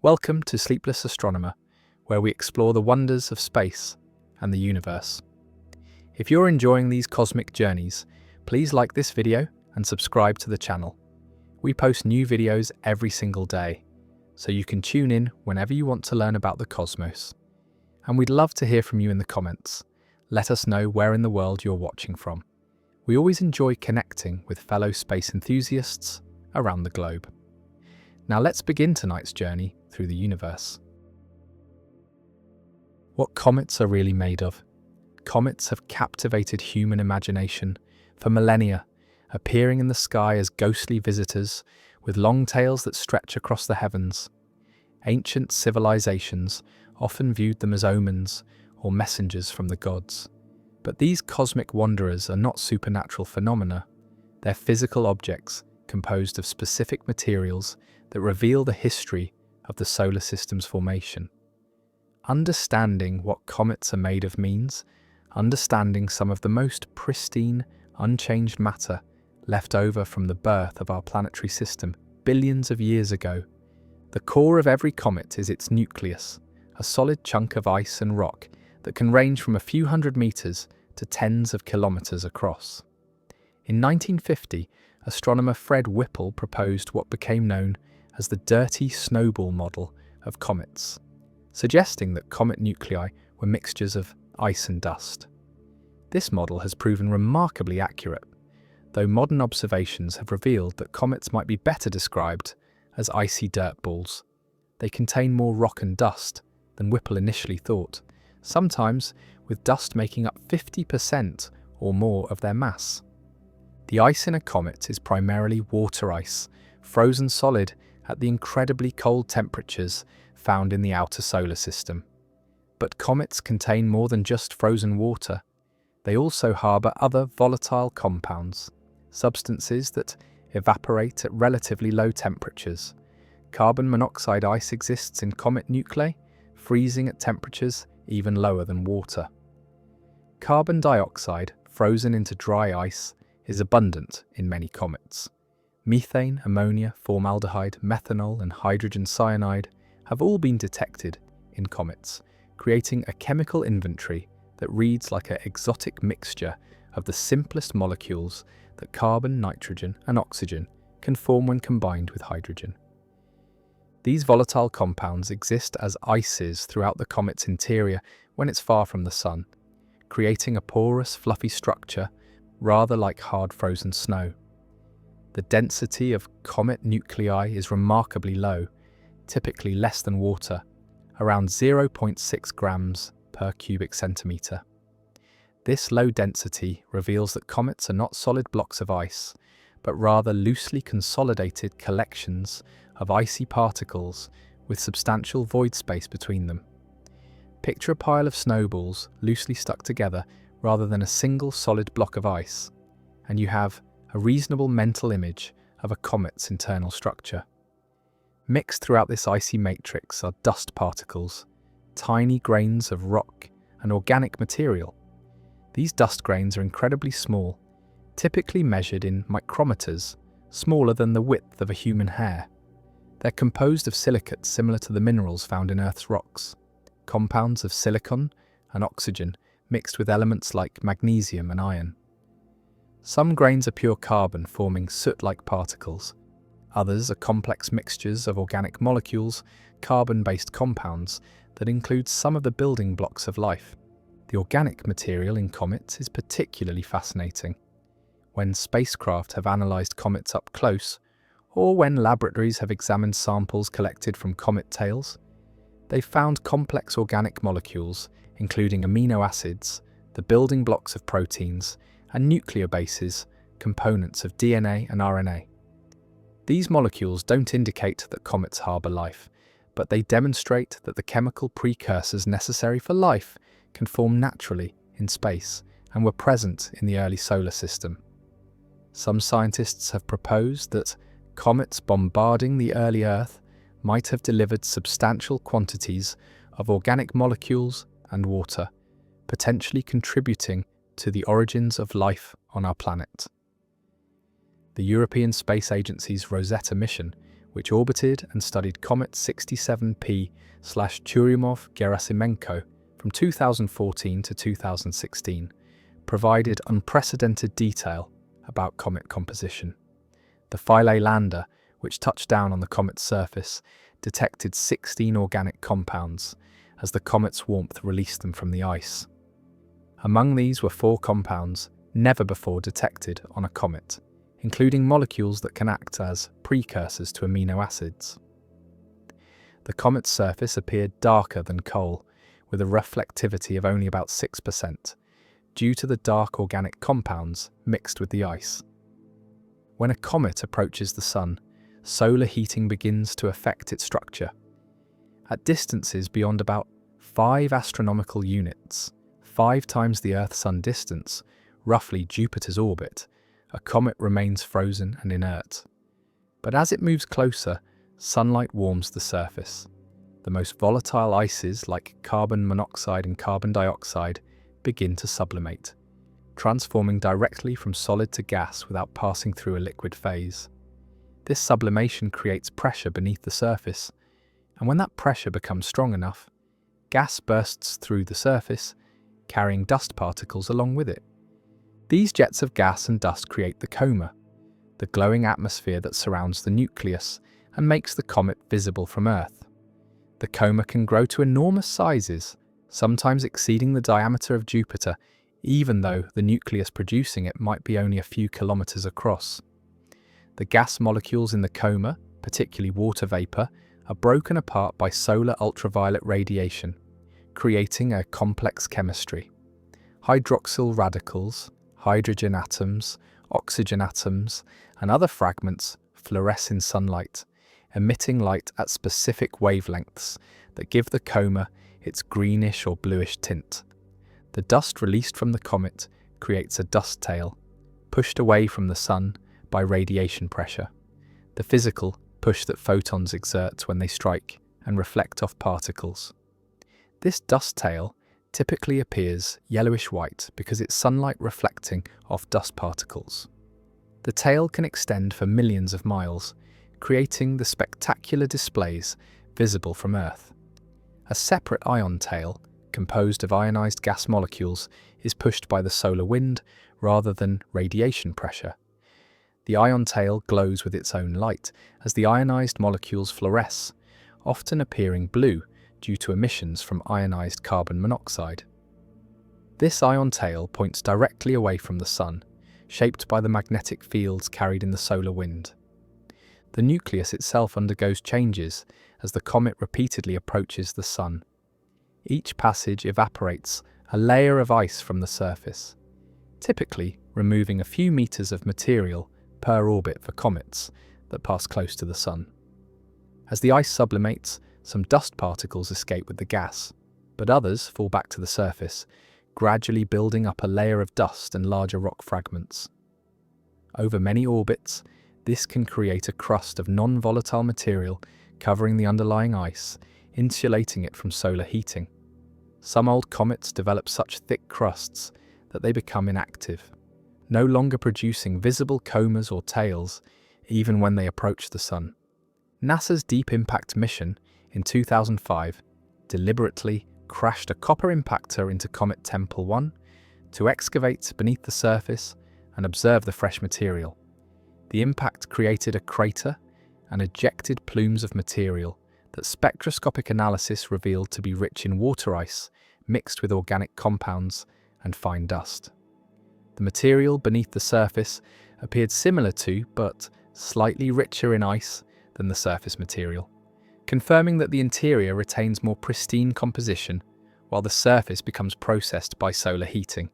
Welcome to Sleepless Astronomer, where we explore the wonders of space and the universe. If you're enjoying these cosmic journeys, please like this video and subscribe to the channel. We post new videos every single day, so you can tune in whenever you want to learn about the cosmos. And we'd love to hear from you in the comments. Let us know where in the world you're watching from. We always enjoy connecting with fellow space enthusiasts around the globe. Now let's begin tonight's journey through the universe. What comets are really made of? Comets have captivated human imagination for millennia, appearing in the sky as ghostly visitors with long tails that stretch across the heavens. Ancient civilizations often viewed them as omens or messengers from the gods. But these cosmic wanderers are not supernatural phenomena. They're physical objects composed of specific materials that reveal the history of the solar system's formation. Understanding what comets are made of means understanding some of the most pristine, unchanged matter left over from the birth of our planetary system billions of years ago. The core of every comet is its nucleus, a solid chunk of ice and rock that can range from a few hundred meters to tens of kilometers across. In 1950, astronomer Fred Whipple proposed what became known as the dirty snowball model of comets, suggesting that comet nuclei were mixtures of ice and dust. This model has proven remarkably accurate, though modern observations have revealed that comets might be better described as icy dirt balls. They contain more rock and dust than Whipple initially thought, sometimes with dust making up 50% or more of their mass. The ice in a comet is primarily water ice, frozen solid at the incredibly cold temperatures found in the outer solar system. But comets contain more than just frozen water. They also harbour other volatile compounds, substances that evaporate at relatively low temperatures. Carbon monoxide ice exists in comet nuclei, freezing at temperatures even lower than water. Carbon dioxide, frozen into dry ice, is abundant in many comets. Methane, ammonia, formaldehyde, methanol, and hydrogen cyanide have all been detected in comets, creating a chemical inventory that reads like an exotic mixture of the simplest molecules that carbon, nitrogen, and oxygen can form when combined with hydrogen. These volatile compounds exist as ices throughout the comet's interior when it's far from the sun, creating a porous, fluffy structure rather like hard frozen snow. The density of comet nuclei is remarkably low, typically less than water, around 0.6 grams per cubic centimetre. This low density reveals that comets are not solid blocks of ice, but rather loosely consolidated collections of icy particles with substantial void space between them. Picture a pile of snowballs loosely stuck together rather than a single solid block of ice, and you have a reasonable mental image of a comet's internal structure. Mixed throughout this icy matrix are dust particles, tiny grains of rock and organic material. These dust grains are incredibly small, typically measured in micrometers, smaller than the width of a human hair. They're composed of silicates similar to the minerals found in Earth's rocks, compounds of silicon and oxygen mixed with elements like magnesium and iron. Some grains are pure carbon, forming soot-like particles. Others are complex mixtures of organic molecules, carbon-based compounds that include some of the building blocks of life. The organic material in comets is particularly fascinating. When spacecraft have analysed comets up close, or when laboratories have examined samples collected from comet tails, they've found complex organic molecules, including amino acids, the building blocks of proteins, and nucleobases, components of DNA and RNA. These molecules don't indicate that comets harbour life, but they demonstrate that the chemical precursors necessary for life can form naturally in space and were present in the early solar system. Some scientists have proposed that comets bombarding the early Earth might have delivered substantial quantities of organic molecules and water, potentially contributing to the origins of life on our planet. The European Space Agency's Rosetta mission which orbited and studied comet 67P/Churyumov-Gerasimenko from 2014 to 2016, provided unprecedented detail about comet composition. The Philae lander, which touched down on the comet's surface, detected 16 organic compounds as the comet's warmth released them from the ice. Among these were 4 compounds never before detected on a comet, including molecules that can act as precursors to amino acids. The comet's surface appeared darker than coal, with a reflectivity of only about 6%, due to the dark organic compounds mixed with the ice. When a comet approaches the Sun, solar heating begins to affect its structure. At distances beyond about 5 astronomical units, 5 times the Earth-Sun distance, roughly Jupiter's orbit, a comet remains frozen and inert. But as it moves closer, sunlight warms the surface. The most volatile ices, like carbon monoxide and carbon dioxide, begin to sublimate, transforming directly from solid to gas without passing through a liquid phase. This sublimation creates pressure beneath the surface, and when that pressure becomes strong enough, gas bursts through the surface, carrying dust particles along with it. These jets of gas and dust create the coma, the glowing atmosphere that surrounds the nucleus and makes the comet visible from Earth. The coma can grow to enormous sizes, sometimes exceeding the diameter of Jupiter, even though the nucleus producing it might be only a few kilometers across. The gas molecules in the coma, particularly water vapor, are broken apart by solar ultraviolet radiation, creating a complex chemistry. Hydroxyl radicals, hydrogen atoms, oxygen atoms, and other fragments fluoresce in sunlight, emitting light at specific wavelengths that give the coma its greenish or bluish tint. The dust released from the comet creates a dust tail, pushed away from the Sun by radiation pressure, the physical push that photons exert when they strike and reflect off particles. This dust tail typically appears yellowish-white because it's sunlight reflecting off dust particles. The tail can extend for millions of miles, creating the spectacular displays visible from Earth. A separate ion tail, composed of ionized gas molecules, is pushed by the solar wind rather than radiation pressure. The ion tail glows with its own light as the ionized molecules fluoresce, often appearing blue due to emissions from ionized carbon monoxide. This ion tail points directly away from the Sun, shaped by the magnetic fields carried in the solar wind. The nucleus itself undergoes changes as the comet repeatedly approaches the Sun. Each passage evaporates a layer of ice from the surface, typically removing a few meters of material per orbit for comets that pass close to the Sun. As the ice sublimates, some dust particles escape with the gas, but others fall back to the surface, gradually building up a layer of dust and larger rock fragments. Over many orbits, this can create a crust of non-volatile material covering the underlying ice, insulating it from solar heating. Some old comets develop such thick crusts that they become inactive, no longer producing visible comas or tails, even when they approach the Sun. NASA's Deep Impact mission in 2005 deliberately crashed a copper impactor into Comet Tempel 1 to excavate beneath the surface and observe the fresh material. The impact created a crater and ejected plumes of material that spectroscopic analysis revealed to be rich in water ice mixed with organic compounds and fine dust. The material beneath the surface appeared similar to, but slightly richer in ice than the surface material, confirming that the interior retains more pristine composition while the surface becomes processed by solar heating.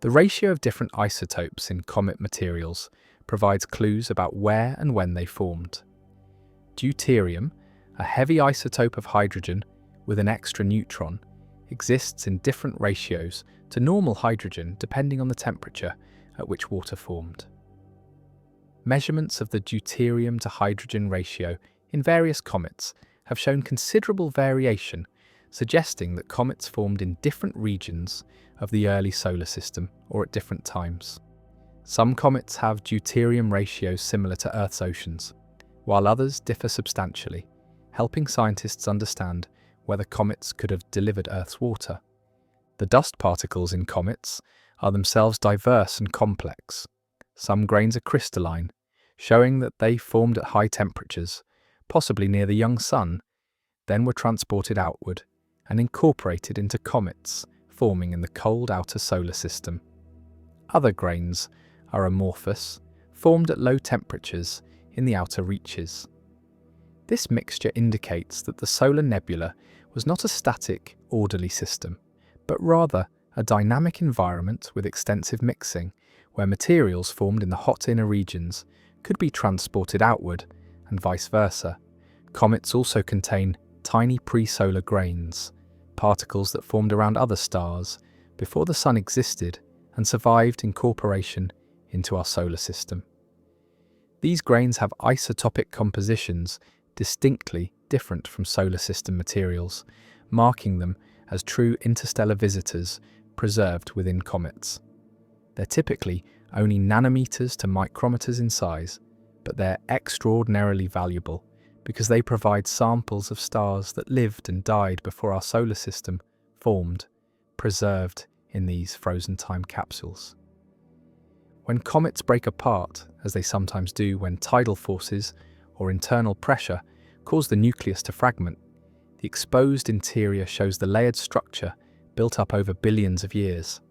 The ratio of different isotopes in comet materials provides clues about where and when they formed. Deuterium, a heavy isotope of hydrogen with an extra neutron, exists in different ratios to normal hydrogen depending on the temperature at which water formed. Measurements of the deuterium to hydrogen ratio in various comets have shown considerable variation, suggesting that comets formed in different regions of the early solar system or at different times. Some comets have deuterium ratios similar to Earth's oceans, while others differ substantially, helping scientists understand whether comets could have delivered Earth's water. The dust particles in comets are themselves diverse and complex. Some grains are crystalline, showing that they formed at high temperatures, possibly near the young sun, then were transported outward and incorporated into comets, forming in the cold outer solar system. Other grains are amorphous, formed at low temperatures in the outer reaches. This mixture indicates that the solar nebula was not a static, orderly system, but rather a dynamic environment with extensive mixing, where materials formed in the hot inner regions could be transported outward, and vice versa. Comets also contain tiny pre-solar grains, particles that formed around other stars before the Sun existed and survived incorporation into our solar system. These grains have isotopic compositions distinctly different from solar system materials, marking them as true interstellar visitors preserved within comets. They're typically only nanometers to micrometers in size, but they're extraordinarily valuable because they provide samples of stars that lived and died before our solar system formed, preserved in these frozen time capsules. When comets break apart, as they sometimes do when tidal forces or internal pressure cause the nucleus to fragment, the exposed interior shows the layered structure built up over billions of years.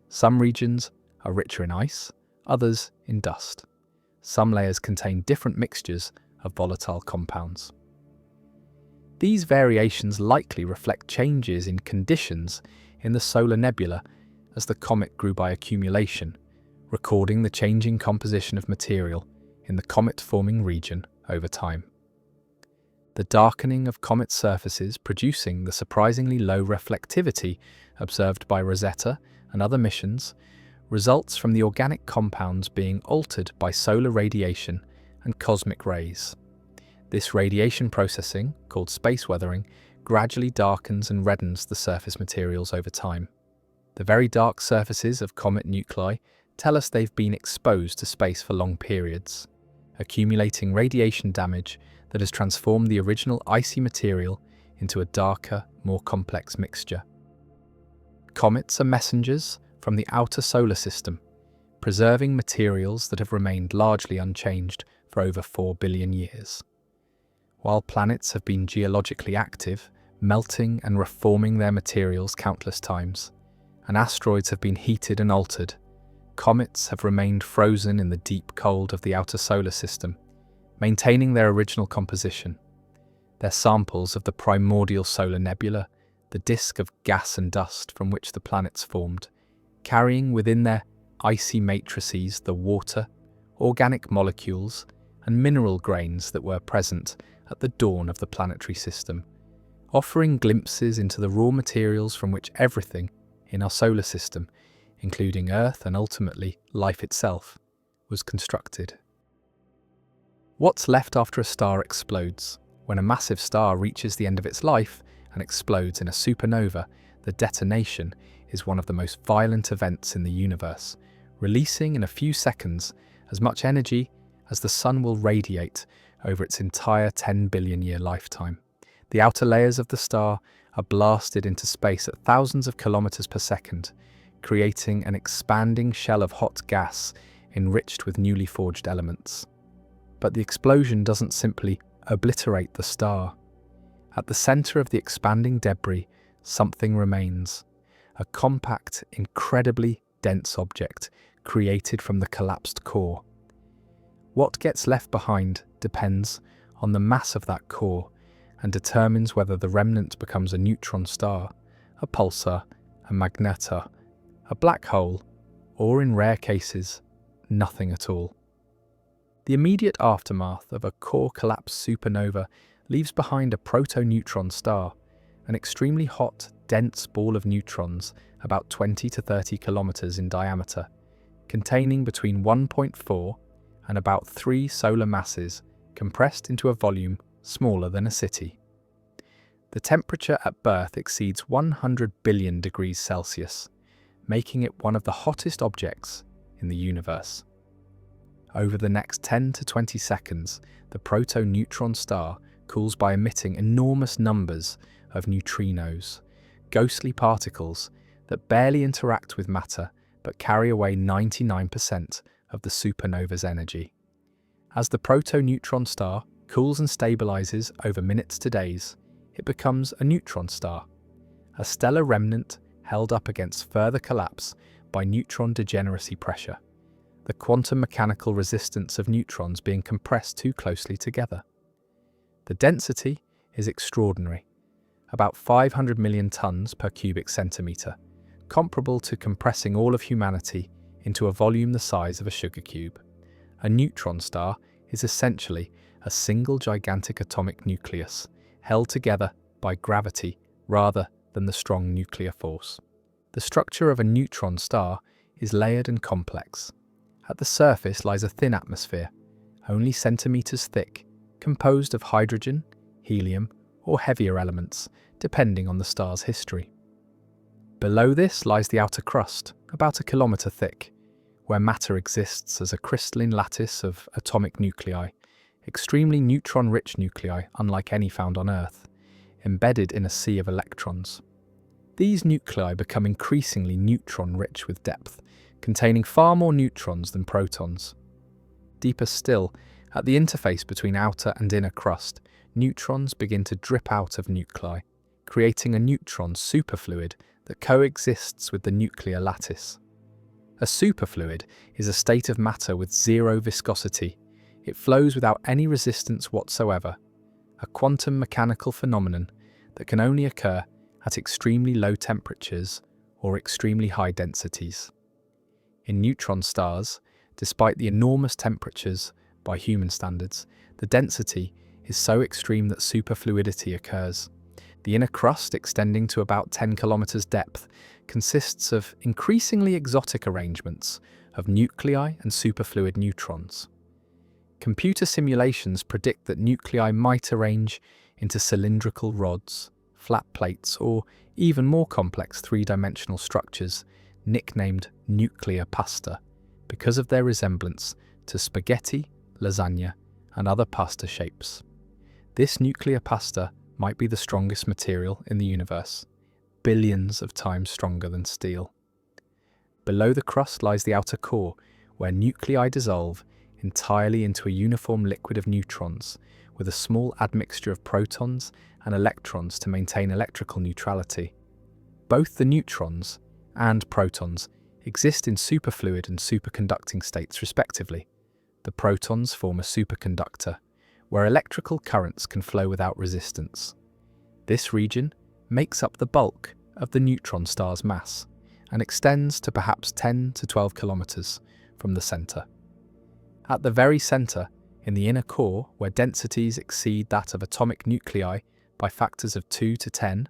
Some regions are richer in ice, others in dust. Some layers contain different mixtures of volatile compounds. These variations likely reflect changes in conditions in the solar nebula as the comet grew by accumulation, recording the changing composition of material in the comet-forming region over time. The darkening of comet surfaces producing the surprisingly low reflectivity observed by Rosetta and other missions results from the organic compounds being altered by solar radiation and cosmic rays. This radiation processing, called space weathering, gradually darkens and reddens the surface materials over time. The very dark surfaces of comet nuclei tell us they've been exposed to space for long periods, accumulating radiation damage that has transformed the original icy material into a darker, more complex mixture. Comets are messengers from the outer solar system, preserving materials that have remained largely unchanged for over 4 billion years. While planets have been geologically active, melting and reforming their materials countless times, and asteroids have been heated and altered, comets have remained frozen in the deep cold of the outer solar system, maintaining their original composition. They're samples of the primordial solar nebula, the disk of gas and dust from which the planets formed, carrying within their icy matrices the water, organic molecules, and mineral grains that were present at the dawn of the planetary system, offering glimpses into the raw materials from which everything in our solar system, including Earth and ultimately life itself, was constructed. What's left after a star explodes? When a massive star reaches the end of its life and explodes in a supernova, the detonation is one of the most violent events in the universe, releasing in a few seconds as much energy as the Sun will radiate over its entire 10 billion year lifetime. The outer layers of the star are blasted into space at thousands of kilometers per second, creating an expanding shell of hot gas enriched with newly forged elements. But the explosion doesn't simply obliterate the star. At the center of the expanding debris, something remains, a compact, incredibly dense object created from the collapsed core. What gets left behind depends on the mass of that core and determines whether the remnant becomes a neutron star, a pulsar, a magnetar, a black hole, or in rare cases, nothing at all. The immediate aftermath of a core collapse supernova leaves behind a proto-neutron star, an extremely hot, dense ball of neutrons about 20 to 30 kilometers in diameter, containing between 1.4 and about 3 solar masses compressed into a volume smaller than a city. The temperature at birth exceeds 100 billion degrees Celsius, making it one of the hottest objects in the universe. Over the next 10 to 20 seconds, the proto-neutron star cools by emitting enormous numbers of neutrinos, ghostly particles that barely interact with matter but carry away 99% of the supernova's energy. As the proto-neutron star cools and stabilizes over minutes to days, it becomes a neutron star, a stellar remnant held up against further collapse by neutron degeneracy pressure, the quantum mechanical resistance of neutrons being compressed too closely together. The density is extraordinary, about 500 million tons per cubic centimetre, comparable to compressing all of humanity into a volume the size of a sugar cube. A neutron star is essentially a single gigantic atomic nucleus, held together by gravity rather than the strong nuclear force. The structure of a neutron star is layered and complex. At the surface lies a thin atmosphere, only centimetres thick, composed of hydrogen, helium, or heavier elements, depending on the star's history. Below this lies the outer crust, about a kilometre thick, where matter exists as a crystalline lattice of atomic nuclei, extremely neutron-rich nuclei unlike any found on Earth, embedded in a sea of electrons. These nuclei become increasingly neutron-rich with depth, containing far more neutrons than protons. Deeper still, at the interface between outer and inner crust, neutrons begin to drip out of nuclei, creating a neutron superfluid that coexists with the nuclear lattice. A superfluid is a state of matter with zero viscosity. It flows without any resistance whatsoever, a quantum mechanical phenomenon that can only occur at extremely low temperatures or extremely high densities. In neutron stars, despite the enormous temperatures by human standards, the density is so extreme that superfluidity occurs. The inner crust, extending to about 10 kilometers depth, consists of increasingly exotic arrangements of nuclei and superfluid neutrons. Computer simulations predict that nuclei might arrange into cylindrical rods, flat plates, or even more complex three-dimensional structures, nicknamed nuclear pasta, because of their resemblance to spaghetti, lasagna, and other pasta shapes. This nuclear pasta might be the strongest material in the universe, billions of times stronger than steel. Below the crust lies the outer core, where nuclei dissolve entirely into a uniform liquid of neutrons, with a small admixture of protons and electrons to maintain electrical neutrality. Both the neutrons and protons exist in superfluid and superconducting states respectively. The protons form a superconductor, where electrical currents can flow without resistance. This region makes up the bulk of the neutron star's mass and extends to perhaps 10 to 12 kilometers from the center. At the very center, in the inner core, where densities exceed that of atomic nuclei by factors of 2 to 10,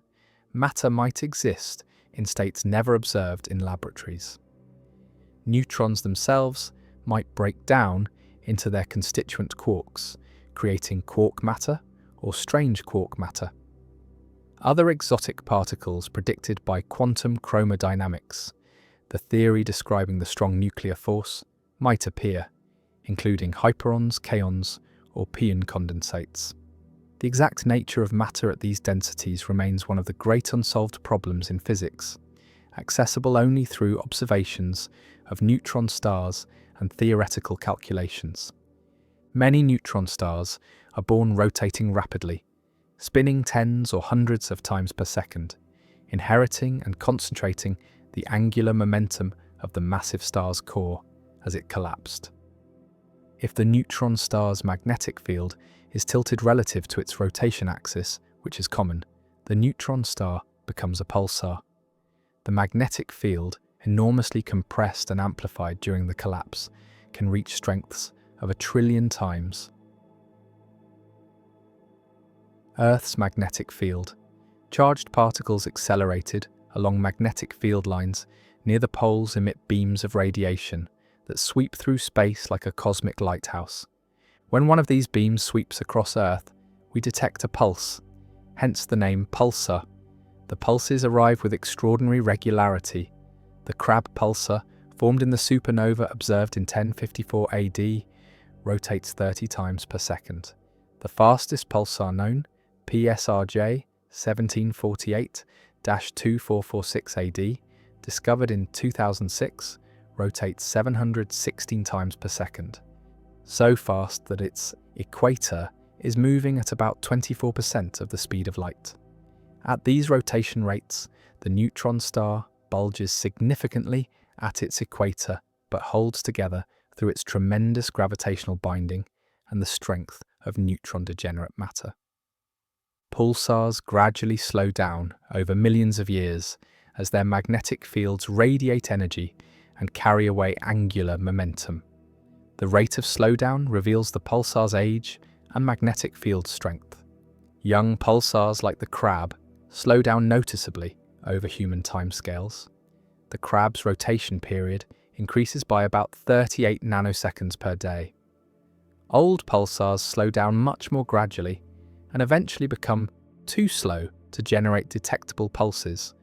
matter might exist in states never observed in laboratories. Neutrons themselves might break down into their constituent quarks, creating quark matter or strange quark matter. Other exotic particles predicted by quantum chromodynamics, the theory describing the strong nuclear force, might appear, including hyperons, kaons, or pion condensates. The exact nature of matter at these densities remains one of the great unsolved problems in physics, accessible only through observations of neutron stars and theoretical calculations. Many neutron stars are born rotating rapidly, spinning tens or hundreds of times per second, inheriting and concentrating the angular momentum of the massive star's core as it collapsed. If the neutron star's magnetic field is tilted relative to its rotation axis, which is common, the neutron star becomes a pulsar. The magnetic field, enormously compressed and amplified during the collapse, can reach strengths of 1 trillion times. Earth's magnetic field. Charged particles accelerated along magnetic field lines near the poles emit beams of radiation that sweep through space like a cosmic lighthouse. When one of these beams sweeps across Earth, we detect a pulse, hence the name pulsar. The pulses arrive with extraordinary regularity. The Crab pulsar, formed in the supernova observed in 1054 AD, rotates 30 times per second. The fastest pulsar known, PSRJ 1748-2446 AD, discovered in 2006, rotates 716 times per second. So fast that its equator is moving at about 24% of the speed of light. At these rotation rates, the neutron star bulges significantly at its equator but holds together through its tremendous gravitational binding and the strength of neutron-degenerate matter. Pulsars gradually slow down over millions of years as their magnetic fields radiate energy and carry away angular momentum. The rate of slowdown reveals the pulsar's age and magnetic field strength. Young pulsars like the Crab slow down noticeably over human timescales. The Crab's rotation period increases by about 38 nanoseconds per day. Old pulsars slow down much more gradually and eventually become too slow to generate detectable pulses,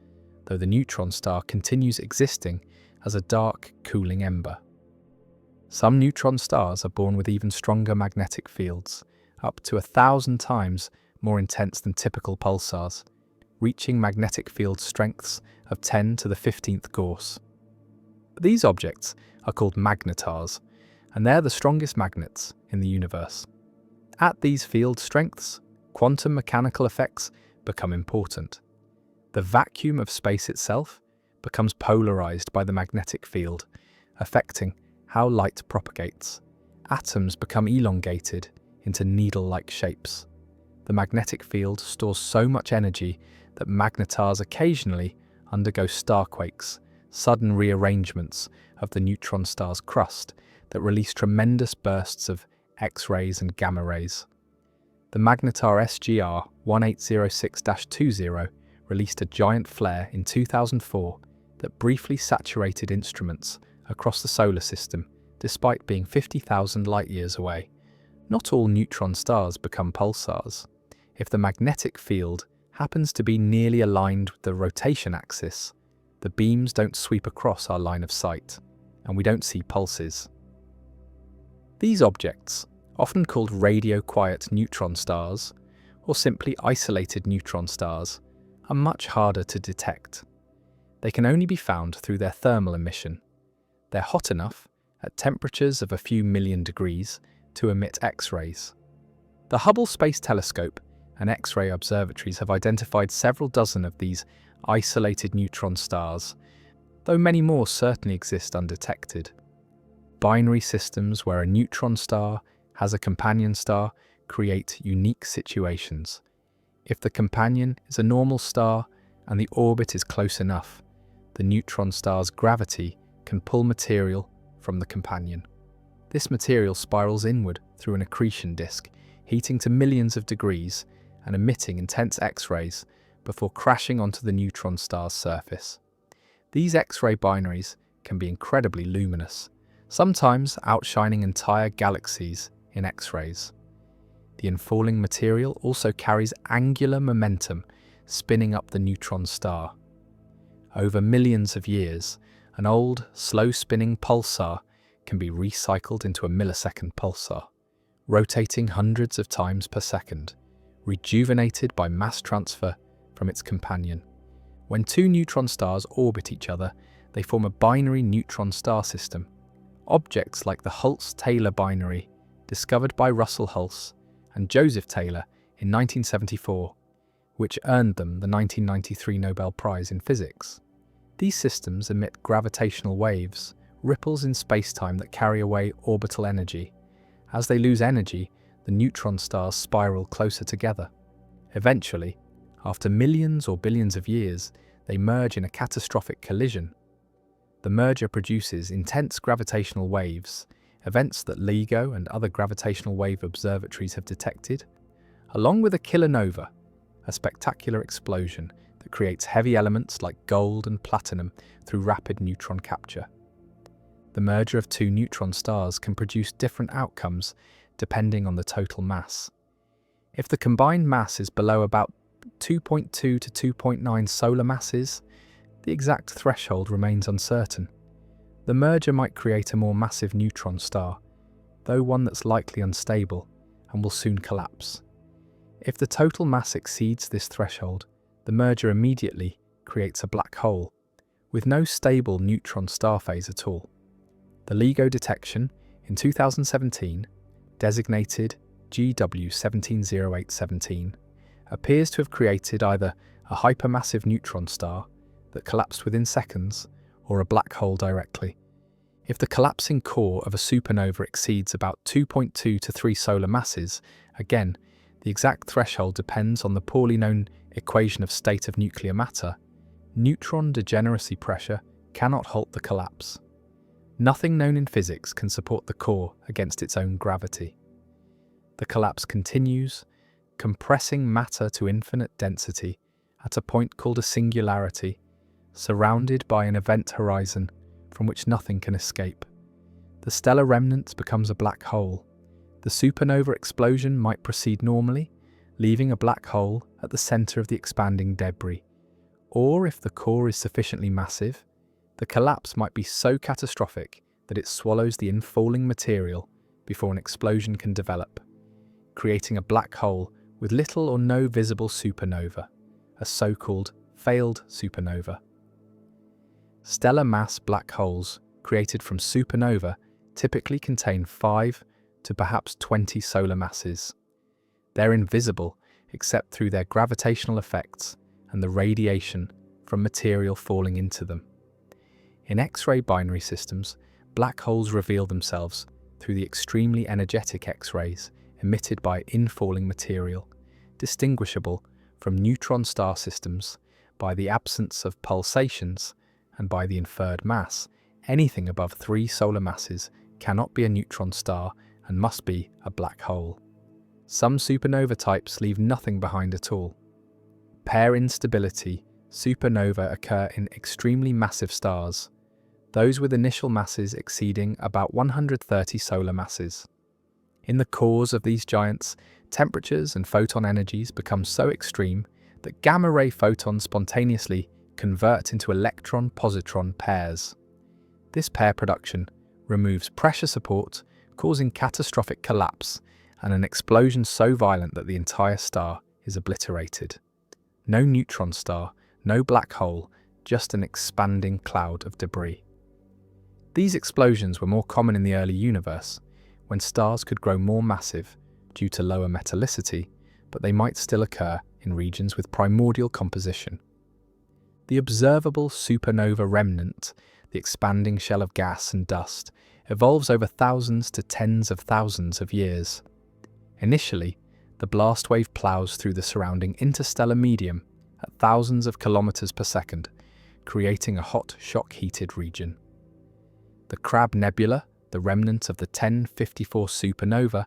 though the neutron star continues existing as a dark, cooling ember. Some neutron stars are born with even stronger magnetic fields, up to 1,000 times more intense than typical pulsars, reaching magnetic field strengths of 10 to the 15th Gauss. These objects are called magnetars, and they're the strongest magnets in the universe. At these field strengths, quantum mechanical effects become important. The vacuum of space itself becomes polarized by the magnetic field, affecting how light propagates. Atoms become elongated into needle-like shapes. The magnetic field stores so much energy that magnetars occasionally undergo starquakes, sudden rearrangements of the neutron star's crust that release tremendous bursts of X-rays and gamma rays. The magnetar SGR 1806-20 released a giant flare in 2004 that briefly saturated instruments across the solar system, despite being 50,000 light-years away. Not all neutron stars become pulsars. If the magnetic field happens to be nearly aligned with the rotation axis, the beams don't sweep across our line of sight, and we don't see pulses. These objects, often called radio-quiet neutron stars, or simply isolated neutron stars, are much harder to detect. They can only be found through their thermal emission. They're hot enough, at temperatures of a few million degrees, to emit X-rays. The Hubble Space Telescope and X-ray observatories have identified several dozen of these isolated neutron stars, though many more certainly exist undetected. Binary systems where a neutron star has a companion star create unique situations. If the companion is a normal star and the orbit is close enough, the neutron star's gravity can pull material from the companion. This material spirals inward through an accretion disk, heating to millions of degrees and emitting intense X-rays before crashing onto the neutron star's surface. These X-ray binaries can be incredibly luminous, sometimes outshining entire galaxies in X-rays. The infalling material also carries angular momentum, spinning up the neutron star. Over millions of years, an old, slow-spinning pulsar can be recycled into a millisecond pulsar, rotating hundreds of times per second, rejuvenated by mass transfer from its companion. When two neutron stars orbit each other, they form a binary neutron star system. Objects like the Hulse-Taylor binary, discovered by Russell Hulse and Joseph Taylor in 1974, which earned them the 1993 Nobel Prize in Physics. These systems emit gravitational waves, ripples in spacetime that carry away orbital energy. As they lose energy, the neutron stars spiral closer together. Eventually, after millions or billions of years, they merge in a catastrophic collision. The merger produces intense gravitational waves, events that LIGO and other gravitational wave observatories have detected, along with a kilonova, a spectacular explosion that creates heavy elements like gold and platinum through rapid neutron capture. The merger of two neutron stars can produce different outcomes depending on the total mass. If the combined mass is below about 2.2 to 2.9 solar masses, the exact threshold remains uncertain. The merger might create a more massive neutron star, though one that's likely unstable and will soon collapse. If the total mass exceeds this threshold, the merger immediately creates a black hole, with no stable neutron star phase at all. The LIGO detection in 2017, designated GW170817, appears to have created either a hypermassive neutron star that collapsed within seconds or a black hole directly. If the collapsing core of a supernova exceeds about 2.2 to 3 solar masses, again, the exact threshold depends on the poorly known equation of state of nuclear matter, neutron degeneracy pressure cannot halt the collapse. Nothing known in physics can support the core against its own gravity. The collapse continues, compressing matter to infinite density at a point called a singularity, surrounded by an event horizon from which nothing can escape. The stellar remnant becomes a black hole. The supernova explosion might proceed normally, leaving a black hole at the center of the expanding debris. Or if the core is sufficiently massive, the collapse might be so catastrophic that it swallows the infalling material before an explosion can develop, creating a black hole with little or no visible supernova, a so-called failed supernova. Stellar mass black holes created from supernova typically contain 5 to perhaps 20 solar masses. They're invisible except through their gravitational effects and the radiation from material falling into them. In X-ray binary systems, black holes reveal themselves through the extremely energetic X-rays emitted by infalling material, distinguishable from neutron star systems by the absence of pulsations and by the inferred mass. Anything above 3 solar masses cannot be a neutron star and must be a black hole. Some supernova types leave nothing behind at all. Pair instability supernova occur in extremely massive stars, those with initial masses exceeding about 130 solar masses. In the cores of these giants, temperatures and photon energies become so extreme that gamma-ray photons spontaneously convert into electron-positron pairs. This pair production removes pressure support, causing catastrophic collapse and an explosion so violent that the entire star is obliterated. No neutron star, no black hole, just an expanding cloud of debris. These explosions were more common in the early universe, when stars could grow more massive due to lower metallicity, but they might still occur in regions with primordial composition. The observable supernova remnant, the expanding shell of gas and dust, evolves over thousands to tens of thousands of years. Initially, the blast wave plows through the surrounding interstellar medium at thousands of kilometers per second, creating a hot, shock-heated region. The Crab Nebula, the remnant of the 1054 supernova,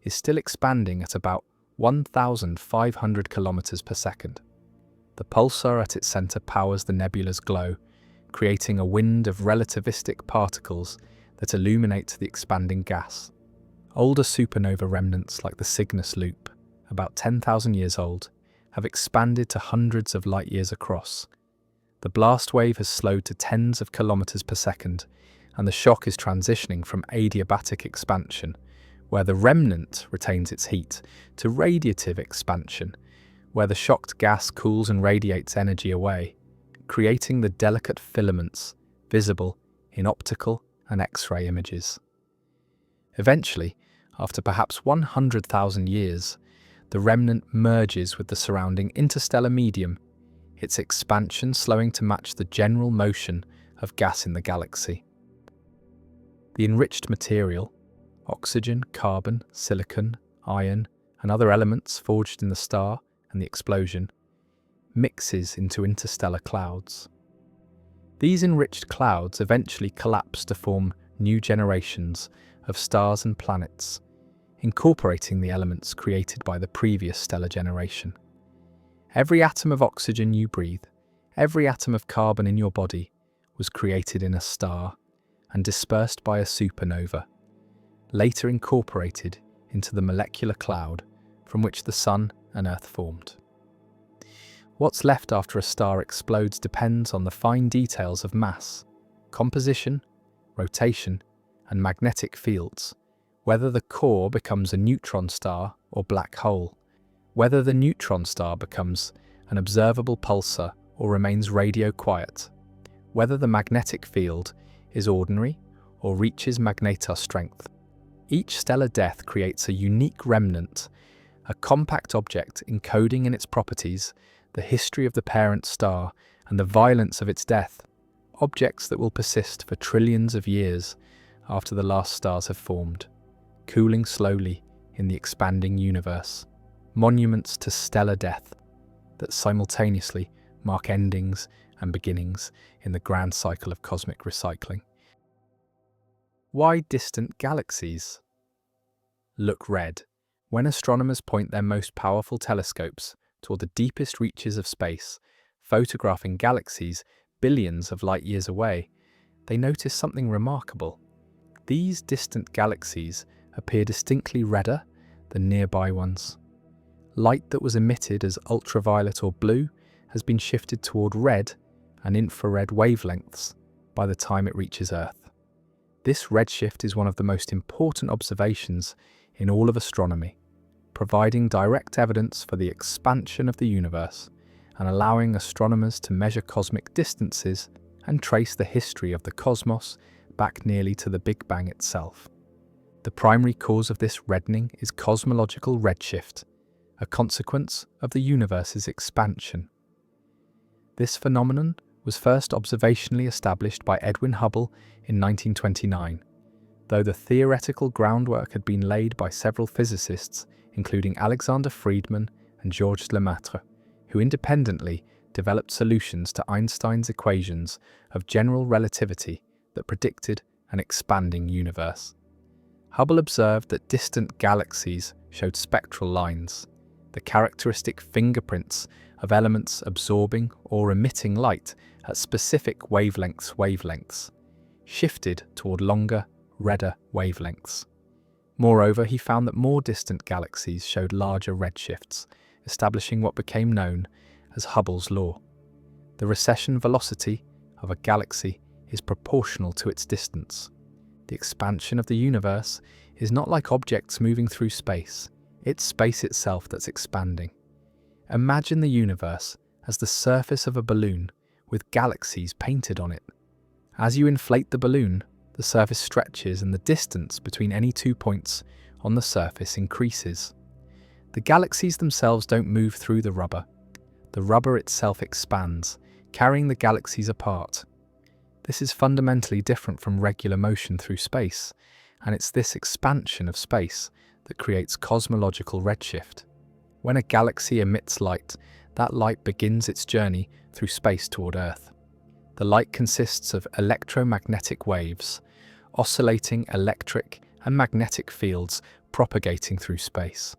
is still expanding at about 1,500 kilometers per second. The pulsar at its center powers the nebula's glow, creating a wind of relativistic particles that illuminate the expanding gas. Older supernova remnants like the Cygnus Loop, about 10,000 years old, have expanded to hundreds of light years across. The blast wave has slowed to tens of kilometers per second, and the shock is transitioning from adiabatic expansion, where the remnant retains its heat, to radiative expansion, where the shocked gas cools and radiates energy away, creating the delicate filaments visible in optical and X-ray images. Eventually, after perhaps 100,000 years, the remnant merges with the surrounding interstellar medium, its expansion slowing to match the general motion of gas in the galaxy. The enriched material, oxygen, carbon, silicon, iron, and other elements forged in the star and the explosion, mixes into interstellar clouds. These enriched clouds eventually collapse to form new generations of stars and planets, incorporating the elements created by the previous stellar generation. Every atom of oxygen you breathe, every atom of carbon in your body, was created in a star and dispersed by a supernova, later incorporated into the molecular cloud from which the Sun and Earth formed. What's left after a star explodes depends on the fine details of mass, composition, rotation, and magnetic fields, whether the core becomes a neutron star or black hole, whether the neutron star becomes an observable pulsar or remains radio quiet, whether the magnetic field is ordinary or reaches magnetar strength. Each stellar death creates a unique remnant, a compact object encoding in its properties the history of the parent star and the violence of its death, objects that will persist for trillions of years after the last stars have formed, cooling slowly in the expanding universe, monuments to stellar death that simultaneously mark endings and beginnings in the grand cycle of cosmic recycling. Why distant galaxies? Look red. When astronomers point their most powerful telescopes toward the deepest reaches of space, photographing galaxies billions of light years away, they notice something remarkable. These distant galaxies appear distinctly redder than nearby ones. Light that was emitted as ultraviolet or blue has been shifted toward red and infrared wavelengths by the time it reaches Earth. This redshift is one of the most important observations in all of astronomy, providing direct evidence for the expansion of the universe and allowing astronomers to measure cosmic distances and trace the history of the cosmos back nearly to the Big Bang itself. The primary cause of this reddening is cosmological redshift, a consequence of the universe's expansion. This phenomenon was first observationally established by Edwin Hubble in 1929, though the theoretical groundwork had been laid by several physicists, including Alexander Friedmann and Georges Lemaitre, who independently developed solutions to Einstein's equations of general relativity that predicted an expanding universe. Hubble observed that distant galaxies showed spectral lines, the characteristic fingerprints of elements absorbing or emitting light at specific wavelengths, shifted toward longer, redder wavelengths. Moreover, he found that more distant galaxies showed larger redshifts, establishing what became known as Hubble's law. The recession velocity of a galaxy is proportional to its distance. The expansion of the universe is not like objects moving through space, it's space itself that's expanding. Imagine the universe as the surface of a balloon with galaxies painted on it. As you inflate the balloon, the surface stretches and the distance between any 2 points on the surface increases. The galaxies themselves don't move through the rubber. The rubber itself expands, carrying the galaxies apart. This is fundamentally different from regular motion through space, and it's this expansion of space that creates cosmological redshift. When a galaxy emits light, that light begins its journey through space toward Earth. The light consists of electromagnetic waves, oscillating electric and magnetic fields propagating through space.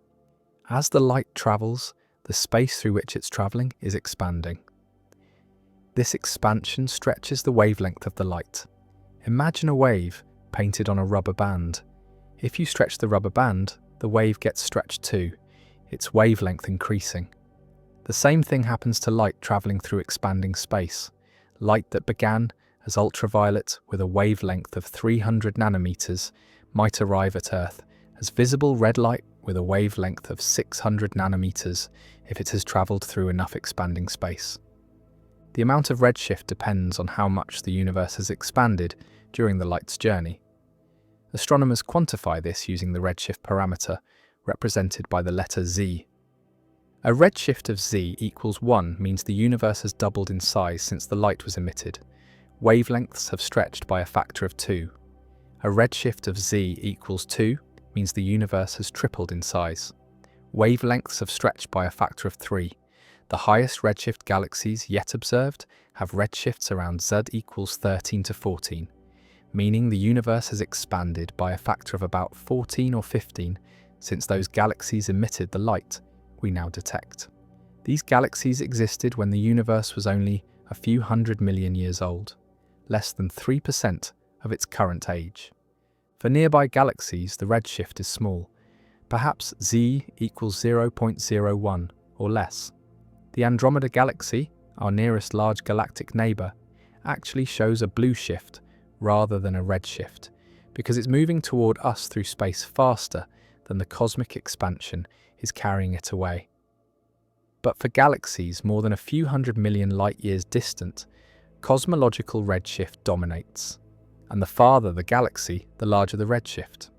As the light travels, the space through which it's traveling is expanding. This expansion stretches the wavelength of the light. Imagine a wave painted on a rubber band. If you stretch the rubber band, the wave gets stretched too, its wavelength increasing. The same thing happens to light traveling through expanding space. Light that began as ultraviolet with a wavelength of 300 nanometers might arrive at Earth as visible red light with a wavelength of 600 nanometers if it has traveled through enough expanding space. The amount of redshift depends on how much the universe has expanded during the light's journey. Astronomers quantify this using the redshift parameter, represented by the letter Z. A redshift of Z equals 1 means the universe has doubled in size since the light was emitted. Wavelengths have stretched by a factor of 2. A redshift of Z equals 2 means the universe has tripled in size. Wavelengths have stretched by a factor of 3. The highest redshift galaxies yet observed have redshifts around Z equals 13 to 14, meaning the universe has expanded by a factor of about 14 or 15 since those galaxies emitted the light we now detect. These galaxies existed when the universe was only a few 100 million years old, less than 3% of its current age. For nearby galaxies, the redshift is small, perhaps Z equals 0.01 or less. The Andromeda galaxy, our nearest large galactic neighbour, actually shows a blue shift rather than a redshift, because it's moving toward us through space faster than the cosmic expansion is carrying it away. But for galaxies more than a few hundred million light-years distant, cosmological redshift dominates. And the farther the galaxy, the larger the redshift.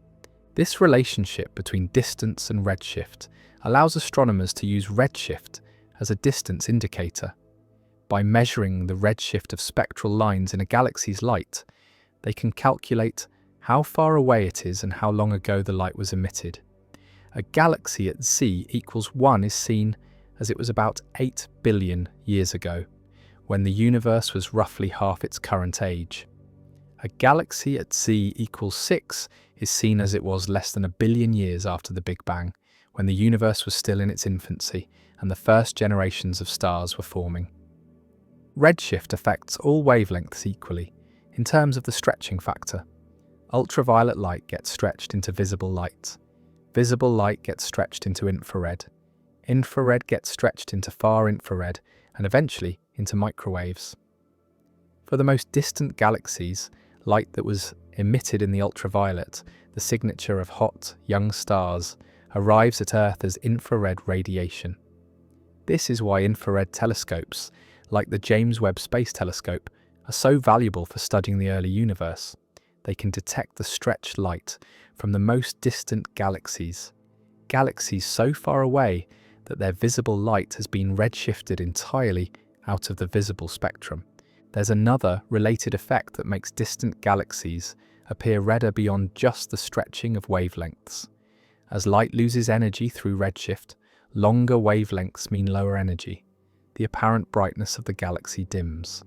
This relationship between distance and redshift allows astronomers to use redshift as a distance indicator. By measuring the redshift of spectral lines in a galaxy's light, they can calculate how far away it is and how long ago the light was emitted. A galaxy at Z equals 1 is seen as it was about 8 billion years ago, when the universe was roughly half its current age. A galaxy at Z equals 6 is seen as it was less than a billion years after the Big Bang, when the universe was still in its infancy and the first generations of stars were forming. Redshift affects all wavelengths equally, in terms of the stretching factor. Ultraviolet light gets stretched into visible light. Visible light gets stretched into infrared. Infrared gets stretched into far infrared and eventually into microwaves. For the most distant galaxies, light that was emitted in the ultraviolet, the signature of hot, young stars, arrives at Earth as infrared radiation. This is why infrared telescopes, like the James Webb Space Telescope, are so valuable for studying the early universe. They can detect the stretched light from the most distant galaxies, galaxies so far away that their visible light has been redshifted entirely out of the visible spectrum. There's another related effect that makes distant galaxies appear redder beyond just the stretching of wavelengths. As light loses energy through redshift, longer wavelengths mean lower energy. The apparent brightness of the galaxy dims.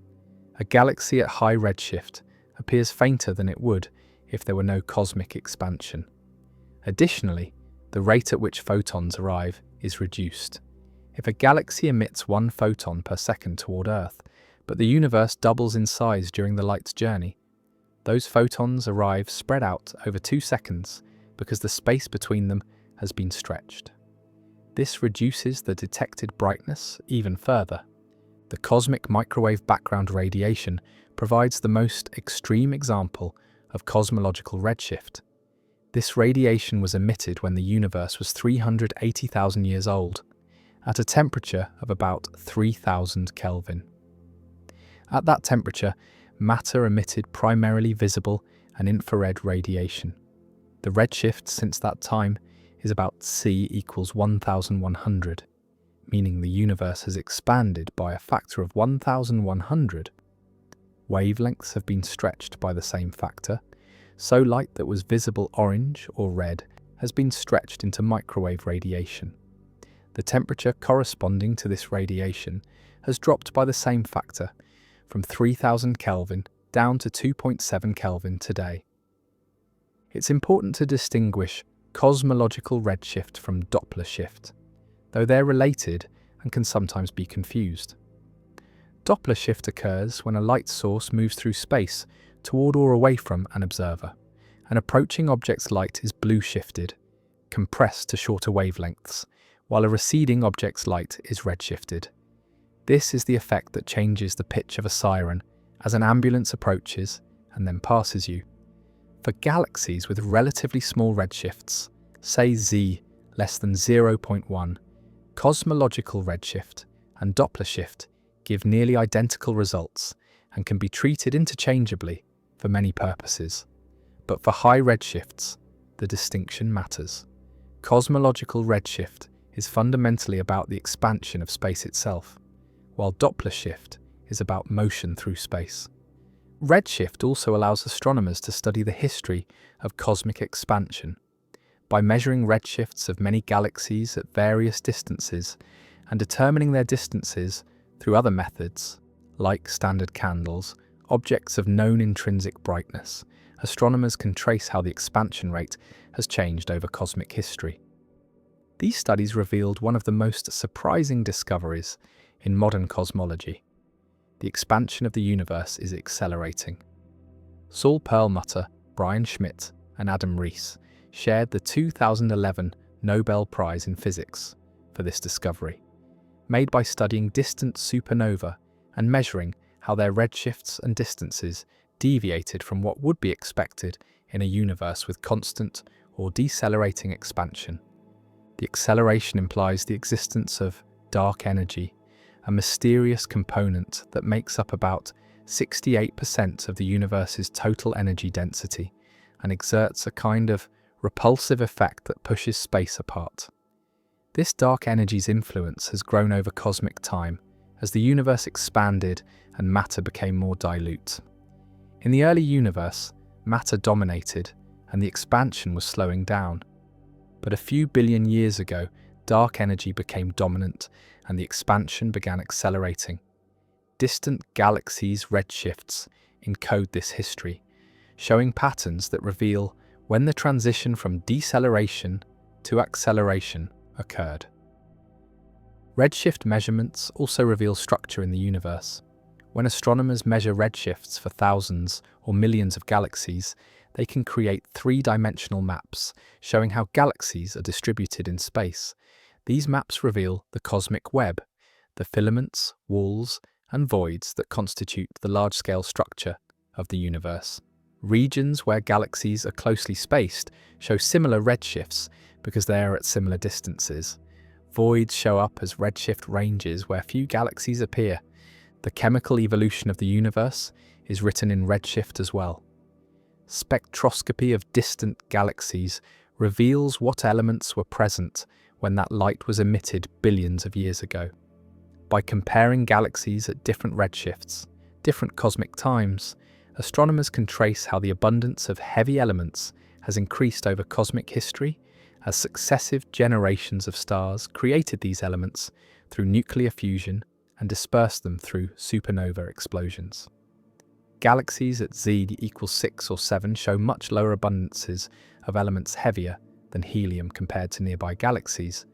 A galaxy at high redshift appears fainter than it would if there were no cosmic expansion. Additionally, the rate at which photons arrive is reduced. If a galaxy emits 1 photon per second toward Earth, but the universe doubles in size during the light's journey, those photons arrive spread out over 2 seconds because the space between them has been stretched. This reduces the detected brightness even further. The cosmic microwave background radiation provides the most extreme example of cosmological redshift. This radiation was emitted when the universe was 380,000 years old, at a temperature of about 3,000 Kelvin. At that temperature, matter emitted primarily visible and infrared radiation. The redshift since that time is about C equals 1,100, meaning the universe has expanded by a factor of 1,100. Wavelengths have been stretched by the same factor, so light that was visible orange or red has been stretched into microwave radiation. The temperature corresponding to this radiation has dropped by the same factor, from 3,000 Kelvin down to 2.7 Kelvin today. It's important to distinguish cosmological redshift from Doppler shift, though they're related and can sometimes be confused. Doppler shift occurs when a light source moves through space toward or away from an observer. An approaching object's light is blue shifted, compressed to shorter wavelengths, while a receding object's light is redshifted. This is the effect that changes the pitch of a siren as an ambulance approaches and then passes you. For galaxies with relatively small redshifts, say Z less than 0.1, cosmological redshift and Doppler shift give nearly identical results and can be treated interchangeably for many purposes. But for high redshifts, the distinction matters. Cosmological redshift is fundamentally about the expansion of space itself, while Doppler shift is about motion through space. Redshift also allows astronomers to study the history of cosmic expansion. By measuring redshifts of many galaxies at various distances and determining their distances through other methods, like standard candles, objects of known intrinsic brightness, astronomers can trace how the expansion rate has changed over cosmic history. These studies revealed one of the most surprising discoveries in modern cosmology. The expansion of the universe is accelerating. Saul Perlmutter, Brian Schmidt, and Adam Rees shared the 2011 Nobel Prize in Physics for this discovery, made by studying distant supernovae and measuring how their redshifts and distances deviated from what would be expected in a universe with constant or decelerating expansion. The acceleration implies the existence of dark energy, a mysterious component that makes up about 68% of the universe's total energy density and exerts a kind of repulsive effect that pushes space apart. This dark energy's influence has grown over cosmic time as the universe expanded and matter became more dilute. In the early universe, matter dominated and the expansion was slowing down. But a few billion years ago, dark energy became dominant and the expansion began accelerating. Distant galaxies' redshifts encode this history, showing patterns that reveal when the transition from deceleration to acceleration occurred. Redshift measurements also reveal structure in the universe. When astronomers measure redshifts for thousands or millions of galaxies, they can create three-dimensional maps showing how galaxies are distributed in space. These maps reveal the cosmic web, the filaments, walls, and voids that constitute the large-scale structure of the universe. Regions where galaxies are closely spaced show similar redshifts because they are at similar distances. Voids show up as redshift ranges where few galaxies appear. The chemical evolution of the universe is written in redshift as well. Spectroscopy of distant galaxies reveals what elements were present when that light was emitted billions of years ago. By comparing galaxies at different redshifts, different cosmic times, astronomers can trace how the abundance of heavy elements has increased over cosmic history as successive generations of stars created these elements through nuclear fusion and dispersed them through supernova explosions. Galaxies at Z equals 6 or 7 show much lower abundances of elements heavier than helium compared to nearby galaxies,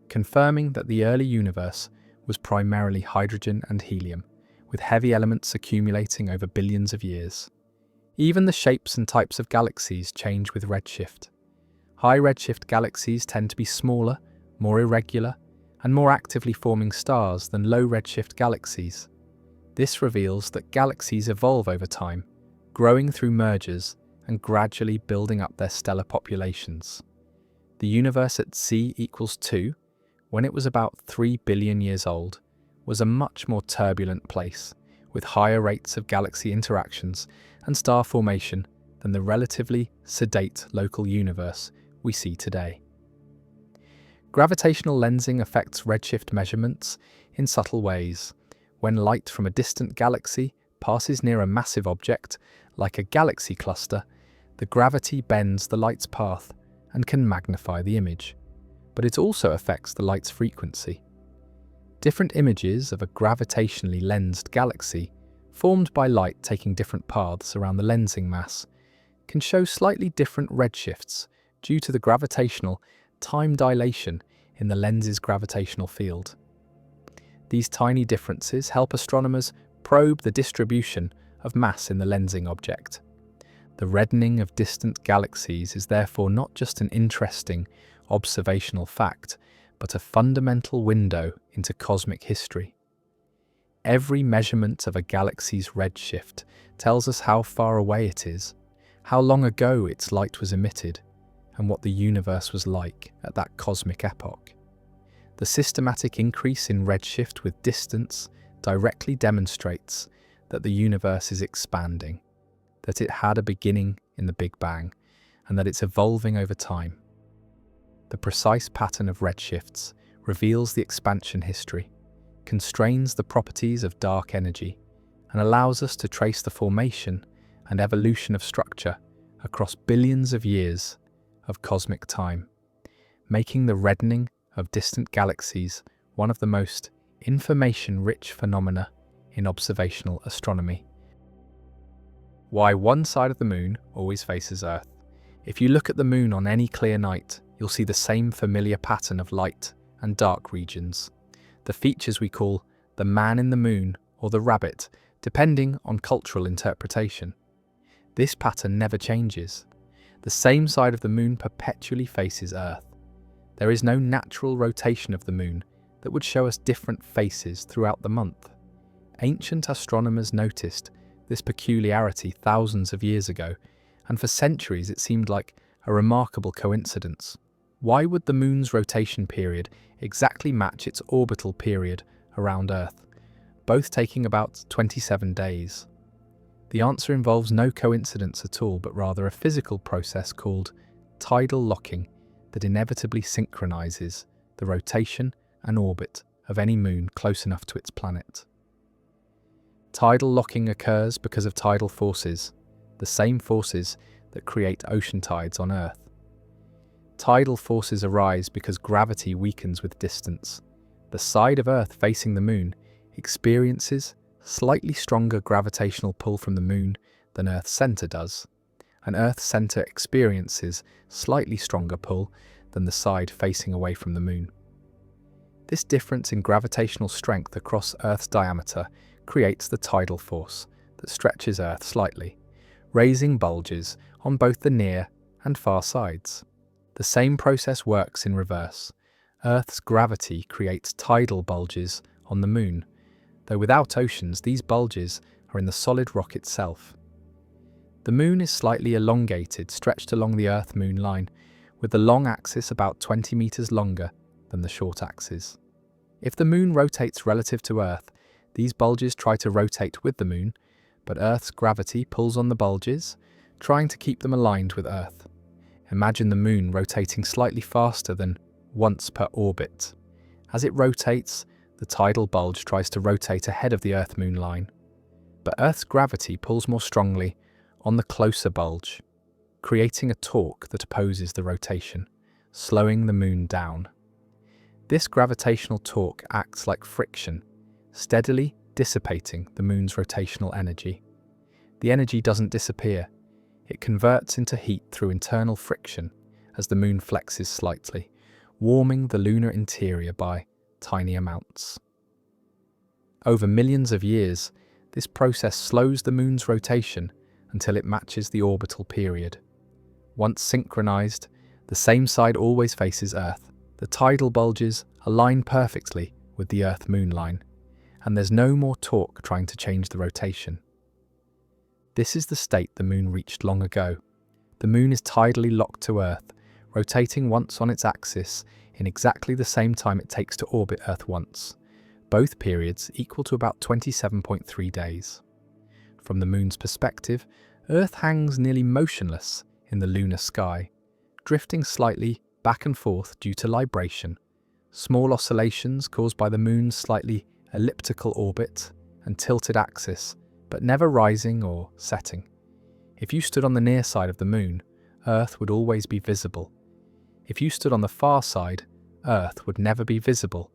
confirming that the early universe was primarily hydrogen and helium, with heavy elements accumulating over billions of years. Even the shapes and types of galaxies change with redshift. High redshift galaxies tend to be smaller, more irregular, and more actively forming stars than low redshift galaxies. This reveals that galaxies evolve over time, growing through mergers and gradually building up their stellar populations. The universe at Z equals 2, when it was about 3 billion years old, was a much more turbulent place, with higher rates of galaxy interactions and star formation than the relatively sedate local universe we see today. Gravitational lensing affects redshift measurements in subtle ways. When light from a distant galaxy passes near a massive object, like a galaxy cluster, the gravity bends the light's path and can magnify the image. But it also affects the light's frequency. Different images of a gravitationally lensed galaxy, formed by light taking different paths around the lensing mass, can show slightly different redshifts due to the gravitational time dilation in the lens's gravitational field. These tiny differences help astronomers probe the distribution of mass in the lensing object. The reddening of distant galaxies is therefore not just an interesting observational fact, but a fundamental window into cosmic history. Every measurement of a galaxy's redshift tells us how far away it is, how long ago its light was emitted, and what the universe was like at that cosmic epoch. The systematic increase in redshift with distance directly demonstrates that the universe is expanding, that it had a beginning in the Big Bang, and that it's evolving over time. The precise pattern of redshifts reveals the expansion history, constrains the properties of dark energy, and allows us to trace the formation and evolution of structure across billions of years of cosmic time, making the reddening of distant galaxies one of the most information-rich phenomena in observational astronomy. Why one side of the moon always faces Earth. If you look at the moon on any clear night, you'll see the same familiar pattern of light and dark regions. The features we call the man in the moon or the rabbit, depending on cultural interpretation. This pattern never changes. The same side of the moon perpetually faces Earth. There is no natural rotation of the moon that would show us different faces throughout the month. Ancient astronomers noticed this peculiarity thousands of years ago and for centuries it seemed like a remarkable coincidence. Why would the moon's rotation period exactly match its orbital period around Earth, both taking about 27 days? The answer involves no coincidence at all, but rather a physical process called tidal locking that inevitably synchronizes the rotation and orbit of any moon close enough to its planet. Tidal locking occurs because of tidal forces, the same forces that create ocean tides on Earth. Tidal forces arise because gravity weakens with distance. The side of Earth facing the moon experiences slightly stronger gravitational pull from the moon than Earth's center does, and Earth's center experiences slightly stronger pull than the side facing away from the moon. This difference in gravitational strength across Earth's diameter creates the tidal force that stretches Earth slightly, raising bulges on both the near and far sides. The same process works in reverse. Earth's gravity creates tidal bulges on the moon, though without oceans these bulges are in the solid rock itself. The moon is slightly elongated, stretched along the Earth-Moon line, with the long axis about 20 meters longer than the short axis. If the moon rotates relative to Earth, these bulges try to rotate with the moon, but Earth's gravity pulls on the bulges, trying to keep them aligned with Earth. Imagine the moon rotating slightly faster than once per orbit. As it rotates, the tidal bulge tries to rotate ahead of the Earth-Moon line, but Earth's gravity pulls more strongly on the closer bulge, creating a torque that opposes the rotation, slowing the moon down. This gravitational torque acts like friction, steadily dissipating the moon's rotational energy. The energy doesn't disappear. It converts into heat through internal friction as the moon flexes slightly, warming the lunar interior by tiny amounts. Over millions of years, this process slows the moon's rotation until it matches the orbital period. Once synchronized, the same side always faces Earth. The tidal bulges align perfectly with the Earth-Moon line, and there's no more torque trying to change the rotation. This is the state the moon reached long ago. The moon is tidally locked to Earth, rotating once on its axis in exactly the same time it takes to orbit Earth once, both periods equal to about 27.3 days. From the moon's perspective, Earth hangs nearly motionless in the lunar sky, drifting slightly back and forth due to libration, small oscillations caused by the moon's slightly elliptical orbit and tilted axis, but never rising or setting. If you stood on the near side of the moon, Earth would always be visible. If you stood on the far side, Earth would never be visible,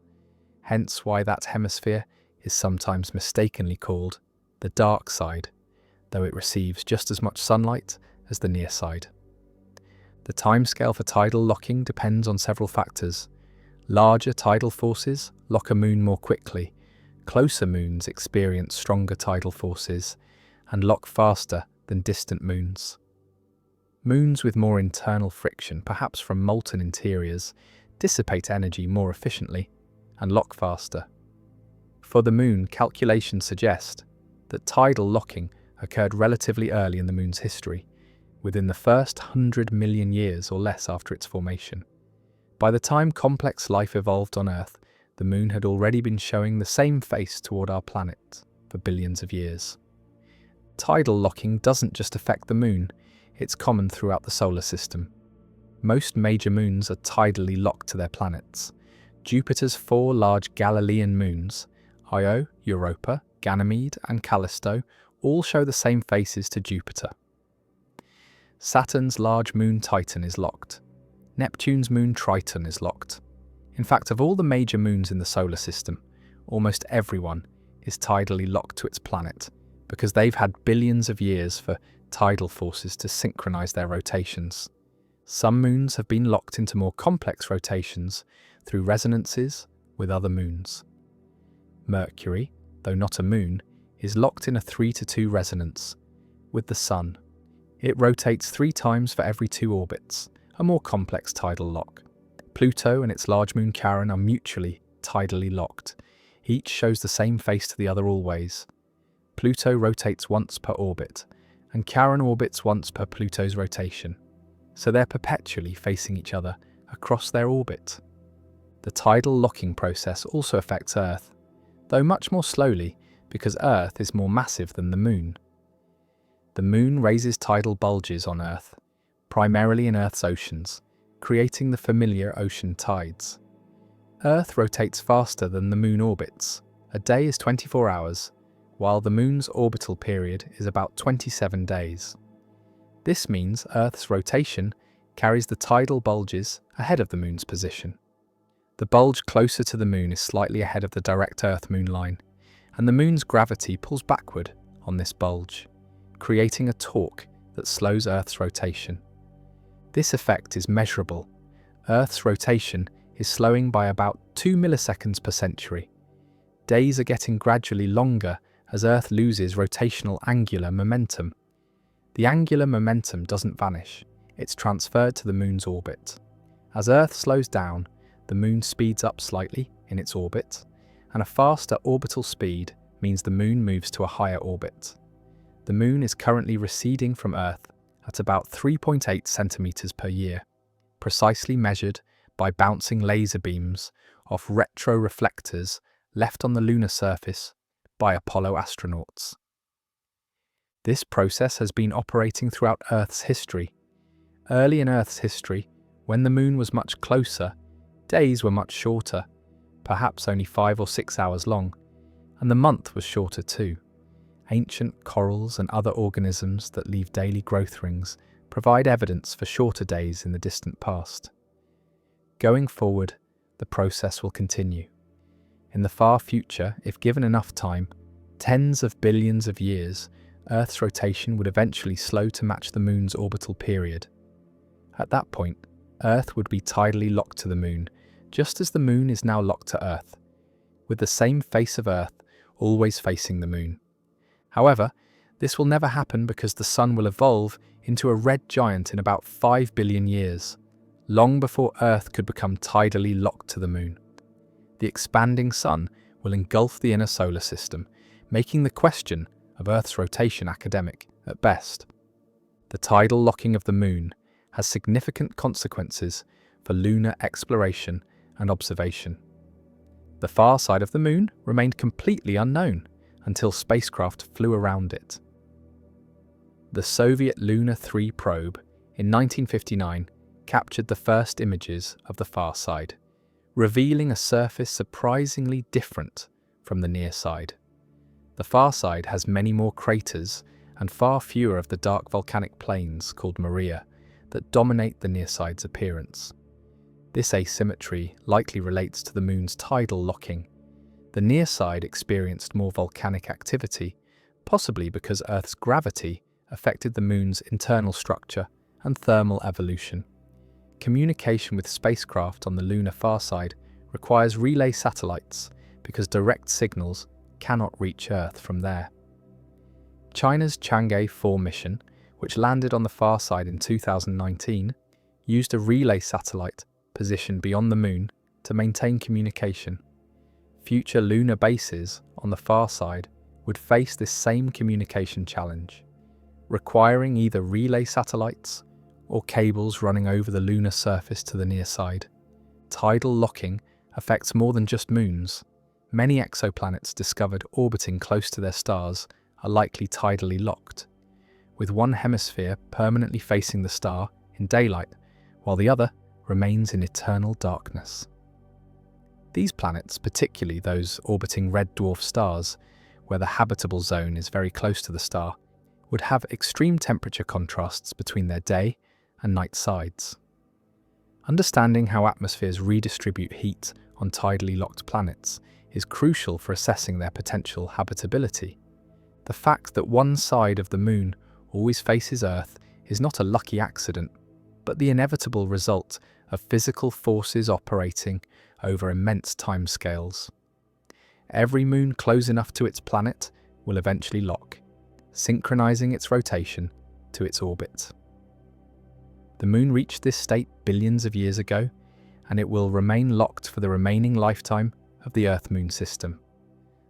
hence why that hemisphere is sometimes mistakenly called the dark side, though it receives just as much sunlight as the near side. The timescale for tidal locking depends on several factors. Larger tidal forces lock a moon more quickly, closer moons experience stronger tidal forces and lock faster than distant moons. Moons with more internal friction, perhaps from molten interiors, dissipate energy more efficiently and lock faster. For the moon, calculations suggest that tidal locking occurred relatively early in the moon's history, within the first 100 million years or less after its formation. By the time complex life evolved on Earth, the moon had already been showing the same face toward our planet for billions of years. Tidal locking doesn't just affect the moon, it's common throughout the solar system. Most major moons are tidally locked to their planets. Jupiter's 4 large Galilean moons, Io, Europa, Ganymede, and Callisto, all show the same faces to Jupiter. Saturn's large moon Titan is locked. Neptune's moon Triton is locked. In fact, of all the major moons in the solar system, almost everyone is tidally locked to its planet because they've had billions of years for tidal forces to synchronize their rotations. Some moons have been locked into more complex rotations through resonances with other moons. Mercury, though not a moon, is locked in a 3-to-2 resonance with the Sun. It rotates 3 times for every 2 orbits, a more complex tidal lock. Pluto and its large moon Charon are mutually tidally locked. Each shows the same face to the other always. Pluto rotates once per orbit, and Charon orbits once per Pluto's rotation, so they're perpetually facing each other across their orbit. The tidal locking process also affects Earth, though much more slowly because Earth is more massive than the Moon. The Moon raises tidal bulges on Earth, primarily in Earth's oceans, creating the familiar ocean tides. Earth rotates faster than the Moon orbits. A day is 24 hours, while the Moon's orbital period is about 27 days. This means Earth's rotation carries the tidal bulges ahead of the Moon's position. The bulge closer to the Moon is slightly ahead of the direct Earth-Moon line, and the Moon's gravity pulls backward on this bulge, creating a torque that slows Earth's rotation. This effect is measurable. Earth's rotation is slowing by about 2 milliseconds per century. Days are getting gradually longer as Earth loses rotational angular momentum. The angular momentum doesn't vanish, it's transferred to the Moon's orbit. As Earth slows down, the Moon speeds up slightly in its orbit, and a faster orbital speed means the Moon moves to a higher orbit. The Moon is currently receding from Earth at about 3.8 centimeters per year, precisely measured by bouncing laser beams off retroreflectors left on the lunar surface by Apollo astronauts. This process has been operating throughout Earth's history. Early in Earth's history, when the Moon was much closer, days were much shorter, perhaps only 5 or 6 hours long, and the month was shorter too. Ancient corals and other organisms that leave daily growth rings provide evidence for shorter days in the distant past. Going forward, the process will continue. In the far future, if given enough time, tens of billions of years, Earth's rotation would eventually slow to match the Moon's orbital period. At that point, Earth would be tidally locked to the Moon, just as the Moon is now locked to Earth, with the same face of Earth always facing the Moon. However, this will never happen because the Sun will evolve into a red giant in about 5 billion years, long before Earth could become tidally locked to the Moon. The expanding Sun will engulf the inner solar system, making the question of Earth's rotation academic at best. The tidal locking of the Moon has significant consequences for lunar exploration and observation. The far side of the Moon remained completely unknown until spacecraft flew around it. The Soviet Luna 3 probe in 1959 captured the first images of the far side, revealing a surface surprisingly different from the near side. The far side has many more craters and far fewer of the dark volcanic plains called Maria that dominate the near side's appearance. This asymmetry likely relates to the Moon's tidal locking. The near side experienced more volcanic activity, possibly because Earth's gravity affected the Moon's internal structure and thermal evolution. Communication with spacecraft on the lunar far side requires relay satellites because direct signals cannot reach Earth from there. China's Chang'e 4 mission, which landed on the far side in 2019, used a relay satellite positioned beyond the Moon to maintain communication. Future lunar bases on the far side would face this same communication challenge, requiring either relay satellites or cables running over the lunar surface to the near side. Tidal locking affects more than just moons. Many exoplanets discovered orbiting close to their stars are likely tidally locked, with one hemisphere permanently facing the star in daylight, while the other remains in eternal darkness. These planets, particularly those orbiting red dwarf stars, where the habitable zone is very close to the star, would have extreme temperature contrasts between their day and night sides. Understanding how atmospheres redistribute heat on tidally locked planets is crucial for assessing their potential habitability. The fact that one side of the Moon always faces Earth is not a lucky accident, but the inevitable result of physical forces operating over immense timescales. Every moon close enough to its planet will eventually lock, synchronizing its rotation to its orbit. The Moon reached this state billions of years ago, and it will remain locked for the remaining lifetime of the Earth-Moon system.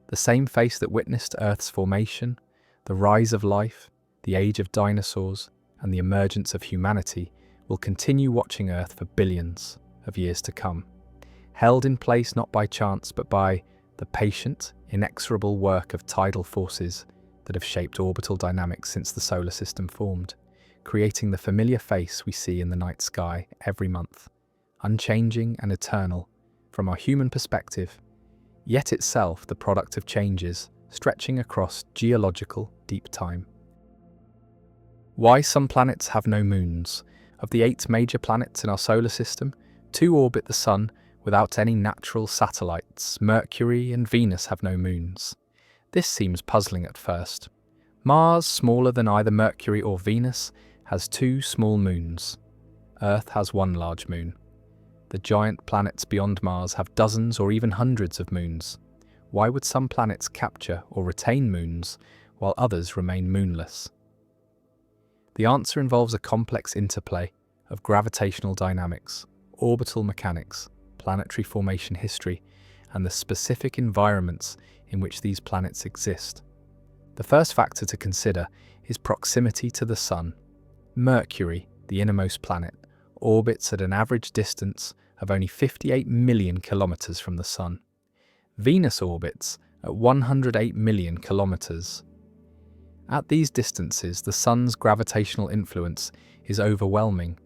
The same face that witnessed Earth's formation, the rise of life, the age of dinosaurs, and the emergence of humanity will continue watching Earth for billions of years to come, held in place not by chance but by the patient, inexorable work of tidal forces that have shaped orbital dynamics since the solar system formed, creating the familiar face we see in the night sky every month, unchanging and eternal from our human perspective, yet itself the product of changes stretching across geological deep time. Why some planets have no moons. Of the 8 major planets in our solar system, 2 orbit the Sun without any natural satellites. Mercury and Venus have no moons. This seems puzzling at first. Mars, smaller than either Mercury or Venus, has 2 small moons. Earth has 1 large moon. The giant planets beyond Mars have dozens or even hundreds of moons. Why would some planets capture or retain moons while others remain moonless? The answer involves a complex interplay of gravitational dynamics, orbital mechanics, planetary formation history, and the specific environments in which these planets exist. The first factor to consider is proximity to the Sun. Mercury, the innermost planet, orbits at an average distance of only 58 million kilometers from the Sun. Venus orbits at 108 million kilometers. At these distances, the Sun's gravitational influence is overwhelming.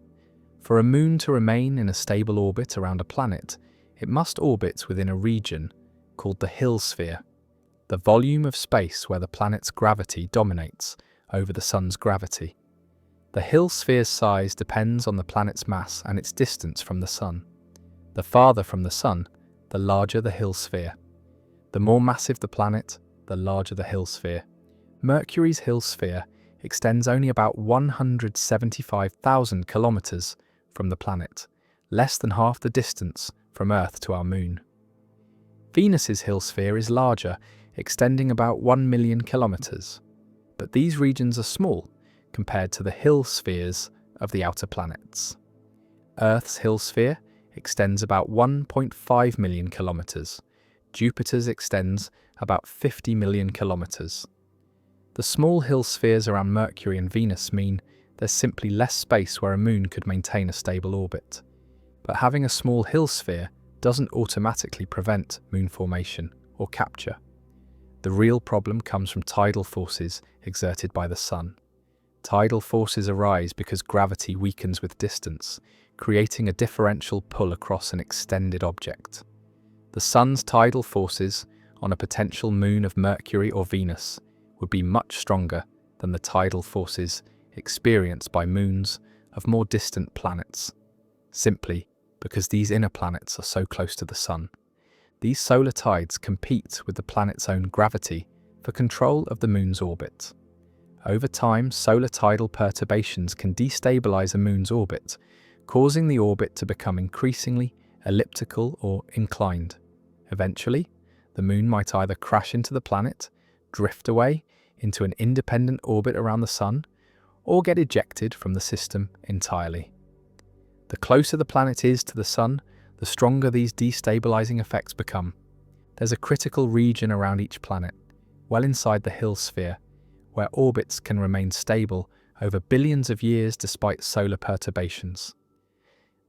For a moon to remain in a stable orbit around a planet, it must orbit within a region called the Hill sphere, the volume of space where the planet's gravity dominates over the Sun's gravity. The Hill sphere's size depends on the planet's mass and its distance from the Sun. The farther from the Sun, the larger the Hill sphere. The more massive the planet, the larger the Hill sphere. Mercury's Hill sphere extends only about 175,000 kilometers from the planet, less than half the distance from Earth to our Moon. Venus's Hill sphere is larger, extending about 1 million kilometers. But these regions are small compared to the Hill spheres of the outer planets. Earth's Hill sphere extends about 1.5 million kilometers. Jupiter's extends about 50 million kilometers. The small hill spheres around Mercury and Venus mean there's simply less space where a moon could maintain a stable orbit. But having a small hill sphere doesn't automatically prevent moon formation or capture. The real problem comes from tidal forces exerted by the Sun. Tidal forces arise because gravity weakens with distance, creating a differential pull across an extended object. The Sun's tidal forces on a potential moon of Mercury or Venus would be much stronger than the tidal forces experienced by moons of more distant planets, simply because these inner planets are so close to the Sun. These solar tides compete with the planet's own gravity for control of the moon's orbit. Over time, solar tidal perturbations can destabilize a moon's orbit, causing the orbit to become increasingly elliptical or inclined. Eventually, the moon might either crash into the planet, drift away into an independent orbit around the Sun, or get ejected from the system entirely. The closer the planet is to the Sun, the stronger these destabilizing effects become. There's a critical region around each planet, well inside the Hill sphere, where orbits can remain stable over billions of years despite solar perturbations.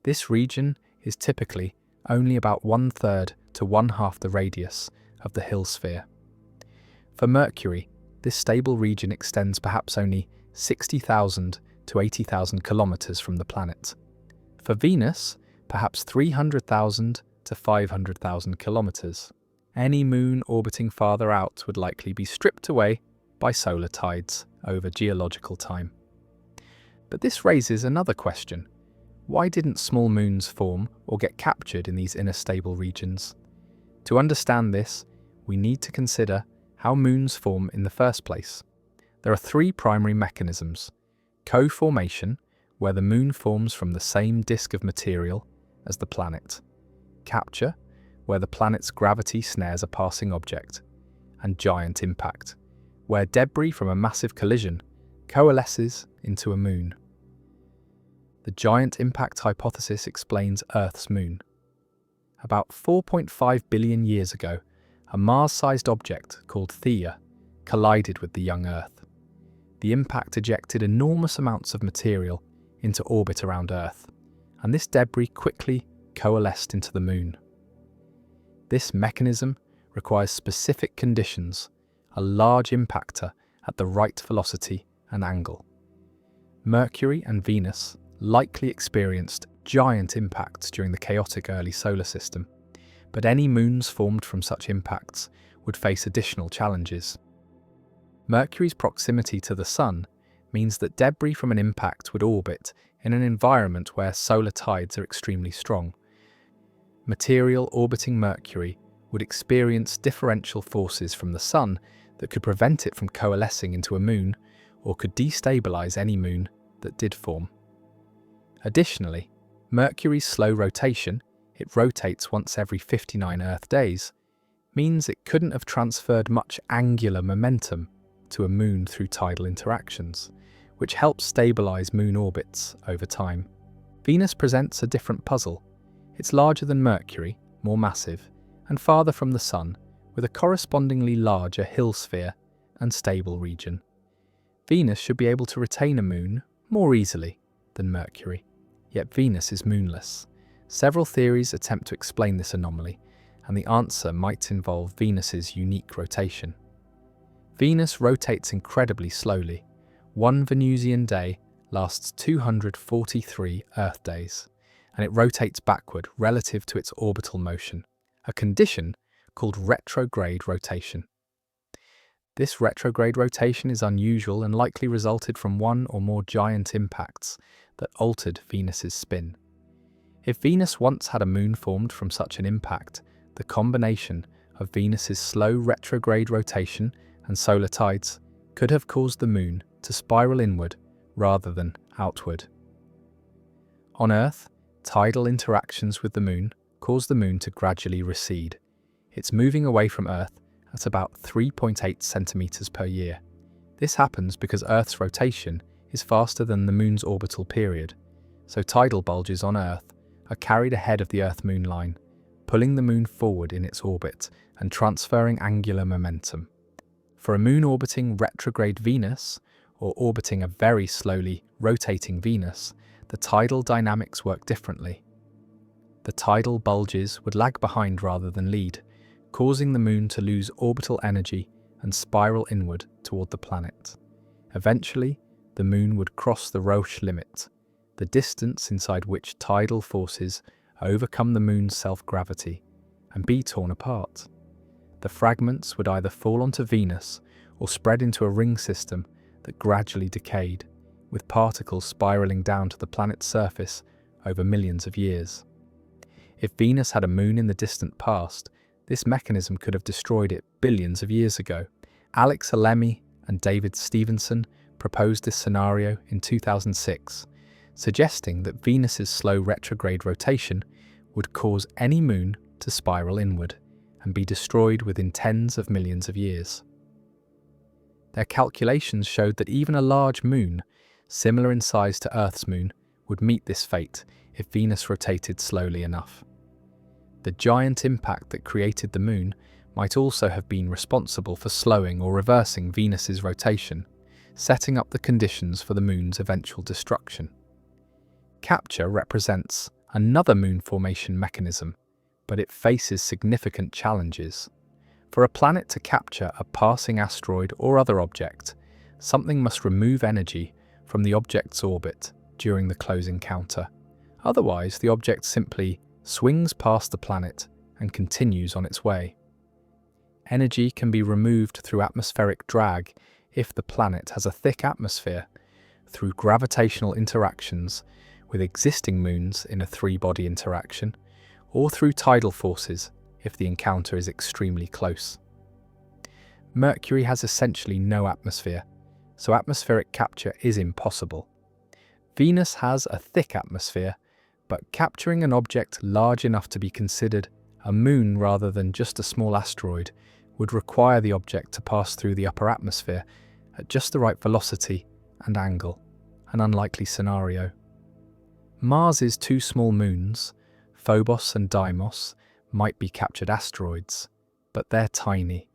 This region is typically only about 1/3 to 1/2 the radius of the Hill sphere. For Mercury, this stable region extends perhaps only 60,000 to 80,000 kilometers from the planet. For Venus, perhaps 300,000 to 500,000 kilometers. Any moon orbiting farther out would likely be stripped away by solar tides over geological time. But this raises another question. Why didn't small moons form or get captured in these inner stable regions? To understand this, we need to consider how moons form in the first place. There are 3 primary mechanisms: co-formation, where the moon forms from the same disk of material as the planet; capture, where the planet's gravity snares a passing object; and giant impact, where debris from a massive collision coalesces into a moon. The giant impact hypothesis explains Earth's moon. About 4.5 billion years ago, a Mars-sized object called Theia collided with the young Earth. the impact ejected enormous amounts of material into orbit around Earth, and this debris quickly coalesced into the Moon. This mechanism requires specific conditions, a large impactor at the right velocity and angle. Mercury and Venus likely experienced giant impacts during the chaotic early solar system, but any moons formed from such impacts would face additional challenges. Mercury's proximity to the Sun means that debris from an impact would orbit in an environment where solar tides are extremely strong. Material orbiting Mercury would experience differential forces from the Sun that could prevent it from coalescing into a moon or could destabilize any moon that did form. Additionally, Mercury's slow rotation, it rotates once every 59 Earth days, means it couldn't have transferred much angular momentum to a moon through tidal interactions, which helps stabilize moon orbits over time. Venus presents a different puzzle. It's larger than Mercury, more massive, and farther from the Sun, with a correspondingly larger hill sphere and stable region. Venus should be able to retain a moon more easily than Mercury, yet Venus is moonless. Several theories attempt to explain this anomaly, and the answer might involve Venus's unique rotation. Venus rotates incredibly slowly. One Venusian day lasts 243 Earth days, and it rotates backward relative to its orbital motion, a condition called retrograde rotation. This retrograde rotation is unusual and likely resulted from one or more giant impacts that altered Venus's spin. If Venus once had a moon formed from such an impact, the combination of Venus's slow retrograde rotation and solar tides could have caused the moon to spiral inward rather than outward. On Earth, tidal interactions with the moon cause the moon to gradually recede. It's moving away from Earth at about 3.8 centimeters per year. This happens because Earth's rotation is faster than the moon's orbital period, so tidal bulges on Earth are carried ahead of the Earth-Moon line, pulling the moon forward in its orbit and transferring angular momentum. For a moon orbiting retrograde Venus, or orbiting a very slowly rotating Venus, the tidal dynamics work differently. The tidal bulges would lag behind rather than lead, causing the moon to lose orbital energy and spiral inward toward the planet. Eventually, the moon would cross the Roche limit, the distance inside which tidal forces overcome the moon's self-gravity, and be torn apart. The fragments would either fall onto Venus or spread into a ring system that gradually decayed, with particles spiraling down to the planet's surface over millions of years. If Venus had a moon in the distant past, this mechanism could have destroyed it billions of years ago. Alex Alemi and David Stevenson proposed this scenario in 2006, suggesting that Venus's slow retrograde rotation would cause any moon to spiral inward and be destroyed within tens of millions of years. Their calculations showed that even a large moon, similar in size to Earth's moon, would meet this fate if Venus rotated slowly enough. The giant impact that created the moon might also have been responsible for slowing or reversing Venus's rotation, setting up the conditions for the moon's eventual destruction. Capture represents another moon formation mechanism, but it faces significant challenges. For a planet to capture a passing asteroid or other object, something must remove energy from the object's orbit during the close encounter. Otherwise, the object simply swings past the planet and continues on its way. Energy can be removed through atmospheric drag if the planet has a thick atmosphere, through gravitational interactions with existing moons in a three-body interaction, or through tidal forces if the encounter is extremely close. Mercury has essentially no atmosphere, so atmospheric capture is impossible. Venus has a thick atmosphere, but capturing an object large enough to be considered a moon rather than just a small asteroid would require the object to pass through the upper atmosphere at just the right velocity and angle, an unlikely scenario. Mars's two small moons, Phobos and Deimos, might be captured asteroids, but they're tiny.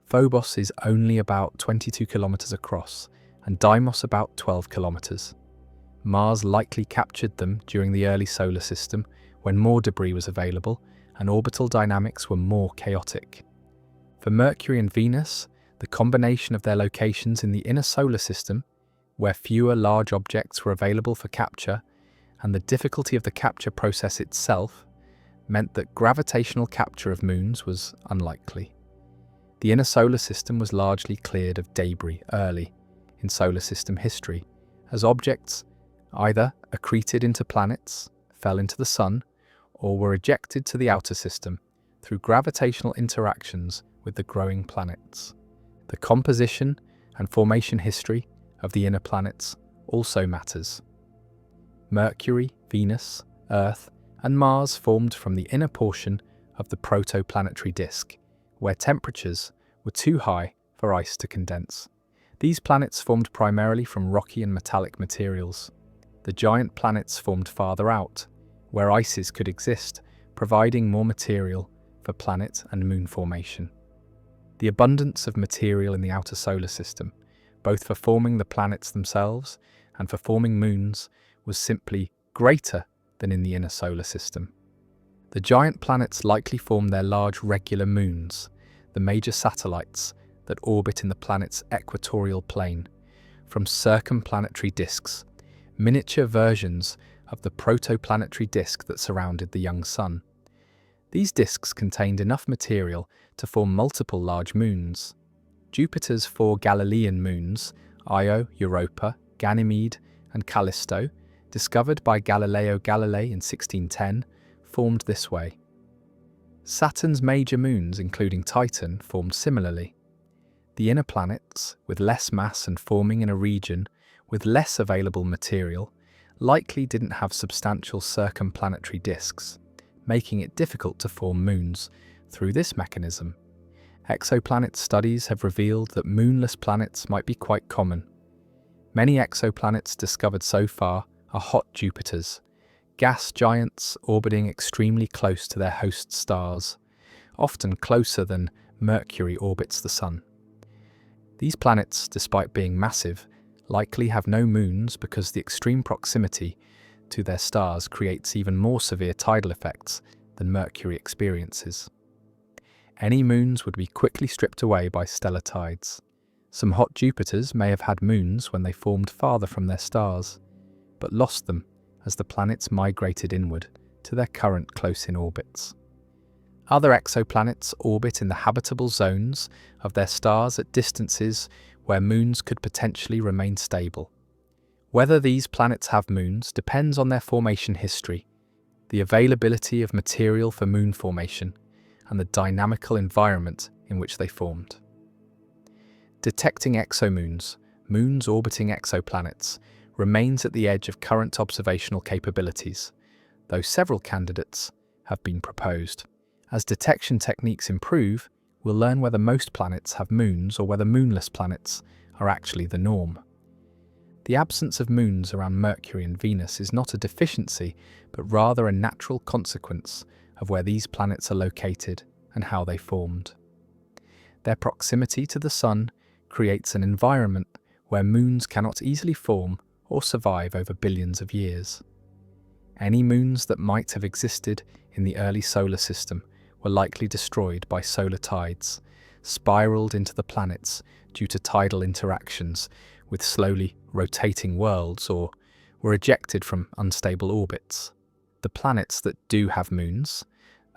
Phobos is only about 22 kilometers across and Deimos about 12 kilometers. Mars likely captured them during the early solar system when more debris was available and orbital dynamics were more chaotic. For Mercury and Venus, the combination of their locations in the inner solar system, where fewer large objects were available for capture, and the difficulty of the capture process itself, meant that gravitational capture of moons was unlikely. The inner solar system was largely cleared of debris early in solar system history, as objects either accreted into planets, fell into the Sun, or were ejected to the outer system through gravitational interactions with the growing planets. The composition and formation history of the inner planets also matters. Mercury, Venus, Earth, and Mars formed from the inner portion of the protoplanetary disk, where temperatures were too high for ice to condense. These planets formed primarily from rocky and metallic materials. The giant planets formed farther out, where ices could exist, providing more material for planet and moon formation. The abundance of material in the outer solar system, both for forming the planets themselves and for forming moons, was simply greater than in the inner solar system. The giant planets likely formed their large regular moons, the major satellites that orbit in the planet's equatorial plane, from circumplanetary disks, miniature versions of the protoplanetary disk that surrounded the young Sun. These disks contained enough material to form multiple large moons. Jupiter's 4 Galilean moons, Io, Europa, Ganymede, and Callisto, discovered by Galileo Galilei in 1610, formed this way. Saturn's major moons, including Titan, formed similarly. The inner planets, with less mass and forming in a region with less available material, likely didn't have substantial circumplanetary disks, making it difficult to form moons through this mechanism. Exoplanet studies have revealed that moonless planets might be quite common. Many exoplanets discovered so far are hot Jupiters, gas giants orbiting extremely close to their host stars, often closer than Mercury orbits the Sun. These planets, despite being massive, likely have no moons because the extreme proximity to their stars creates even more severe tidal effects than Mercury experiences. Any moons would be quickly stripped away by stellar tides. Some hot Jupiters may have had moons when they formed farther from their stars, but lost them as the planets migrated inward to their current close-in orbits. Other exoplanets orbit in the habitable zones of their stars at distances where moons could potentially remain stable. Whether these planets have moons depends on their formation history, the availability of material for moon formation, and the dynamical environment in which they formed. Detecting exomoons, moons orbiting exoplanets, remains at the edge of current observational capabilities, though several candidates have been proposed. As detection techniques improve, we'll learn whether most planets have moons or whether moonless planets are actually the norm. The absence of moons around Mercury and Venus is not a deficiency, but rather a natural consequence of where these planets are located and how they formed. Their proximity to the Sun creates an environment where moons cannot easily form or survive over billions of years. Any moons that might have existed in the early solar system were likely destroyed by solar tides, spiraled into the planets due to tidal interactions with slowly rotating worlds, or were ejected from unstable orbits. The planets that do have moons,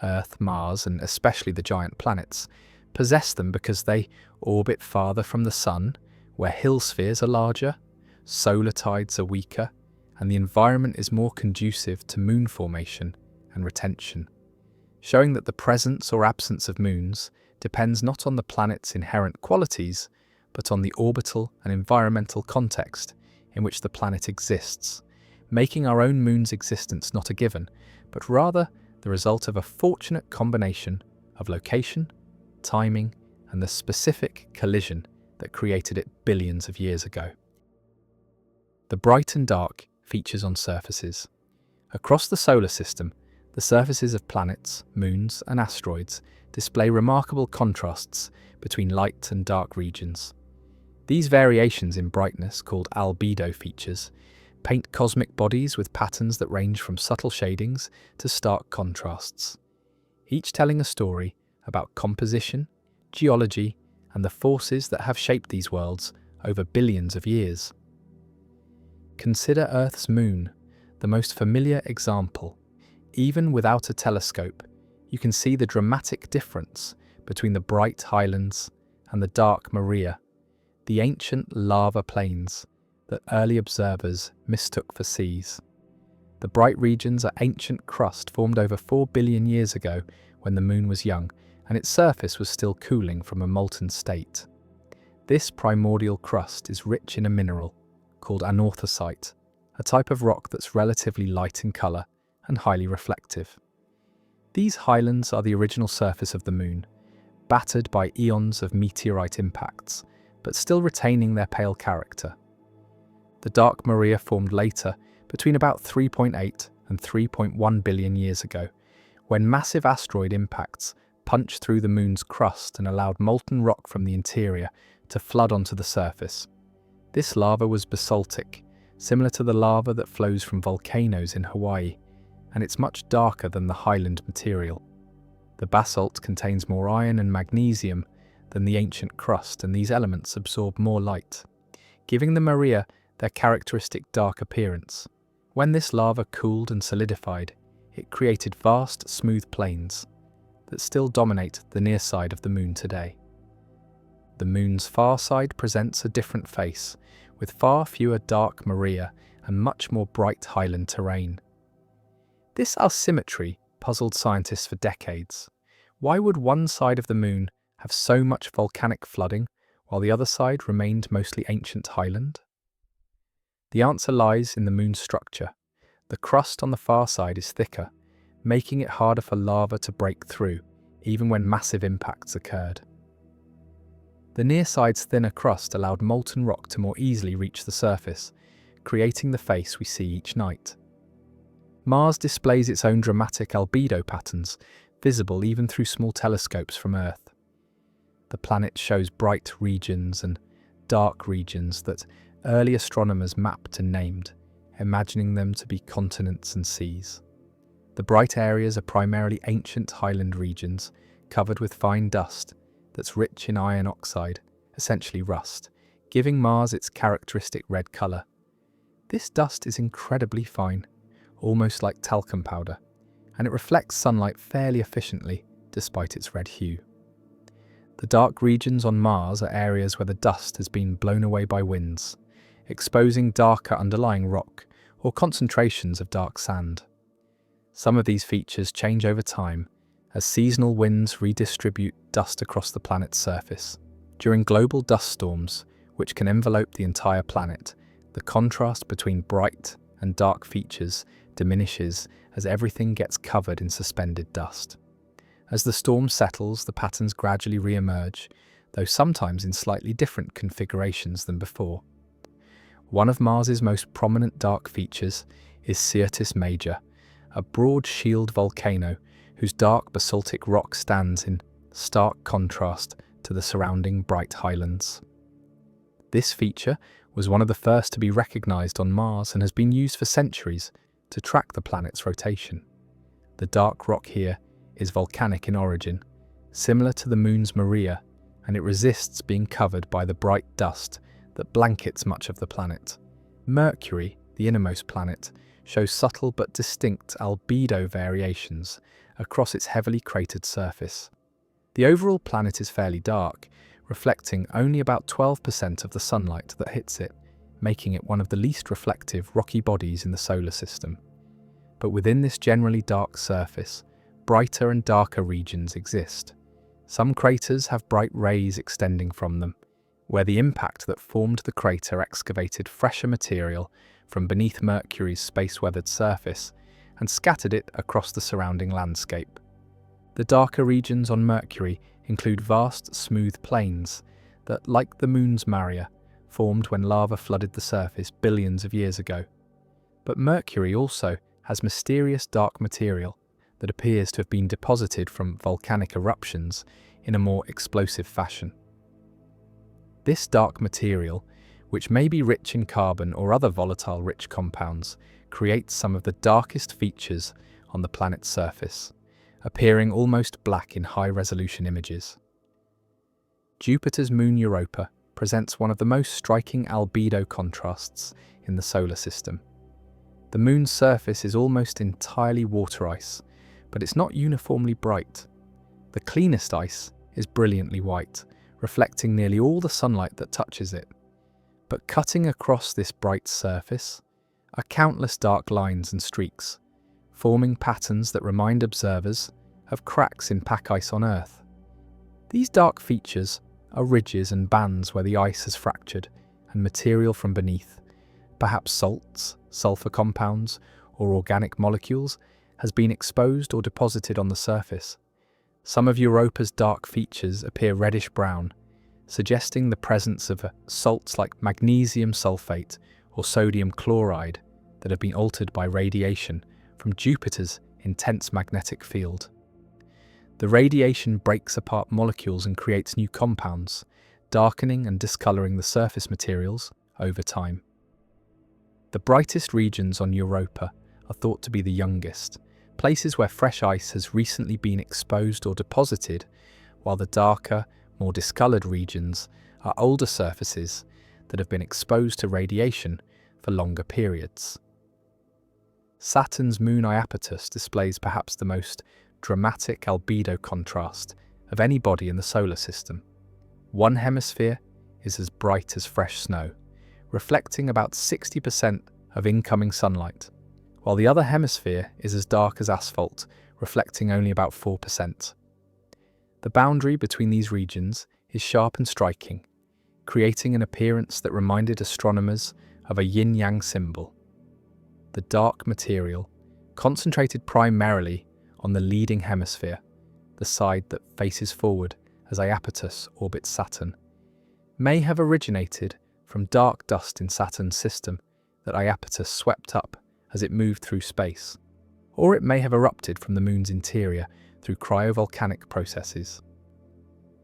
Earth, Mars, and especially the giant planets, possess them because they orbit farther from the Sun, where Hill spheres are larger, solar tides are weaker, and the environment is more conducive to moon formation and retention, showing that the presence or absence of moons depends not on the planet's inherent qualities, but on the orbital and environmental context in which the planet exists, making our own moon's existence not a given, but rather the result of a fortunate combination of location, timing, and the specific collision that created it billions of years ago. The bright and dark features on surfaces. Across the solar system, the surfaces of planets, moons, and asteroids display remarkable contrasts between light and dark regions. These variations in brightness, called albedo features, paint cosmic bodies with patterns that range from subtle shadings to stark contrasts, each telling a story about composition, geology, and the forces that have shaped these worlds over billions of years. Consider Earth's moon, the most familiar example. Even without a telescope, you can see the dramatic difference between the bright highlands and the dark Maria, the ancient lava plains that early observers mistook for seas. The bright regions are ancient crust formed over 4 billion years ago when the moon was young and its surface was still cooling from a molten state. This primordial crust is rich in a mineral called anorthosite, a type of rock that's relatively light in colour and highly reflective. These highlands are the original surface of the moon, battered by eons of meteorite impacts, but still retaining their pale character. The dark Maria formed later, between about 3.8 and 3.1 billion years ago, when massive asteroid impacts punched through the moon's crust and allowed molten rock from the interior to flood onto the surface. This lava was basaltic, similar to the lava that flows from volcanoes in Hawaii, and it's much darker than the highland material. The basalt contains more iron and magnesium than the ancient crust, and these elements absorb more light, giving the Maria their characteristic dark appearance. When this lava cooled and solidified, it created vast, smooth plains that still dominate the near side of the moon today. The moon's far side presents a different face, with far fewer dark Maria and much more bright highland terrain. This asymmetry puzzled scientists for decades. Why would one side of the moon have so much volcanic flooding, while the other side remained mostly ancient highland? The answer lies in the moon's structure. The crust on the far side is thicker, making it harder for lava to break through, even when massive impacts occurred. The near side's thinner crust allowed molten rock to more easily reach the surface, creating the face we see each night. Mars displays its own dramatic albedo patterns, visible even through small telescopes from Earth. The planet shows bright regions and dark regions that early astronomers mapped and named, imagining them to be continents and seas. The bright areas are primarily ancient highland regions, covered with fine dust that's rich in iron oxide, essentially rust, giving Mars its characteristic red colour. This dust is incredibly fine, almost like talcum powder, and it reflects sunlight fairly efficiently despite its red hue. The dark regions on Mars are areas where the dust has been blown away by winds, exposing darker underlying rock or concentrations of dark sand. Some of these features change over time as seasonal winds redistribute dust across the planet's surface. During global dust storms, which can envelope the entire planet, the contrast between bright and dark features diminishes as everything gets covered in suspended dust. As the storm settles, the patterns gradually re-emerge, though sometimes in slightly different configurations than before. One of Mars's most prominent dark features is Syrtis Major, a broad shield volcano whose dark basaltic rock stands in stark contrast to the surrounding bright highlands. This feature was one of the first to be recognized on Mars and has been used for centuries to track the planet's rotation. The dark rock here is volcanic in origin, similar to the moon's Maria, and it resists being covered by the bright dust that blankets much of the planet. Mercury, the innermost planet, shows subtle but distinct albedo variations across its heavily cratered surface. The overall planet is fairly dark, reflecting only about 12% of the sunlight that hits it, making it one of the least reflective rocky bodies in the solar system. But within this generally dark surface, brighter and darker regions exist. Some craters have bright rays extending from them, where the impact that formed the crater excavated fresher material from beneath Mercury's space-weathered surface and scattered it across the surrounding landscape. The darker regions on Mercury include vast, smooth plains that, like the moon's Maria, formed when lava flooded the surface billions of years ago. But Mercury also has mysterious dark material that appears to have been deposited from volcanic eruptions in a more explosive fashion. This dark material, which may be rich in carbon or other volatile rich compounds, creates some of the darkest features on the planet's surface, appearing almost black in high-resolution images. Jupiter's moon Europa presents one of the most striking albedo contrasts in the solar system. The moon's surface is almost entirely water ice, but it's not uniformly bright. The cleanest ice is brilliantly white, reflecting nearly all the sunlight that touches it. But cutting across this bright surface are countless dark lines and streaks, forming patterns that remind observers of cracks in pack ice on Earth. These dark features are ridges and bands where the ice has fractured and material from beneath, perhaps salts, sulfur compounds, or organic molecules, has been exposed or deposited on the surface. Some of Europa's dark features appear reddish-brown, suggesting the presence of salts like magnesium sulfate or sodium chloride that have been altered by radiation from Jupiter's intense magnetic field. The radiation breaks apart molecules and creates new compounds, darkening and discoloring the surface materials over time. The brightest regions on Europa are thought to be the youngest, places where fresh ice has recently been exposed or deposited, while the darker, more discolored regions are older surfaces that have been exposed to radiation for longer periods. Saturn's moon Iapetus displays perhaps the most dramatic albedo contrast of any body in the solar system. One hemisphere is as bright as fresh snow, reflecting about 60% of incoming sunlight, while the other hemisphere is as dark as asphalt, reflecting only about 4%. The boundary between these regions is sharp and striking, creating an appearance that reminded astronomers of a yin-yang symbol. The dark material, concentrated primarily on the leading hemisphere, the side that faces forward as Iapetus orbits Saturn, may have originated from dark dust in Saturn's system that Iapetus swept up as it moved through space, or it may have erupted from the moon's interior through cryovolcanic processes.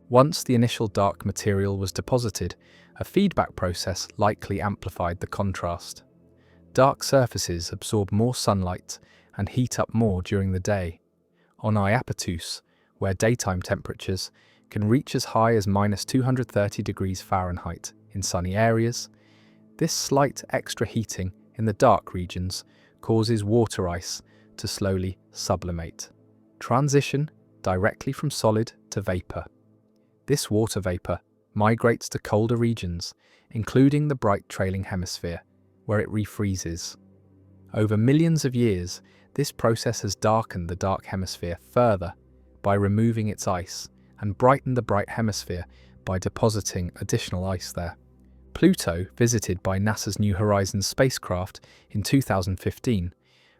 Once the initial dark material was deposited, a feedback process likely amplified the contrast. Dark surfaces absorb more sunlight and heat up more during the day. On Iapetus, where daytime temperatures can reach as high as -230 degrees Fahrenheit in sunny areas, this slight extra heating in the dark regions causes water ice to slowly sublimate, transition directly from solid to vapor. This water vapor migrates to colder regions, including the bright trailing hemisphere, where it refreezes. Over millions of years, this process has darkened the dark hemisphere further by removing its ice and brightened the bright hemisphere by depositing additional ice there. Pluto, visited by NASA's New Horizons spacecraft in 2015,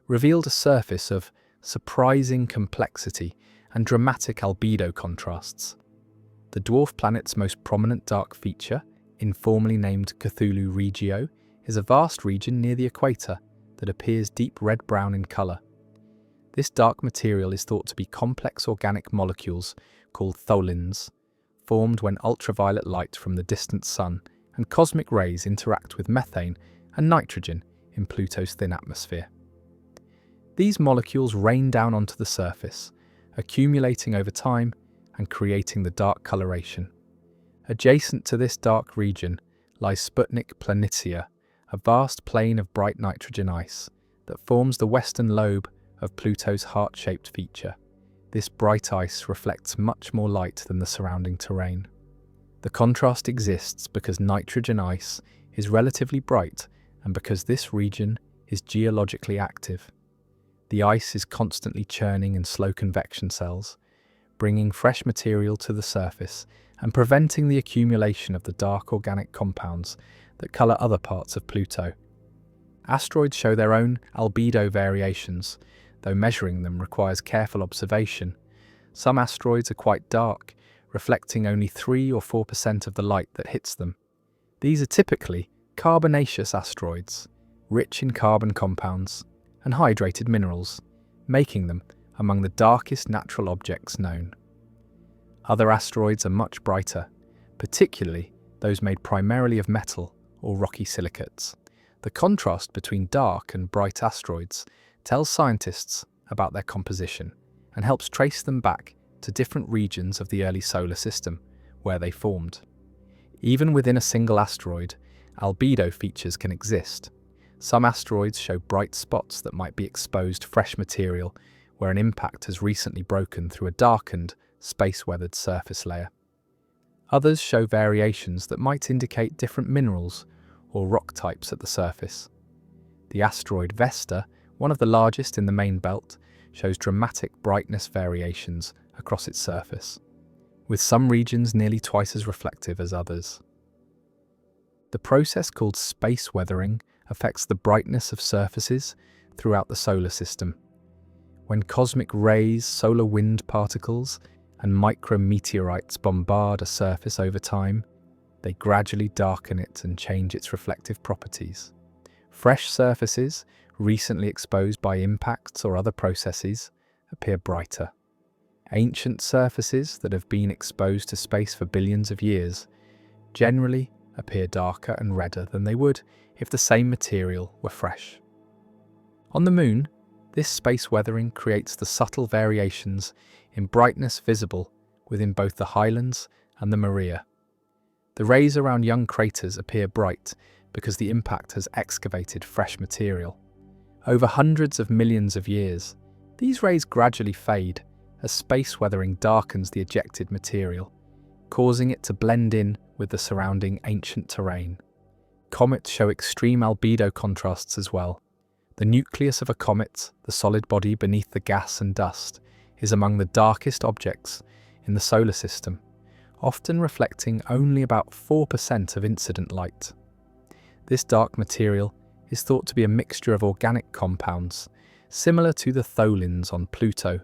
revealed a surface of surprising complexity and dramatic albedo contrasts. The dwarf planet's most prominent dark feature, informally named Cthulhu Regio, is a vast region near the equator that appears deep red-brown in colour. This dark material is thought to be complex organic molecules called tholins, formed when ultraviolet light from the distant sun and cosmic rays interact with methane and nitrogen in Pluto's thin atmosphere. These molecules rain down onto the surface, accumulating over time and creating the dark coloration. Adjacent to this dark region lies Sputnik Planitia, a vast plain of bright nitrogen ice that forms the western lobe of Pluto's heart-shaped feature. This bright ice reflects much more light than the surrounding terrain. The contrast exists because nitrogen ice is relatively bright and because this region is geologically active. The ice is constantly churning in slow convection cells, bringing fresh material to the surface and preventing the accumulation of the dark organic compounds that colour other parts of Pluto. Asteroids show their own albedo variations, though measuring them requires careful observation. Some asteroids are quite dark, reflecting only 3 or 4% of the light that hits them. These are typically carbonaceous asteroids, rich in carbon compounds and hydrated minerals, making them among the darkest natural objects known. Other asteroids are much brighter, particularly those made primarily of metal or rocky silicates. The contrast between dark and bright asteroids tells scientists about their composition and helps trace them back to different regions of the early solar system where they formed. Even within a single asteroid, albedo features can exist. Some asteroids show bright spots that might be exposed fresh material where an impact has recently broken through a darkened, space-weathered surface layer. Others show variations that might indicate different minerals or rock types at the surface. The asteroid Vesta, one of the largest in the main belt, shows dramatic brightness variations across its surface, with some regions nearly twice as reflective as others. The process called space weathering affects the brightness of surfaces throughout the solar system. When cosmic rays, solar wind particles, and micrometeorites bombard a surface over time, they gradually darken it and change its reflective properties. Fresh surfaces, recently exposed by impacts or other processes, appear brighter. Ancient surfaces that have been exposed to space for billions of years generally appear darker and redder than they would if the same material were fresh. On the Moon, this space weathering creates the subtle variations in brightness visible within both the highlands and the Maria. The rays around young craters appear bright because the impact has excavated fresh material. Over hundreds of millions of years, these rays gradually fade as space weathering darkens the ejected material, causing it to blend in with the surrounding ancient terrain. Comets show extreme albedo contrasts as well. The nucleus of a comet, the solid body beneath the gas and dust, is among the darkest objects in the solar system, often reflecting only about 4% of incident light. This dark material is thought to be a mixture of organic compounds, similar to the tholins on Pluto,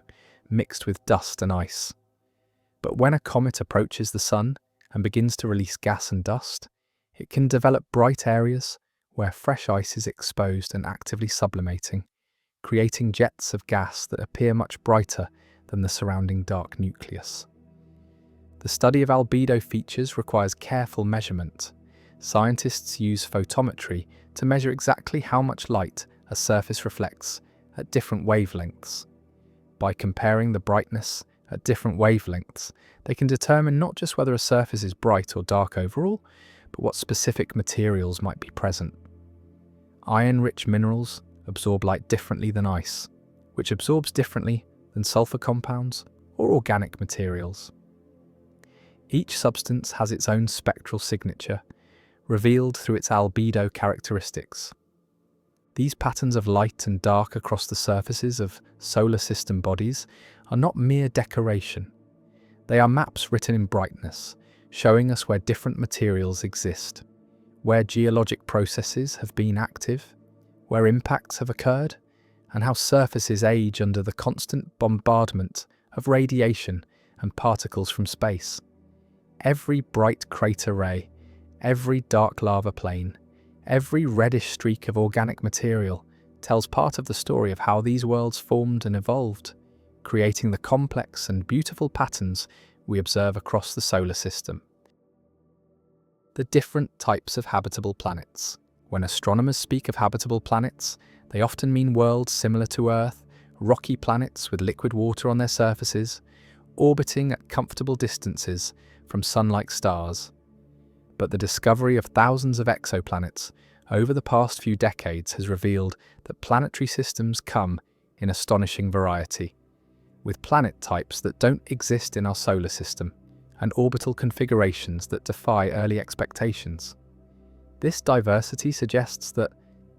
mixed with dust and ice. But when a comet approaches the Sun and begins to release gas and dust, it can develop bright areas where fresh ice is exposed and actively sublimating, creating jets of gas that appear much brighter than the surrounding dark nucleus. The study of albedo features requires careful measurement. Scientists use photometry to measure exactly how much light a surface reflects at different wavelengths. By comparing the brightness at different wavelengths, they can determine not just whether a surface is bright or dark overall, but what specific materials might be present. Iron-rich minerals absorb light differently than ice, which absorbs differently than sulfur compounds or organic materials. Each substance has its own spectral signature, revealed through its albedo characteristics. These patterns of light and dark across the surfaces of solar system bodies are not mere decoration. They are maps written in brightness, showing us where different materials exist, where geologic processes have been active, where impacts have occurred, and how surfaces age under the constant bombardment of radiation and particles from space. Every bright crater ray, every dark lava plain, every reddish streak of organic material tells part of the story of how these worlds formed and evolved, creating the complex and beautiful patterns we observe across the solar system. The different types of habitable planets. When astronomers speak of habitable planets, they often mean worlds similar to Earth, rocky planets with liquid water on their surfaces, orbiting at comfortable distances from sun-like stars. But the discovery of thousands of exoplanets over the past few decades has revealed that planetary systems come in astonishing variety, with planet types that don't exist in our solar system and orbital configurations that defy early expectations. This diversity suggests that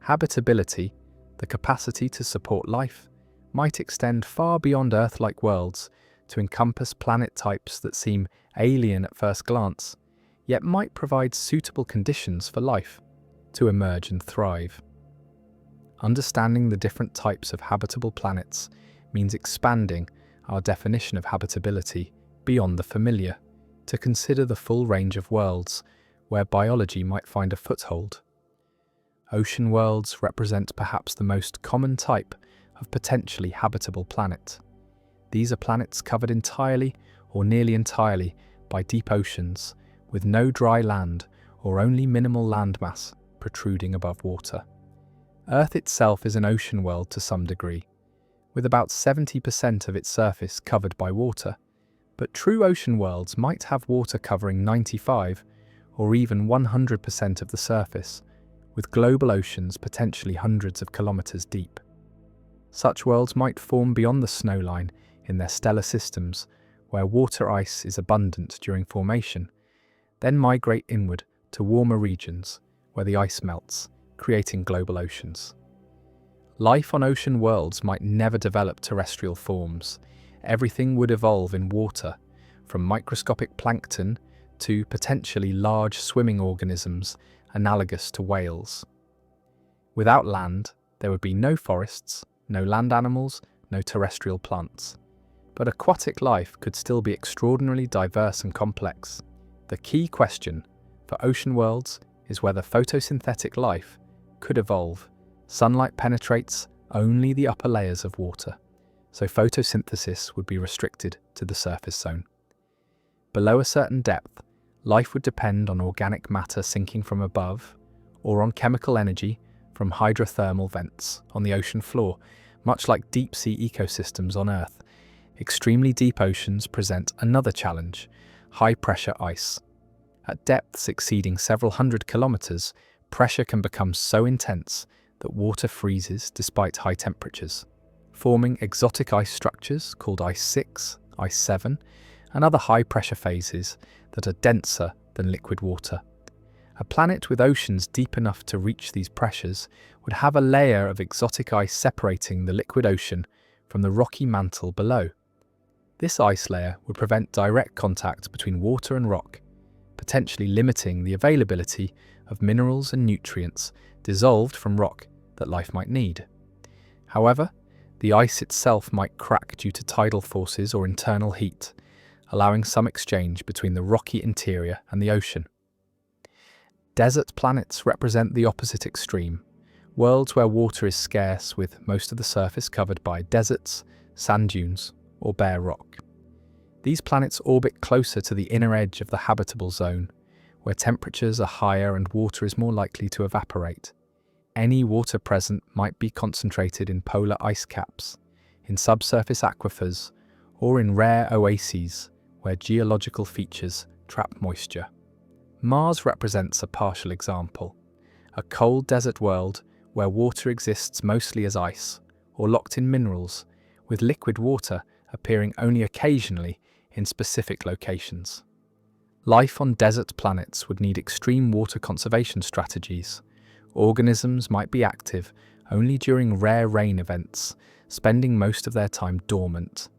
habitability, the capacity to support life, might extend far beyond Earth-like worlds to encompass planet types that seem alien at first glance, yet might provide suitable conditions for life to emerge and thrive. Understanding the different types of habitable planets means expanding our definition of habitability beyond the familiar, to consider the full range of worlds where biology might find a foothold. Ocean worlds represent perhaps the most common type of potentially habitable planet. These are planets covered entirely or nearly entirely by deep oceans, with no dry land or only minimal landmass protruding above water. Earth itself is an ocean world to some degree, with about 70% of its surface covered by water, but true ocean worlds might have water covering 95 or even 100% of the surface, with global oceans potentially hundreds of kilometers deep. Such worlds might form beyond the snowline in their stellar systems, where water ice is abundant during formation, then migrate inward to warmer regions where the ice melts, creating global oceans. Life on ocean worlds might never develop terrestrial forms. Everything would evolve in water, from microscopic plankton to potentially large swimming organisms analogous to whales. Without land, there would be no forests, no land animals, no terrestrial plants. But aquatic life could still be extraordinarily diverse and complex. The key question for ocean worlds is whether photosynthetic life could evolve. Sunlight penetrates only the upper layers of water, so photosynthesis would be restricted to the surface zone. Below a certain depth, life would depend on organic matter sinking from above, or on chemical energy from hydrothermal vents on the ocean floor, much like deep-sea ecosystems on Earth. Extremely deep oceans present another challenge: high-pressure ice. At depths exceeding several hundred kilometers, pressure can become so intense that water freezes despite high temperatures, forming exotic ice structures called Ice 6, Ice 7, and other high-pressure phases that are denser than liquid water. A planet with oceans deep enough to reach these pressures would have a layer of exotic ice separating the liquid ocean from the rocky mantle below. This ice layer would prevent direct contact between water and rock, potentially limiting the availability of minerals and nutrients dissolved from rock that life might need. However, the ice itself might crack due to tidal forces or internal heat, allowing some exchange between the rocky interior and the ocean. Desert planets represent the opposite extreme, worlds where water is scarce, with most of the surface covered by deserts, sand dunes, or bare rock. These planets orbit closer to the inner edge of the habitable zone, where temperatures are higher and water is more likely to evaporate. Any water present might be concentrated in polar ice caps, in subsurface aquifers, or in rare oases where geological features trap moisture. Mars represents a partial example, a cold desert world where water exists mostly as ice or locked in minerals, with liquid water appearing only occasionally in specific locations. Life on desert planets would need extreme water conservation strategies. Organisms might be active only during rare rain events, spending most of their time dormant.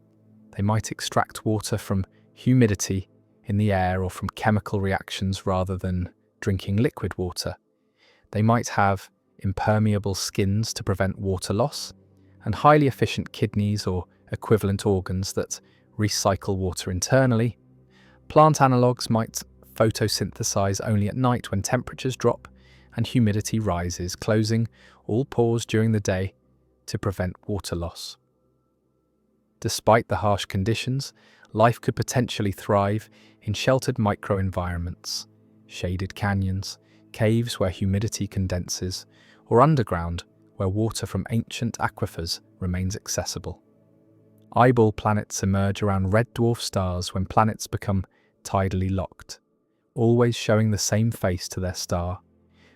They might extract water from humidity in the air or from chemical reactions rather than drinking liquid water. They might have impermeable skins to prevent water loss, and highly efficient kidneys or equivalent organs that recycle water internally. Plant analogues might photosynthesize only at night when temperatures drop and humidity rises, closing all pores during the day to prevent water loss. Despite the harsh conditions, life could potentially thrive in sheltered microenvironments, shaded canyons, caves where humidity condenses, or underground where water from ancient aquifers remains accessible. Eyeball planets emerge around red dwarf stars when planets become tidally locked, always showing the same face to their star,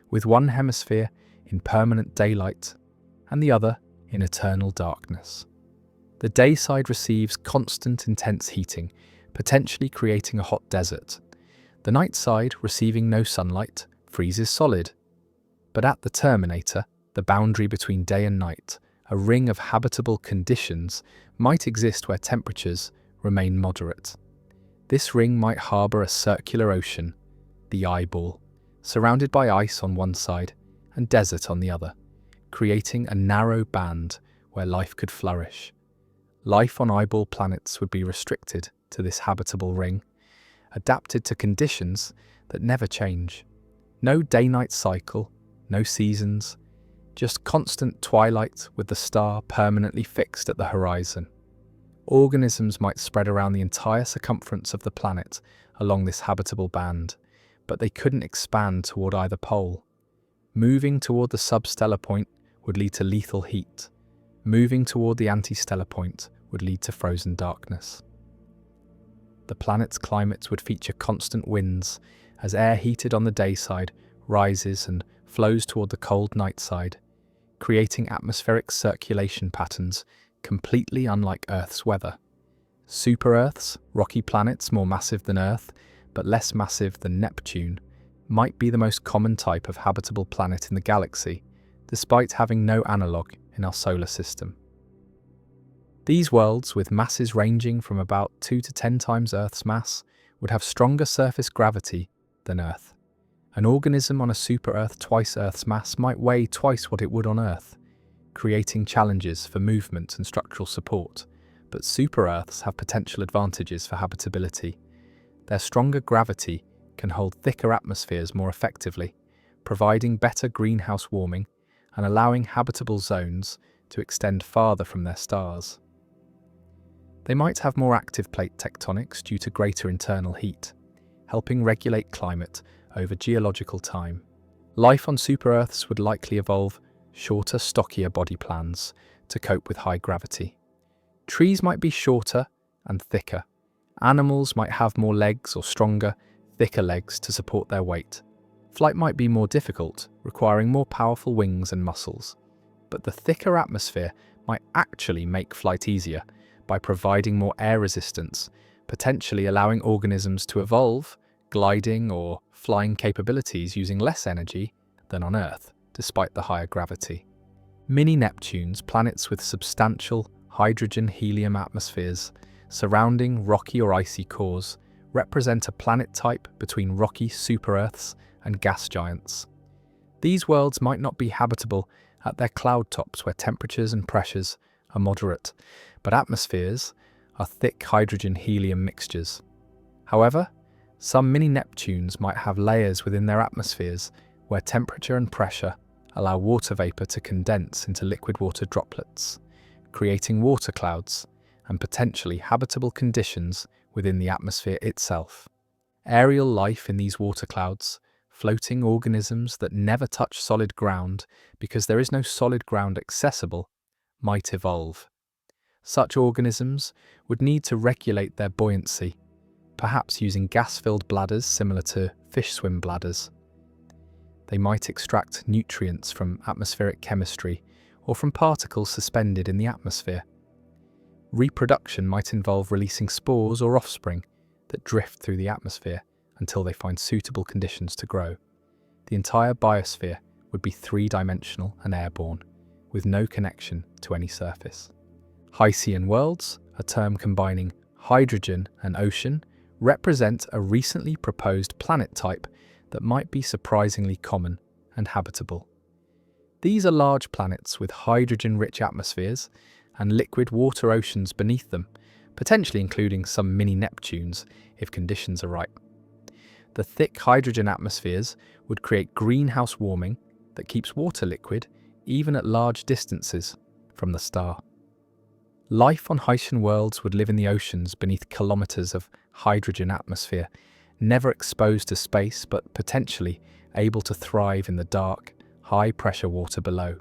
with one hemisphere in permanent daylight and the other in eternal darkness. The day side receives constant intense heating, potentially creating a hot desert. The night side, receiving no sunlight, freezes solid. But at the terminator, the boundary between day and night, a ring of habitable conditions might exist where temperatures remain moderate. This ring might harbour a circular ocean, the eyeball, surrounded by ice on one side and desert on the other, creating a narrow band where life could flourish. Life on eyeball planets would be restricted to this habitable ring, adapted to conditions that never change. No day-night cycle, no seasons, just constant twilight with the star permanently fixed at the horizon. Organisms might spread around the entire circumference of the planet along this habitable band, but they couldn't expand toward either pole. Moving toward the substellar point would lead to lethal heat. Moving toward the antistellar point would lead to frozen darkness. The planet's climate would feature constant winds, as air heated on the day side rises and flows toward the cold night side, creating atmospheric circulation patterns completely unlike Earth's weather. Super-Earths, rocky planets more massive than Earth, but less massive than Neptune, might be the most common type of habitable planet in the galaxy, despite having no analogue in our solar system. These worlds, with masses ranging from about 2 to 10 times Earth's mass, would have stronger surface gravity than Earth. An organism on a super-Earth twice Earth's mass might weigh twice what it would on Earth, creating challenges for movement and structural support, but super-Earths have potential advantages for habitability. Their stronger gravity can hold thicker atmospheres more effectively, providing better greenhouse warming and allowing habitable zones to extend farther from their stars. They might have more active plate tectonics due to greater internal heat, helping regulate climate over geological time. Life on super-Earths would likely evolve shorter, stockier body plans to cope with high gravity. Trees might be shorter and thicker. Animals might have more legs or stronger, thicker legs to support their weight. Flight might be more difficult, requiring more powerful wings and muscles. But the thicker atmosphere might actually make flight easier by providing more air resistance, potentially allowing organisms to evolve gliding or flying capabilities using less energy than on Earth, despite the higher gravity. Mini-Neptunes, planets with substantial hydrogen-helium atmospheres surrounding rocky or icy cores, represent a planet type between rocky super-Earths and gas giants. These worlds might not be habitable at their cloud tops where temperatures and pressures are moderate, but atmospheres are thick hydrogen-helium mixtures. However, some mini-Neptunes might have layers within their atmospheres where temperature and pressure allow water vapor to condense into liquid water droplets, creating water clouds and potentially habitable conditions within the atmosphere itself. Aerial life in these water clouds, floating organisms that never touch solid ground because there is no solid ground accessible, might evolve. Such organisms would need to regulate their buoyancy, perhaps using gas-filled bladders similar to fish swim bladders. They might extract nutrients from atmospheric chemistry or from particles suspended in the atmosphere. Reproduction might involve releasing spores or offspring that drift through the atmosphere until they find suitable conditions to grow. The entire biosphere would be three-dimensional and airborne, with no connection to any surface. Hycean worlds, a term combining hydrogen and ocean, represent a recently proposed planet type that might be surprisingly common and habitable. These are large planets with hydrogen-rich atmospheres and liquid water oceans beneath them, potentially including some mini-Neptunes if conditions are right. The thick hydrogen atmospheres would create greenhouse warming that keeps water liquid even at large distances from the star. Life on Hycean worlds would live in the oceans beneath kilometers of hydrogen atmosphere, never exposed to space but potentially able to thrive in the dark, high-pressure water below.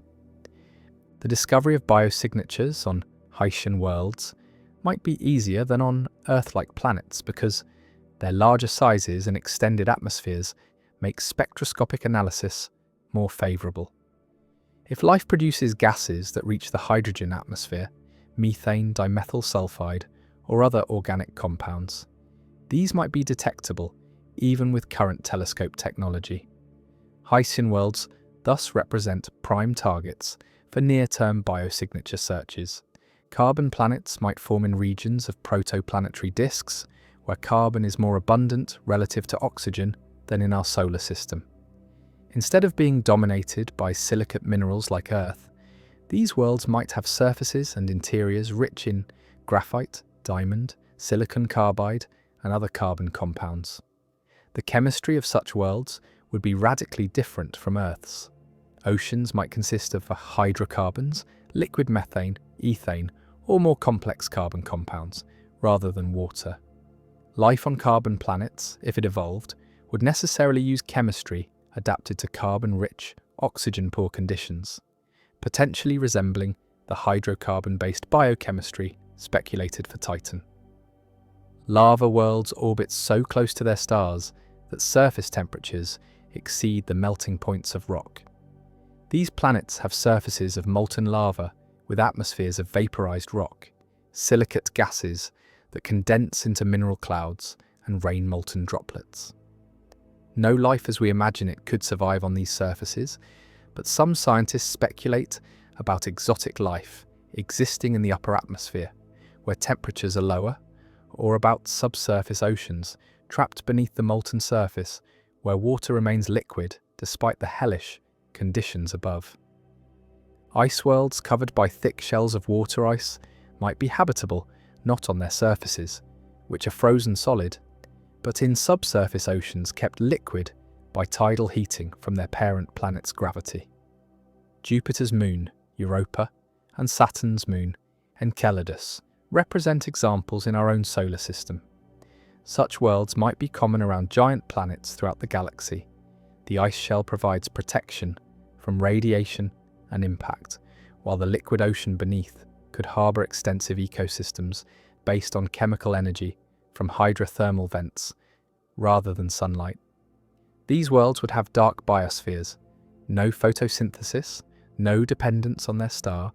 The discovery of biosignatures on Hycean worlds might be easier than on Earth-like planets because their larger sizes and extended atmospheres make spectroscopic analysis more favourable. If life produces gases that reach the hydrogen atmosphere, methane, dimethyl sulfide, or other organic compounds, these might be detectable even with current telescope technology. Hycean worlds thus represent prime targets for near-term biosignature searches. Carbon planets might form in regions of protoplanetary disks, where carbon is more abundant relative to oxygen than in our solar system. Instead of being dominated by silicate minerals like Earth, these worlds might have surfaces and interiors rich in graphite, diamond, silicon carbide, and other carbon compounds. The chemistry of such worlds would be radically different from Earth's. Oceans might consist of hydrocarbons, liquid methane, ethane, or more complex carbon compounds, rather than water. Life on carbon planets, if it evolved, would necessarily use chemistry adapted to carbon-rich, oxygen-poor conditions, potentially resembling the hydrocarbon-based biochemistry speculated for Titan. Lava worlds orbit so close to their stars that surface temperatures exceed the melting points of rock. These planets have surfaces of molten lava with atmospheres of vaporized rock, silicate gases that condense into mineral clouds and rain molten droplets. No life as we imagine it could survive on these surfaces, but some scientists speculate about exotic life existing in the upper atmosphere, where temperatures are lower, or about subsurface oceans trapped beneath the molten surface, where water remains liquid despite the hellish conditions above. Ice worlds covered by thick shells of water ice might be habitable not on their surfaces, which are frozen solid, but in subsurface oceans kept liquid by tidal heating from their parent planet's gravity. Jupiter's moon, Europa, and Saturn's moon, Enceladus, represent examples in our own solar system. Such worlds might be common around giant planets throughout the galaxy. The ice shell provides protection from radiation and impact, while the liquid ocean beneath could harbour extensive ecosystems based on chemical energy from hydrothermal vents rather than sunlight. These worlds would have dark biospheres, no photosynthesis, no dependence on their star,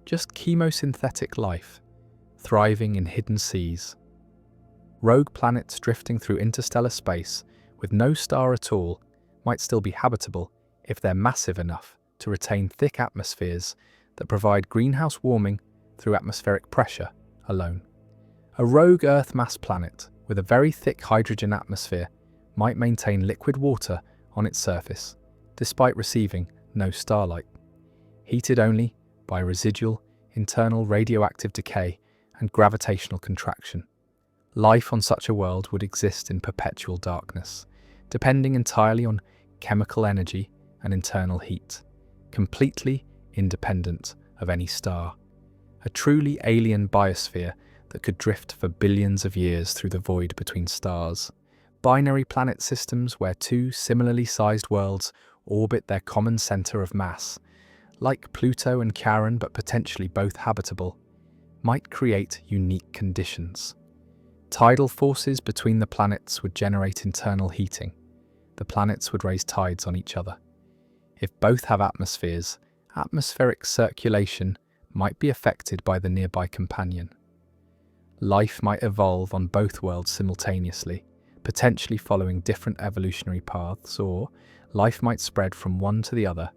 just chemosynthetic life, thriving in hidden seas. Rogue planets drifting through interstellar space with no star at all might still be habitable if they're massive enough to retain thick atmospheres that provide greenhouse warming through atmospheric pressure alone. A rogue Earth-mass planet with a very thick hydrogen atmosphere might maintain liquid water on its surface, despite receiving no starlight, heated only by residual internal radioactive decay and gravitational contraction. Life on such a world would exist in perpetual darkness, depending entirely on chemical energy and internal heat, completely independent of any star. A truly alien biosphere that could drift for billions of years through the void between stars. Binary planet systems where two similarly sized worlds orbit their common center of mass, like Pluto and Charon but potentially both habitable, might create unique conditions. Tidal forces between the planets would generate internal heating. The planets would raise tides on each other. If both have atmospheres, atmospheric circulation might be affected by the nearby companion. Life might evolve on both worlds simultaneously, potentially following different evolutionary paths, or life might spread from one to the other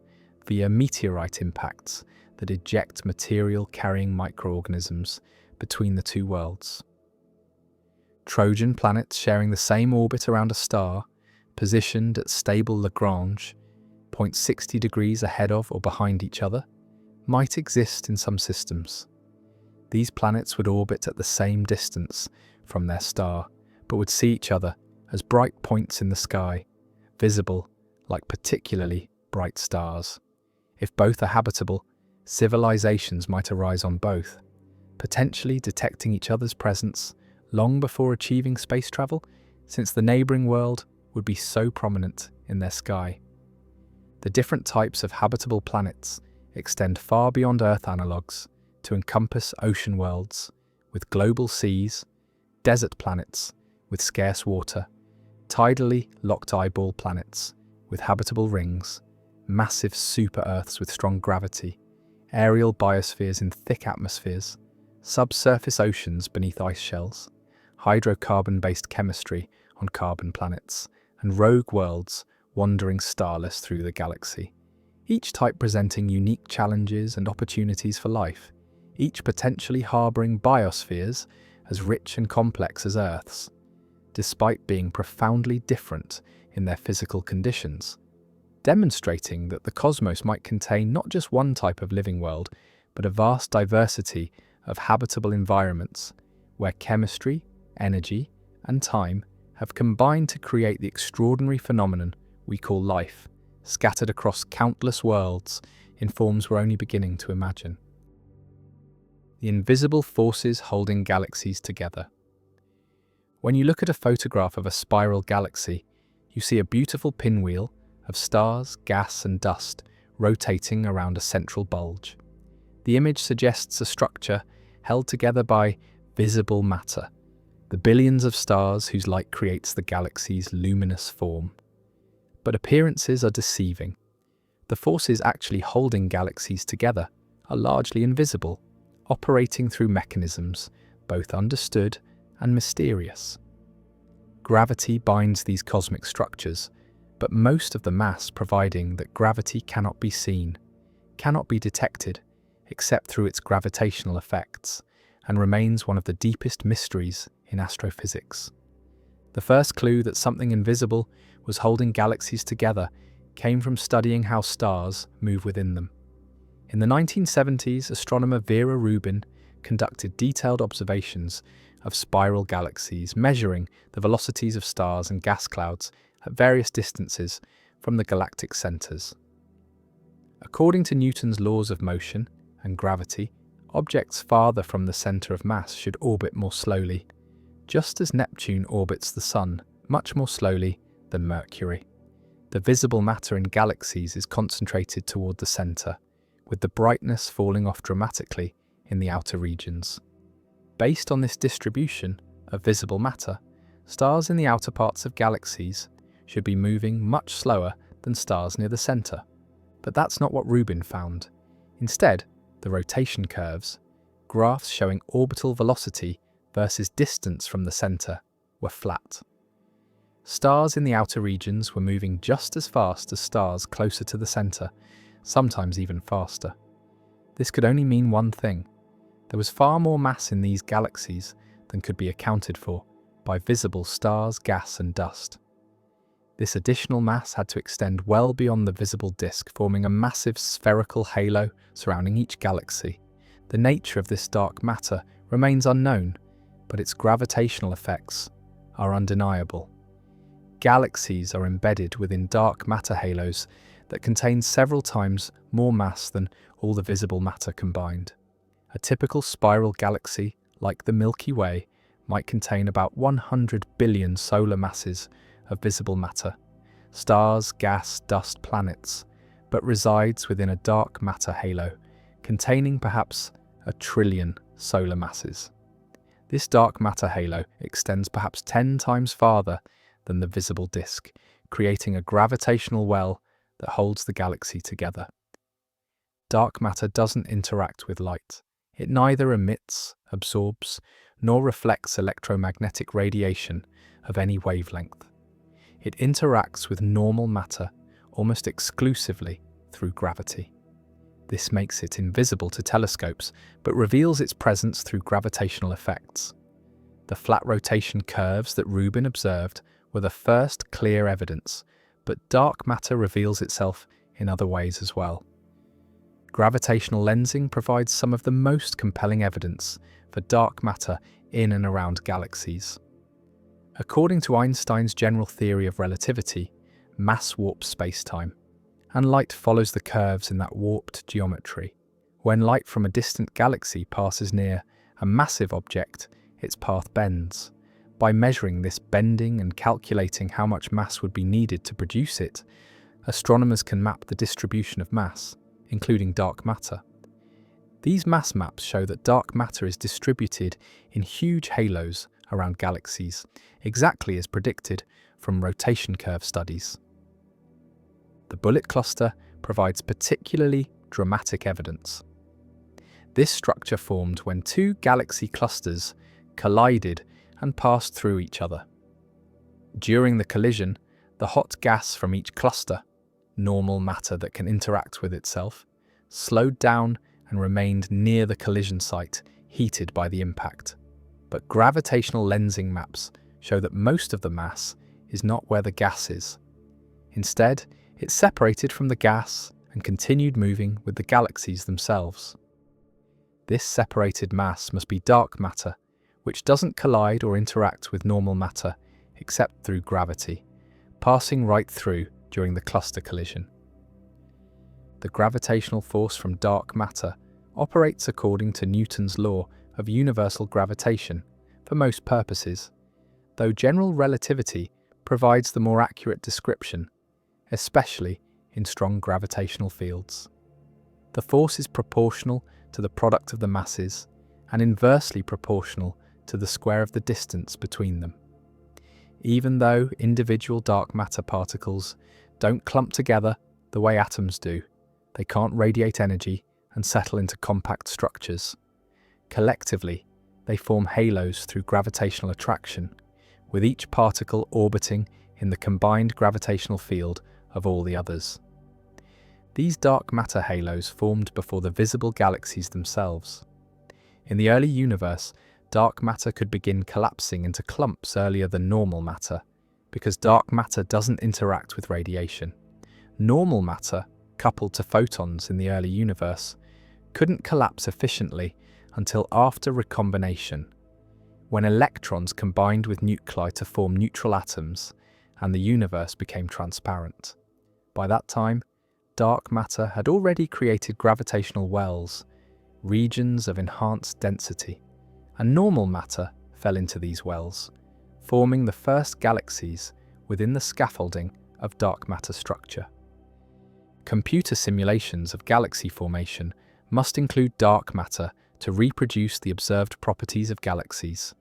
via meteorite impacts that eject material-carrying microorganisms between the two worlds. Trojan planets sharing the same orbit around a star, positioned at stable Lagrange, 0.60 degrees ahead of or behind each other, might exist in some systems. These planets would orbit at the same distance from their star, but would see each other as bright points in the sky, visible like particularly bright stars. If both are habitable, civilizations might arise on both, potentially detecting each other's presence long before achieving space travel, since the neighbouring world would be so prominent in their sky. The different types of habitable planets extend far beyond Earth analogues to encompass ocean worlds with global seas, desert planets with scarce water, tidally locked eyeball planets with habitable rings, massive super-Earths with strong gravity, aerial biospheres in thick atmospheres, subsurface oceans beneath ice shells, hydrocarbon-based chemistry on carbon planets, and rogue worlds wandering starless through the galaxy. Each type presenting unique challenges and opportunities for life, each potentially harbouring biospheres as rich and complex as Earth's, despite being profoundly different in their physical conditions, demonstrating that the cosmos might contain not just one type of living world, but a vast diversity of habitable environments where chemistry, energy, and time have combined to create the extraordinary phenomenon we call life, scattered across countless worlds in forms we're only beginning to imagine. The invisible forces holding galaxies together. When you look at a photograph of a spiral galaxy, you see a beautiful pinwheel of stars, gas, and dust rotating around a central bulge. The image suggests a structure held together by visible matter, the billions of stars whose light creates the galaxy's luminous form. But appearances are deceiving. The forces actually holding galaxies together are largely invisible, operating through mechanisms both understood and mysterious. Gravity binds these cosmic structures, but most of the mass providing that gravity cannot be seen, cannot be detected except through its gravitational effects, and remains one of the deepest mysteries in astrophysics. The first clue that something invisible was holding galaxies together came from studying how stars move within them. In the 1970s, astronomer Vera Rubin conducted detailed observations of spiral galaxies, measuring the velocities of stars and gas clouds at various distances from the galactic centers. According to Newton's laws of motion and gravity, objects farther from the center of mass should orbit more slowly, just as Neptune orbits the Sun much more slowly than Mercury. The visible matter in galaxies is concentrated toward the center, with the brightness falling off dramatically in the outer regions. Based on this distribution of visible matter, stars in the outer parts of galaxies should be moving much slower than stars near the center. But that's not what Rubin found. Instead, the rotation curves, graphs showing orbital velocity versus distance from the center, were flat. Stars in the outer regions were moving just as fast as stars closer to the center, sometimes even faster. This could only mean one thing. There was far more mass in these galaxies than could be accounted for by visible stars, gas, and dust. This additional mass had to extend well beyond the visible disk, forming a massive spherical halo surrounding each galaxy. The nature of this dark matter remains unknown, but its gravitational effects are undeniable. Galaxies are embedded within dark matter halos that contain several times more mass than all the visible matter combined. A typical spiral galaxy, like the Milky Way, might contain about 100 billion solar masses of visible matter, stars, gas, dust, planets, but resides within a dark matter halo containing perhaps 1 trillion solar masses. This dark matter halo extends perhaps 10 times farther than the visible disk, creating a gravitational well that holds the galaxy together. Dark matter doesn't interact with light. It neither emits, absorbs, nor reflects electromagnetic radiation of any wavelength. It interacts with normal matter almost exclusively through gravity. This makes it invisible to telescopes, but reveals its presence through gravitational effects. The flat rotation curves that Rubin observed were the first clear evidence, but dark matter reveals itself in other ways as well. Gravitational lensing provides some of the most compelling evidence for dark matter in and around galaxies. According to Einstein's general theory of relativity, mass warps spacetime, and light follows the curves in that warped geometry. When light from a distant galaxy passes near a massive object, its path bends. By measuring this bending and calculating how much mass would be needed to produce it, astronomers can map the distribution of mass, including dark matter. These mass maps show that dark matter is distributed in huge halos around galaxies, exactly as predicted from rotation curve studies. The bullet cluster provides particularly dramatic evidence. This structure formed when two galaxy clusters collided and passed through each other. During the collision, the hot gas from each cluster, normal matter that can interact with itself, slowed down and remained near the collision site, heated by the impact. But gravitational lensing maps show that most of the mass is not where the gas is. Instead, it separated from the gas and continued moving with the galaxies themselves. This separated mass must be dark matter, which doesn't collide or interact with normal matter except through gravity, passing right through during the cluster collision. The gravitational force from dark matter operates according to Newton's law of universal gravitation for most purposes, though general relativity provides the more accurate description, especially in strong gravitational fields. The force is proportional to the product of the masses and inversely proportional to the square of the distance between them. Even though individual dark matter particles don't clump together the way atoms do, they can't radiate energy and settle into compact structures. Collectively, they form halos through gravitational attraction, with each particle orbiting in the combined gravitational field of all the others. These dark matter halos formed before the visible galaxies themselves. In the early universe, dark matter could begin collapsing into clumps earlier than normal matter, because dark matter doesn't interact with radiation. Normal matter, coupled to photons in the early universe, couldn't collapse efficiently until after recombination, when electrons combined with nuclei to form neutral atoms, and the universe became transparent. By that time, dark matter had already created gravitational wells, regions of enhanced density, and normal matter fell into these wells, forming the first galaxies within the scaffolding of dark matter structure. Computer simulations of galaxy formation must include dark matter to reproduce the observed properties of galaxies.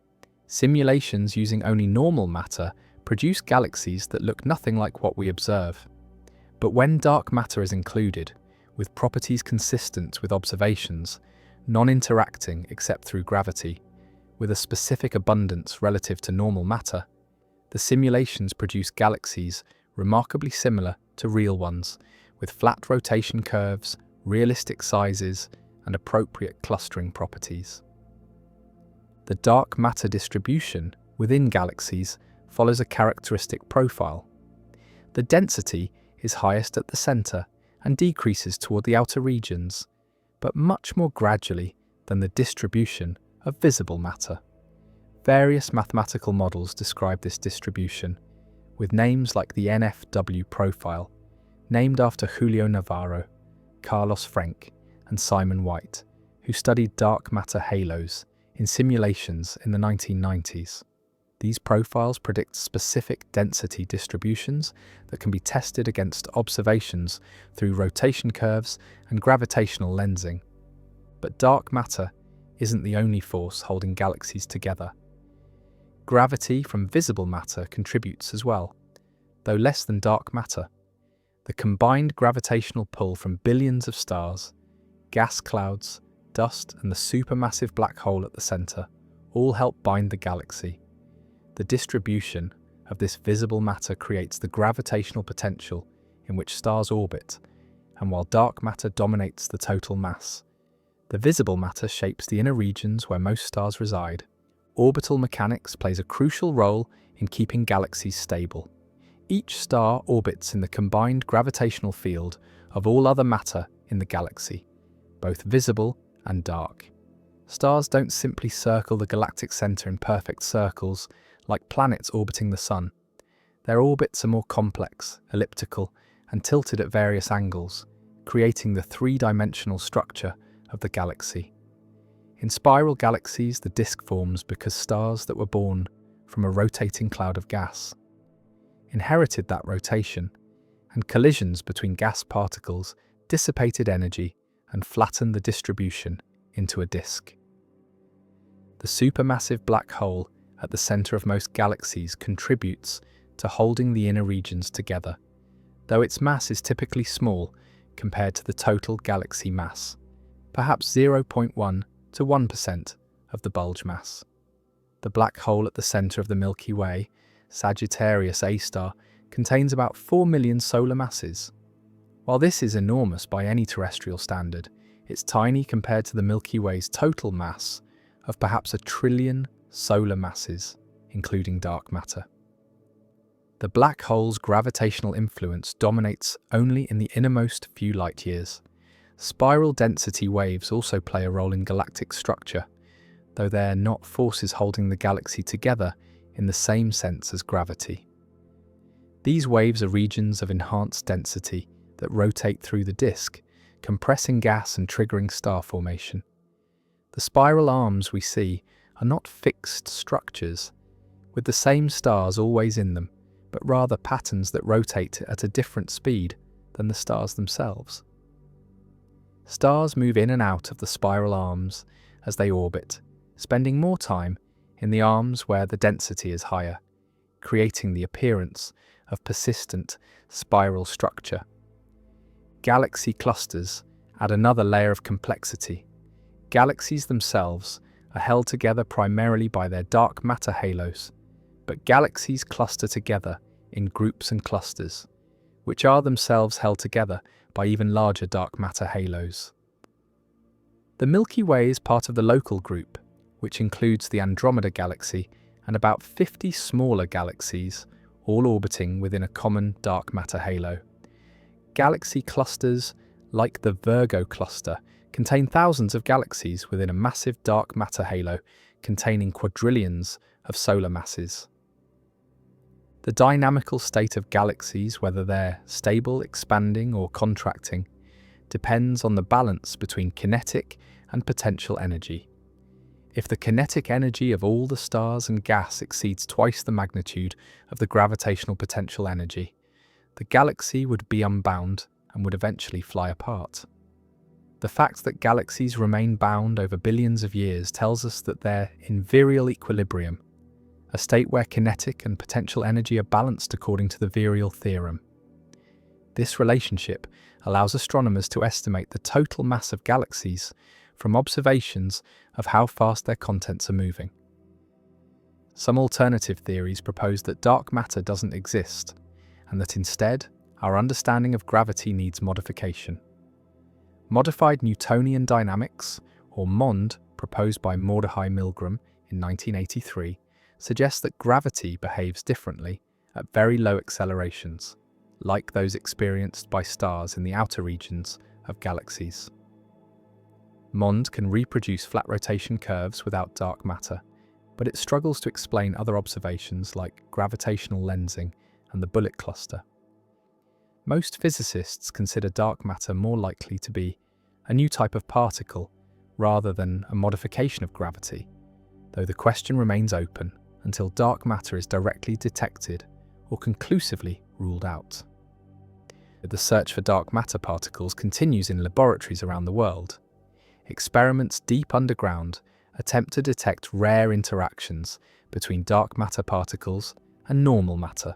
Simulations using only normal matter produce galaxies that look nothing like what we observe. But when dark matter is included, with properties consistent with observations, non-interacting except through gravity, with a specific abundance relative to normal matter, the simulations produce galaxies remarkably similar to real ones, with flat rotation curves, realistic sizes, and appropriate clustering properties. The dark matter distribution within galaxies follows a characteristic profile. The density is highest at the center and decreases toward the outer regions, but much more gradually than the distribution of visible matter. Various mathematical models describe this distribution, with names like the NFW profile, named after Julio Navarro, Carlos Frenk, and Simon White, who studied dark matter halos in simulations in the 1990s. These profiles predict specific density distributions that can be tested against observations through rotation curves and gravitational lensing. But dark matter isn't the only force holding galaxies together. Gravity from visible matter contributes as well, though less than dark matter. The combined gravitational pull from billions of stars, gas clouds, dust, and the supermassive black hole at the center all help bind the galaxy. The distribution of this visible matter creates the gravitational potential in which stars orbit, and while dark matter dominates the total mass, the visible matter shapes the inner regions where most stars reside. Orbital mechanics plays a crucial role in keeping galaxies stable. Each star orbits in the combined gravitational field of all other matter in the galaxy, both visible and dark. Stars don't simply circle the galactic center in perfect circles like planets orbiting the Sun. Their orbits are more complex, elliptical, and tilted at various angles, creating the three-dimensional structure of the galaxy. In spiral galaxies, the disk forms because stars that were born from a rotating cloud of gas inherited that rotation, and collisions between gas particles dissipated energy and flattened the distribution into a disk. The supermassive black hole at the center of most galaxies contributes to holding the inner regions together, though its mass is typically small compared to the total galaxy mass, perhaps 0.1 to 1% of the bulge mass. The black hole at the center of the Milky Way, Sagittarius A star, contains about 4 million solar masses. While this is enormous by any terrestrial standard, it's tiny compared to the Milky Way's total mass of perhaps 1 trillion solar masses, including dark matter. The black hole's gravitational influence dominates only in the innermost few light years. Spiral density waves also play a role in galactic structure, though they're not forces holding the galaxy together in the same sense as gravity. These waves are regions of enhanced density that rotate through the disk, compressing gas and triggering star formation. The spiral arms we see are not fixed structures, with the same stars always in them, but rather patterns that rotate at a different speed than the stars themselves. Stars move in and out of the spiral arms as they orbit, spending more time in the arms where the density is higher, creating the appearance of persistent spiral structure. Galaxy clusters add another layer of complexity. Galaxies themselves are held together primarily by their dark matter halos, but galaxies cluster together in groups and clusters, which are themselves held together by even larger dark matter halos. The Milky Way is part of the local group, which includes the Andromeda Galaxy and about 50 smaller galaxies, all orbiting within a common dark matter halo. Galaxy clusters, like the Virgo cluster, contain thousands of galaxies within a massive dark matter halo containing quadrillions of solar masses. The dynamical state of galaxies, whether they're stable, expanding, or contracting, depends on the balance between kinetic and potential energy. If the kinetic energy of all the stars and gas exceeds twice the magnitude of the gravitational potential energy, the galaxy would be unbound and would eventually fly apart. The fact that galaxies remain bound over billions of years tells us that they're in virial equilibrium, a state where kinetic and potential energy are balanced according to the virial theorem. This relationship allows astronomers to estimate the total mass of galaxies from observations of how fast their contents are moving. Some alternative theories propose that dark matter doesn't exist, and that instead, our understanding of gravity needs modification. Modified Newtonian dynamics, or MOND, proposed by Mordechai Milgram in 1983, suggests that gravity behaves differently at very low accelerations, like those experienced by stars in the outer regions of galaxies. MOND can reproduce flat rotation curves without dark matter, but it struggles to explain other observations like gravitational lensing and the bullet cluster. Most physicists consider dark matter more likely to be a new type of particle rather than a modification of gravity, though the question remains open until dark matter is directly detected or conclusively ruled out. The search for dark matter particles continues in laboratories around the world. Experiments deep underground attempt to detect rare interactions between dark matter particles and normal matter.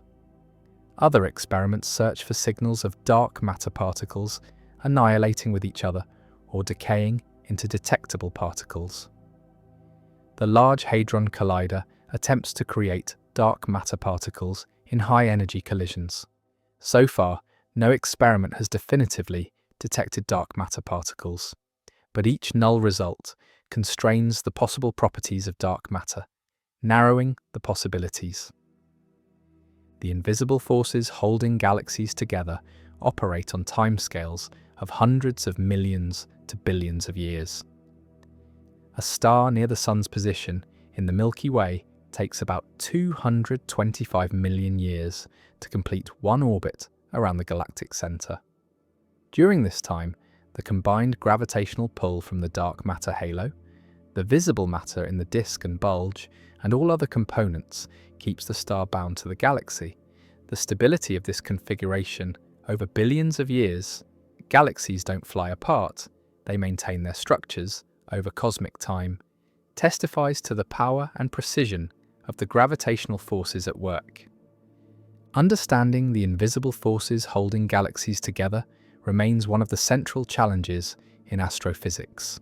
Other experiments search for signals of dark matter particles annihilating with each other or decaying into detectable particles. The Large Hadron Collider attempts to create dark matter particles in high-energy collisions. So far, no experiment has definitively detected dark matter particles, but each null result constrains the possible properties of dark matter, narrowing the possibilities. The invisible forces holding galaxies together operate on timescales of hundreds of millions to billions of years. A star near the Sun's position in the Milky Way takes about 225 million years to complete one orbit around the galactic center. During this time, the combined gravitational pull from the dark matter halo, the visible matter in the disk and bulge, and all other components keeps the star bound to the galaxy. The stability of this configuration over billions of years, galaxies don't fly apart, they maintain their structures over cosmic time, testifies to the power and precision of the gravitational forces at work. Understanding the invisible forces holding galaxies together remains one of the central challenges in astrophysics.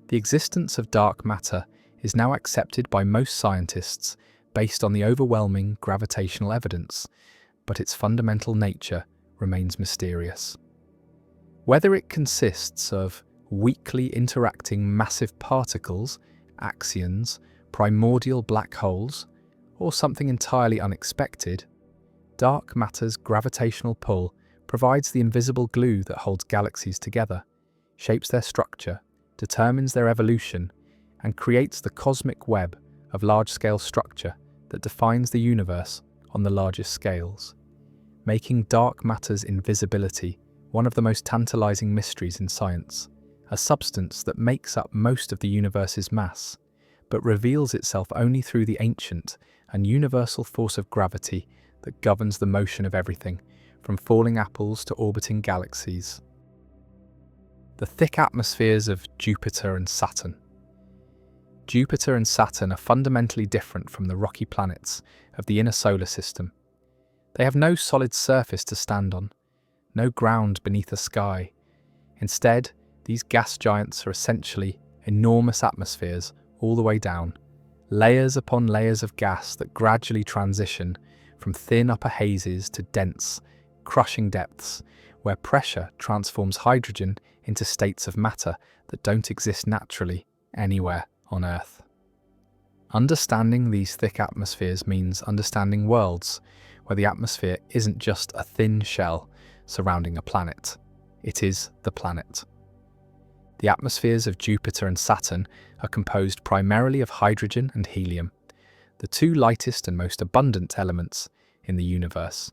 The existence of dark matter is now accepted by most scientists based on the overwhelming gravitational evidence, but its fundamental nature remains mysterious. Whether it consists of weakly interacting massive particles, axions, primordial black holes, or something entirely unexpected, dark matter's gravitational pull provides the invisible glue that holds galaxies together, shapes their structure, determines their evolution, and creates the cosmic web of large-scale structure that defines the universe on the largest scales, making dark matter's invisibility one of the most tantalizing mysteries in science, a substance that makes up most of the universe's mass, but reveals itself only through the ancient and universal force of gravity that governs the motion of everything, from falling apples to orbiting galaxies. The thick atmospheres of Jupiter and Saturn. Jupiter and Saturn are fundamentally different from the rocky planets of the inner solar system. They have no solid surface to stand on, no ground beneath the sky. Instead, these gas giants are essentially enormous atmospheres all the way down, layers upon layers of gas that gradually transition from thin upper hazes to dense, crushing depths, where pressure transforms hydrogen into states of matter that don't exist naturally anywhere on Earth. Understanding these thick atmospheres means understanding worlds where the atmosphere isn't just a thin shell surrounding a planet, it is the planet. The atmospheres of Jupiter and Saturn are composed primarily of hydrogen and helium, the two lightest and most abundant elements in the universe.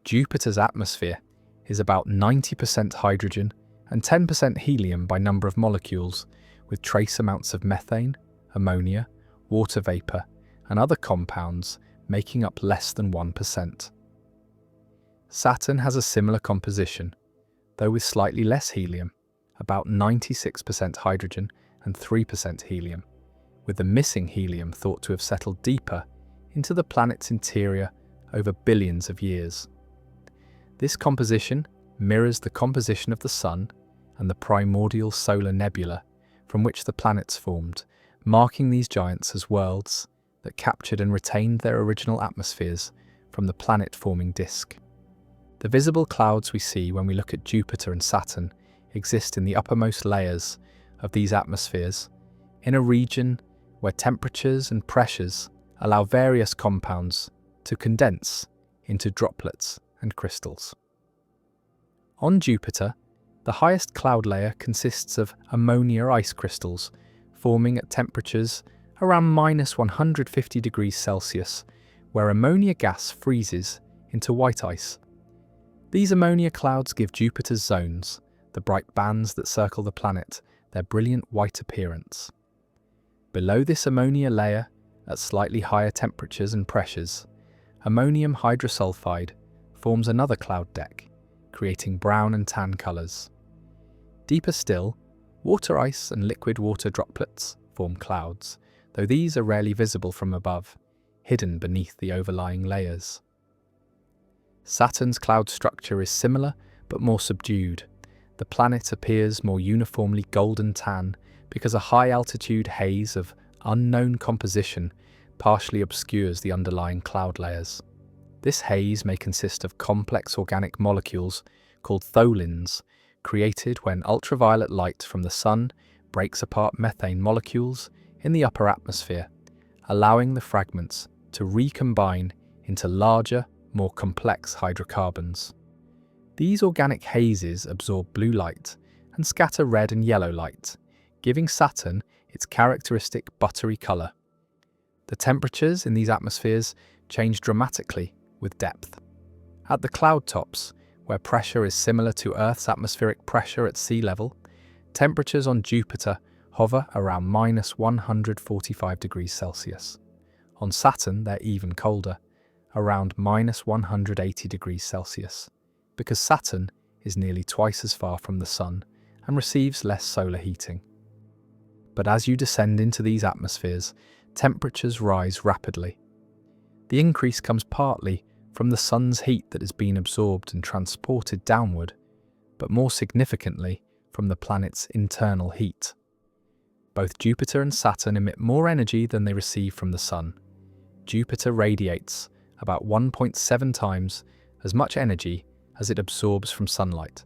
Jupiter's atmosphere is about 90% hydrogen and 10% helium by number of molecules, with trace amounts of methane, ammonia, water vapor, and other compounds making up less than 1%. Saturn has a similar composition, though with slightly less helium, about 96% hydrogen and 3% helium, with the missing helium thought to have settled deeper into the planet's interior over billions of years. This composition mirrors the composition of the Sun and the primordial solar nebula from which the planets formed, marking these giants as worlds that captured and retained their original atmospheres from the planet-forming disk. The visible clouds we see when we look at Jupiter and Saturn exist in the uppermost layers of these atmospheres, in a region where temperatures and pressures allow various compounds to condense into droplets and crystals. On Jupiter, the highest cloud layer consists of ammonia ice crystals forming at temperatures around -150 degrees Celsius, where ammonia gas freezes into white ice. These ammonia clouds give Jupiter's zones, the bright bands that circle the planet, their brilliant white appearance. Below this ammonia layer, at slightly higher temperatures and pressures, ammonium hydrosulfide forms another cloud deck, creating brown and tan colours. Deeper still, water ice and liquid water droplets form clouds, though these are rarely visible from above, hidden beneath the overlying layers. Saturn's cloud structure is similar but more subdued. The planet appears more uniformly golden tan because a high-altitude haze of unknown composition partially obscures the underlying cloud layers. This haze may consist of complex organic molecules called tholins, created when ultraviolet light from the Sun breaks apart methane molecules in the upper atmosphere, allowing the fragments to recombine into larger, more complex hydrocarbons. These organic hazes absorb blue light and scatter red and yellow light, giving Saturn its characteristic buttery colour. The temperatures in these atmospheres change dramatically with depth. At the cloud tops, where pressure is similar to Earth's atmospheric pressure at sea level, temperatures on Jupiter hover around -145 degrees Celsius. On Saturn, they're even colder, around -180 degrees Celsius, because Saturn is nearly twice as far from the Sun and receives less solar heating. But as you descend into these atmospheres, temperatures rise rapidly. The increase comes partly from the Sun's heat that has been absorbed and transported downward, but more significantly from the planet's internal heat. Both Jupiter and Saturn emit more energy than they receive from the Sun. Jupiter radiates about 1.7 times as much energy as it absorbs from sunlight,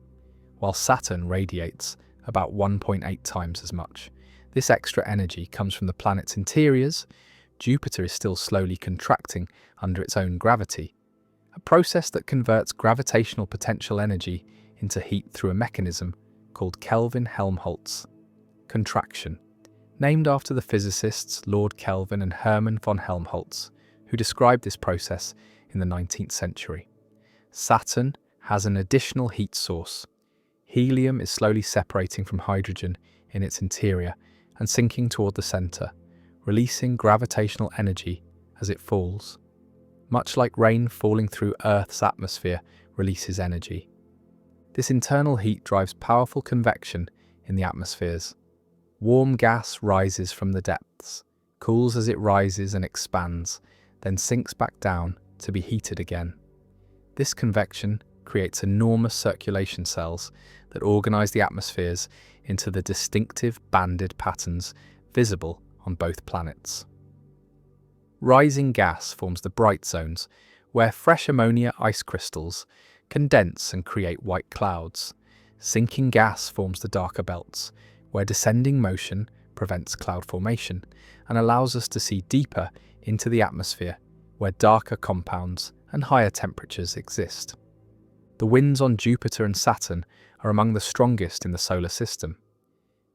while Saturn radiates about 1.8 times as much. This extra energy comes from the planet's interiors. Jupiter is still slowly contracting under its own gravity, a process that converts gravitational potential energy into heat through a mechanism called Kelvin-Helmholtz contraction, named after the physicists Lord Kelvin and Hermann von Helmholtz, who described this process in the 19th century. Saturn has an additional heat source. Helium is slowly separating from hydrogen in its interior and sinking toward the center, releasing gravitational energy as it falls. Much like rain falling through Earth's atmosphere releases energy. This internal heat drives powerful convection in the atmospheres. Warm gas rises from the depths, cools as it rises and expands, then sinks back down to be heated again. This convection creates enormous circulation cells that organize the atmospheres into the distinctive banded patterns visible on both planets. Rising gas forms the bright zones, where fresh ammonia ice crystals condense and create white clouds. Sinking gas forms the darker belts, where descending motion prevents cloud formation and allows us to see deeper into the atmosphere, where darker compounds and higher temperatures exist. The winds on Jupiter and Saturn are among the strongest in the solar system.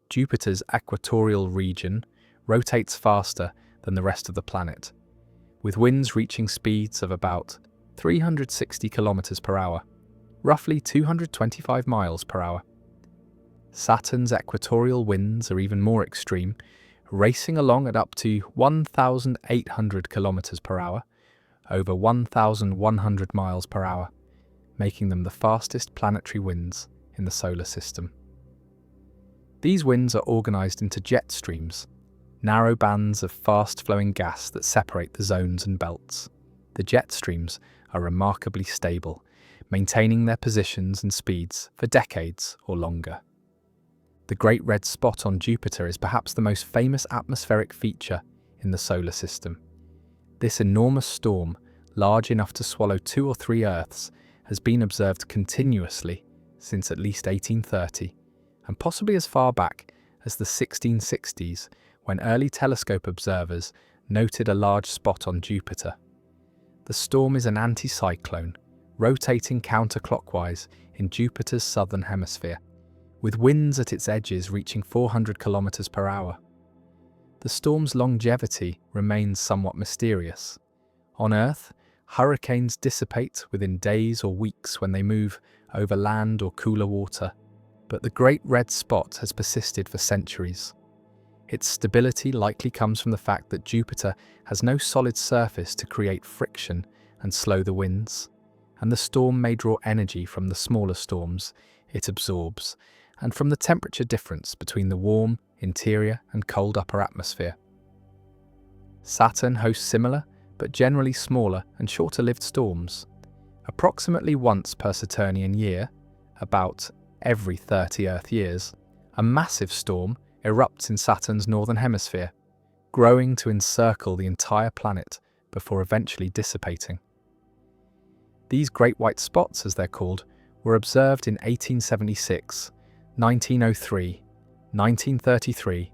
Jupiter's equatorial region rotates faster than the rest of the planet, with winds reaching speeds of about 360 kilometers per hour, roughly 225 miles per hour. Saturn's equatorial winds are even more extreme, racing along at up to 1,800 kilometers per hour, over 1,100 miles per hour, making them the fastest planetary winds in the solar system. These winds are organized into jet streams, narrow bands of fast-flowing gas that separate the zones and belts. The jet streams are remarkably stable, maintaining their positions and speeds for decades or longer. The Great Red Spot on Jupiter is perhaps the most famous atmospheric feature in the solar system. This enormous storm, large enough to swallow 2 or 3 Earths, has been observed continuously since at least 1830, and possibly as far back as the 1660s, when early telescope observers noted a large spot on Jupiter. The storm is an anticyclone, rotating counterclockwise in Jupiter's southern hemisphere, with winds at its edges reaching 400 kilometers per hour. The storm's longevity remains somewhat mysterious. On Earth, hurricanes dissipate within days or weeks when they move over land or cooler water, but the Great Red Spot has persisted for centuries. Its stability likely comes from the fact that Jupiter has no solid surface to create friction and slow the winds, and the storm may draw energy from the smaller storms it absorbs, and from the temperature difference between the warm interior and cold upper atmosphere. Saturn hosts similar, but generally smaller and shorter-lived storms. Approximately once per Saturnian year, about every 30 Earth years, a massive storm erupts in Saturn's northern hemisphere, growing to encircle the entire planet before eventually dissipating. These great white spots, as they're called, were observed in 1876, 1903, 1933,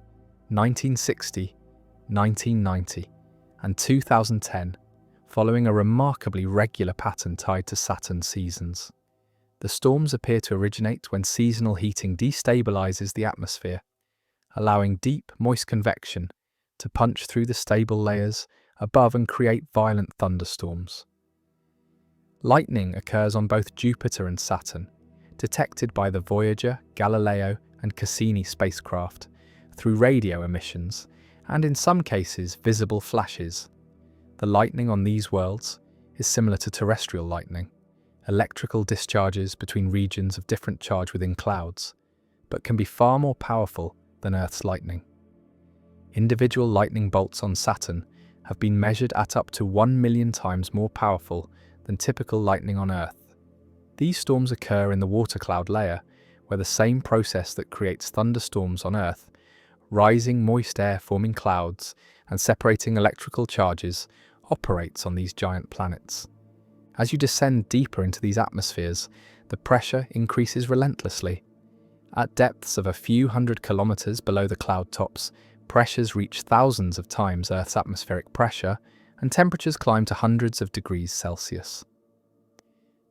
1960, 1990, and 2010, following a remarkably regular pattern tied to Saturn's seasons. The storms appear to originate when seasonal heating destabilizes the atmosphere, allowing deep, moist convection to punch through the stable layers above and create violent thunderstorms. Lightning occurs on both Jupiter and Saturn, detected by the Voyager, Galileo, and Cassini spacecraft through radio emissions, and in some cases visible flashes. The lightning on these worlds is similar to terrestrial lightning, electrical discharges between regions of different charge within clouds, but can be far more powerful than Earth's lightning. Individual lightning bolts on Saturn have been measured at up to 1 million times more powerful than typical lightning on Earth. These storms occur in the water cloud layer, where the same process that creates thunderstorms on Earth, rising moist air forming clouds and separating electrical charges, operates on these giant planets. As you descend deeper into these atmospheres, the pressure increases relentlessly. At depths of a few hundred kilometers below the cloud tops, pressures reach thousands of times Earth's atmospheric pressure, and temperatures climb to hundreds of degrees Celsius.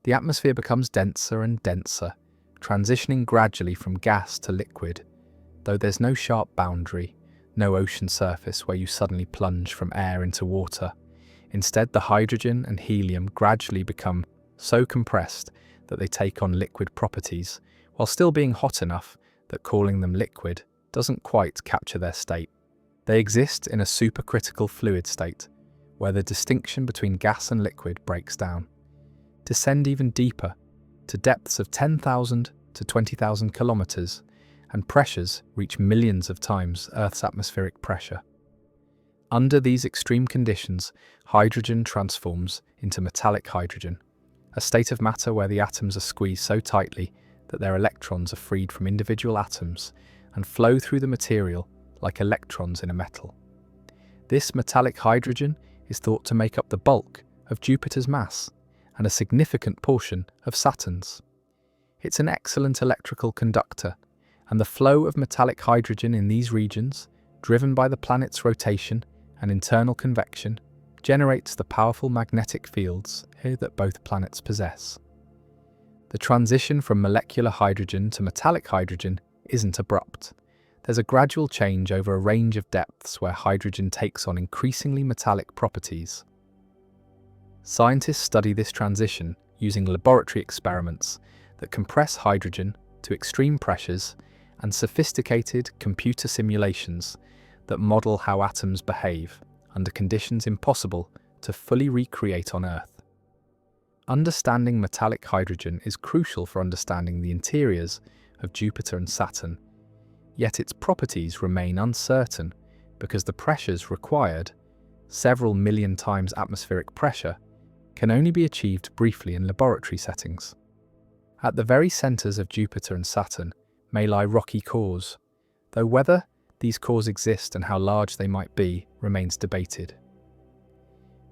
The atmosphere becomes denser and denser, transitioning gradually from gas to liquid, though there's no sharp boundary, no ocean surface where you suddenly plunge from air into water. Instead, the hydrogen and helium gradually become so compressed that they take on liquid properties, while still being hot enough that calling them liquid doesn't quite capture their state. They exist in a supercritical fluid state, where the distinction between gas and liquid breaks down. Descend even deeper, to depths of 10,000 to 20,000 kilometers, and pressures reach millions of times Earth's atmospheric pressure. Under these extreme conditions, hydrogen transforms into metallic hydrogen, a state of matter where the atoms are squeezed so tightly that their electrons are freed from individual atoms and flow through the material like electrons in a metal. This metallic hydrogen is thought to make up the bulk of Jupiter's mass and a significant portion of Saturn's. It's an excellent electrical conductor, and the flow of metallic hydrogen in these regions, driven by the planet's rotation and internal convection, generates the powerful magnetic fields that both planets possess. The transition from molecular hydrogen to metallic hydrogen isn't abrupt. There's a gradual change over a range of depths where hydrogen takes on increasingly metallic properties. Scientists study this transition using laboratory experiments that compress hydrogen to extreme pressures and sophisticated computer simulations that model how atoms behave under conditions impossible to fully recreate on Earth. Understanding metallic hydrogen is crucial for understanding the interiors of Jupiter and Saturn, yet its properties remain uncertain because the pressures required, several million times atmospheric pressure, can only be achieved briefly in laboratory settings. At the very centers of Jupiter and Saturn may lie rocky cores, though whether these cores exist and how large they might be remains debated.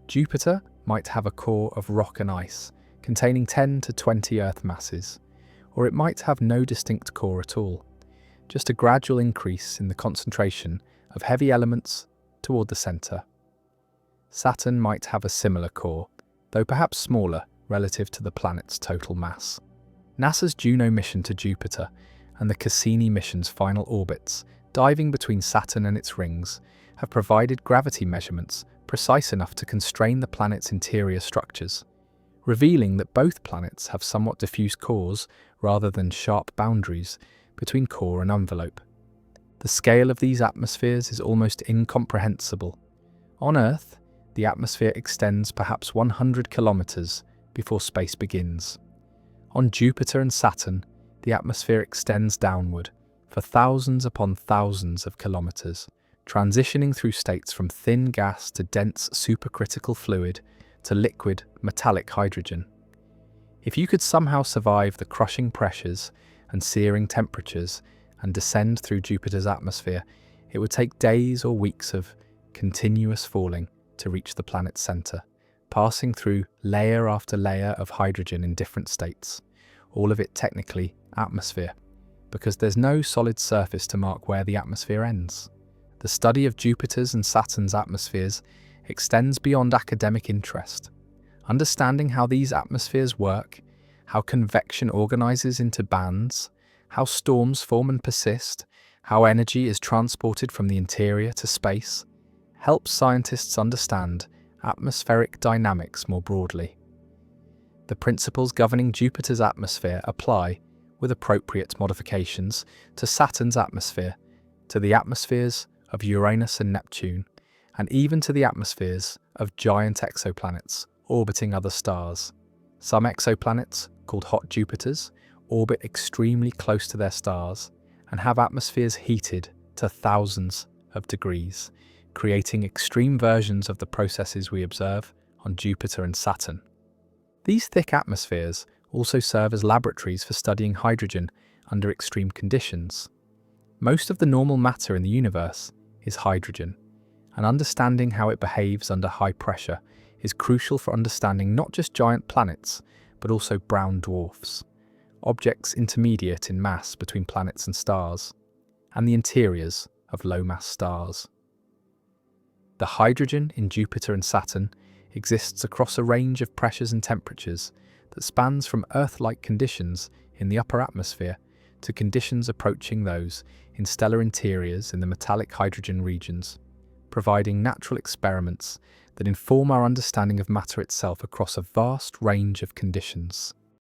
Jupiter might have a core of rock and ice, containing 10 to 20 Earth masses, or it might have no distinct core at all, just a gradual increase in the concentration of heavy elements toward the center. Saturn might have a similar core, though perhaps smaller relative to the planet's total mass. NASA's Juno mission to Jupiter and the Cassini mission's final orbits, diving between Saturn and its rings, have provided gravity measurements precise enough to constrain the planet's interior structures, revealing that both planets have somewhat diffuse cores rather than sharp boundaries between core and envelope. The scale of these atmospheres is almost incomprehensible. On Earth, the atmosphere extends perhaps 100 kilometers before space begins. On Jupiter and Saturn, the atmosphere extends downward for thousands upon thousands of kilometers, transitioning through states from thin gas to dense supercritical fluid to liquid metallic hydrogen. If you could somehow survive the crushing pressures and searing temperatures and descend through Jupiter's atmosphere, it would take days or weeks of continuous falling to reach the planet's center, passing through layer after layer of hydrogen in different states, all of it technically atmosphere, because there's no solid surface to mark where the atmosphere ends. The study of Jupiter's and Saturn's atmospheres extends beyond academic interest. Understanding how these atmospheres work, how convection organizes into bands, how storms form and persist, how energy is transported from the interior to space, helps scientists understand atmospheric dynamics more broadly. The principles governing Jupiter's atmosphere apply, with appropriate modifications, to Saturn's atmosphere, to the atmospheres of Uranus and Neptune, and even to the atmospheres of giant exoplanets orbiting other stars. Some exoplanets, called hot Jupiters, orbit extremely close to their stars and have atmospheres heated to thousands of degrees, creating extreme versions of the processes we observe on Jupiter and Saturn. These thick atmospheres also serve as laboratories for studying hydrogen under extreme conditions. Most of the normal matter in the universe is hydrogen, and understanding how it behaves under high pressure is crucial for understanding not just giant planets, but also brown dwarfs, objects intermediate in mass between planets and stars, and the interiors of low-mass stars. The hydrogen in Jupiter and Saturn exists across a range of pressures and temperatures that spans from Earth-like conditions in the upper atmosphere to conditions approaching those in stellar interiors in the metallic hydrogen regions, providing natural experiments that inform our understanding of matter itself across a vast range of conditions.